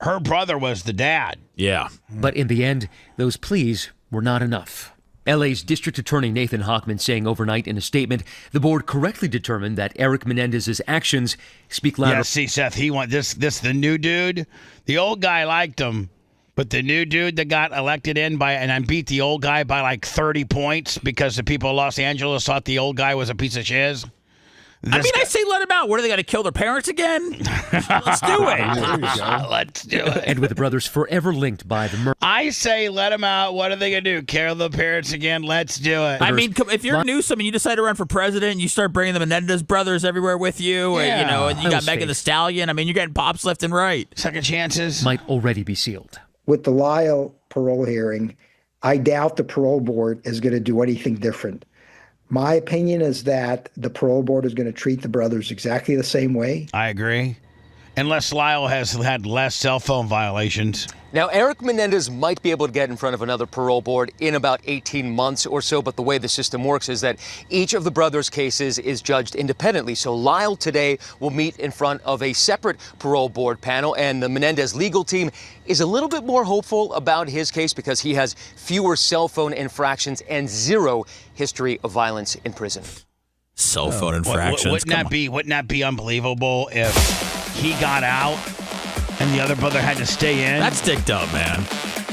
her brother was the dad. Yeah. But in the end, those pleas were not enough. LA's District Attorney Nathan Hochman saying overnight in a statement, the board correctly determined that Eric Menendez's actions speak louder. Yeah, see, Seth, he went this the new dude. The old guy liked him, but the new dude that got elected in and beat the old guy by like 30 points because the people of Los Angeles thought the old guy was a piece of shiz. I say let him out. What, are they going to kill their parents again? Let's do it. Let's do it. And with the brothers forever linked by the murder. I say let them out. What are they going to do? Kill the parents again? Let's do it. I mean, if you're Newsom and you decide to run for president and you start bringing the Menendez brothers everywhere with you, and you got Megan Thee Stallion, I mean, you're getting pops left and right. Second chances might already be sealed. With the Lyle parole hearing, I doubt the parole board is going to do anything different. My opinion is that the parole board is going to treat the brothers exactly the same way. I agree. Unless Lyle has had less cell phone violations. Now, Eric Menendez might be able to get in front of another parole board in about 18 months or so, but the way the system works is that each of the brothers' cases is judged independently. So Lyle today will meet in front of a separate parole board panel, and the Menendez legal team is a little bit more hopeful about his case because he has fewer cell phone infractions and zero history of violence in prison. Cell phone infractions. Wouldn't that be unbelievable if he got out and the other brother had to stay in? That's dicked up, man.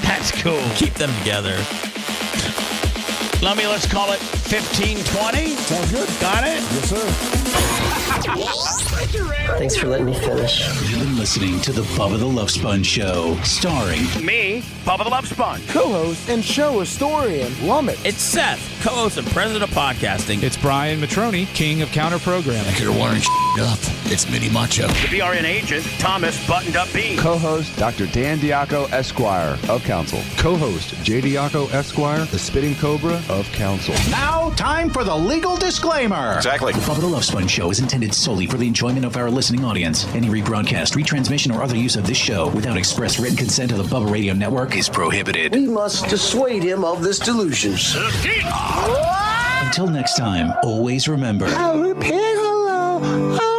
That's cool. Keep them together. Let's call it 15-20. Sounds good. Got it? Yes, sir. Thanks for letting me finish. You've been listening to the Bubba the Love Sponge Show, starring me, Bubba the Love Sponge, co-host and show historian Lummit. It's Seth, co-host and president of podcasting. It's Brian Matroni, king of counter programming. You're wiring up. It's Mini Macho. The BRN agent, Thomas Buttoned Up B. Co-host Dr. Dan Diaco Esquire of Council. Co-host J. Diaco Esquire, the Spitting Cobra of Council. Now, time for the legal disclaimer. Exactly. The Bubba the Love Sponge Show is intended solely for the enjoyment of our listening audience. Any rebroadcast, retransmission, or other use of this show without express written consent of the Bubba Radio Network is prohibited. We must dissuade him of this delusion. Until next time, always remember. I'll repeat hello.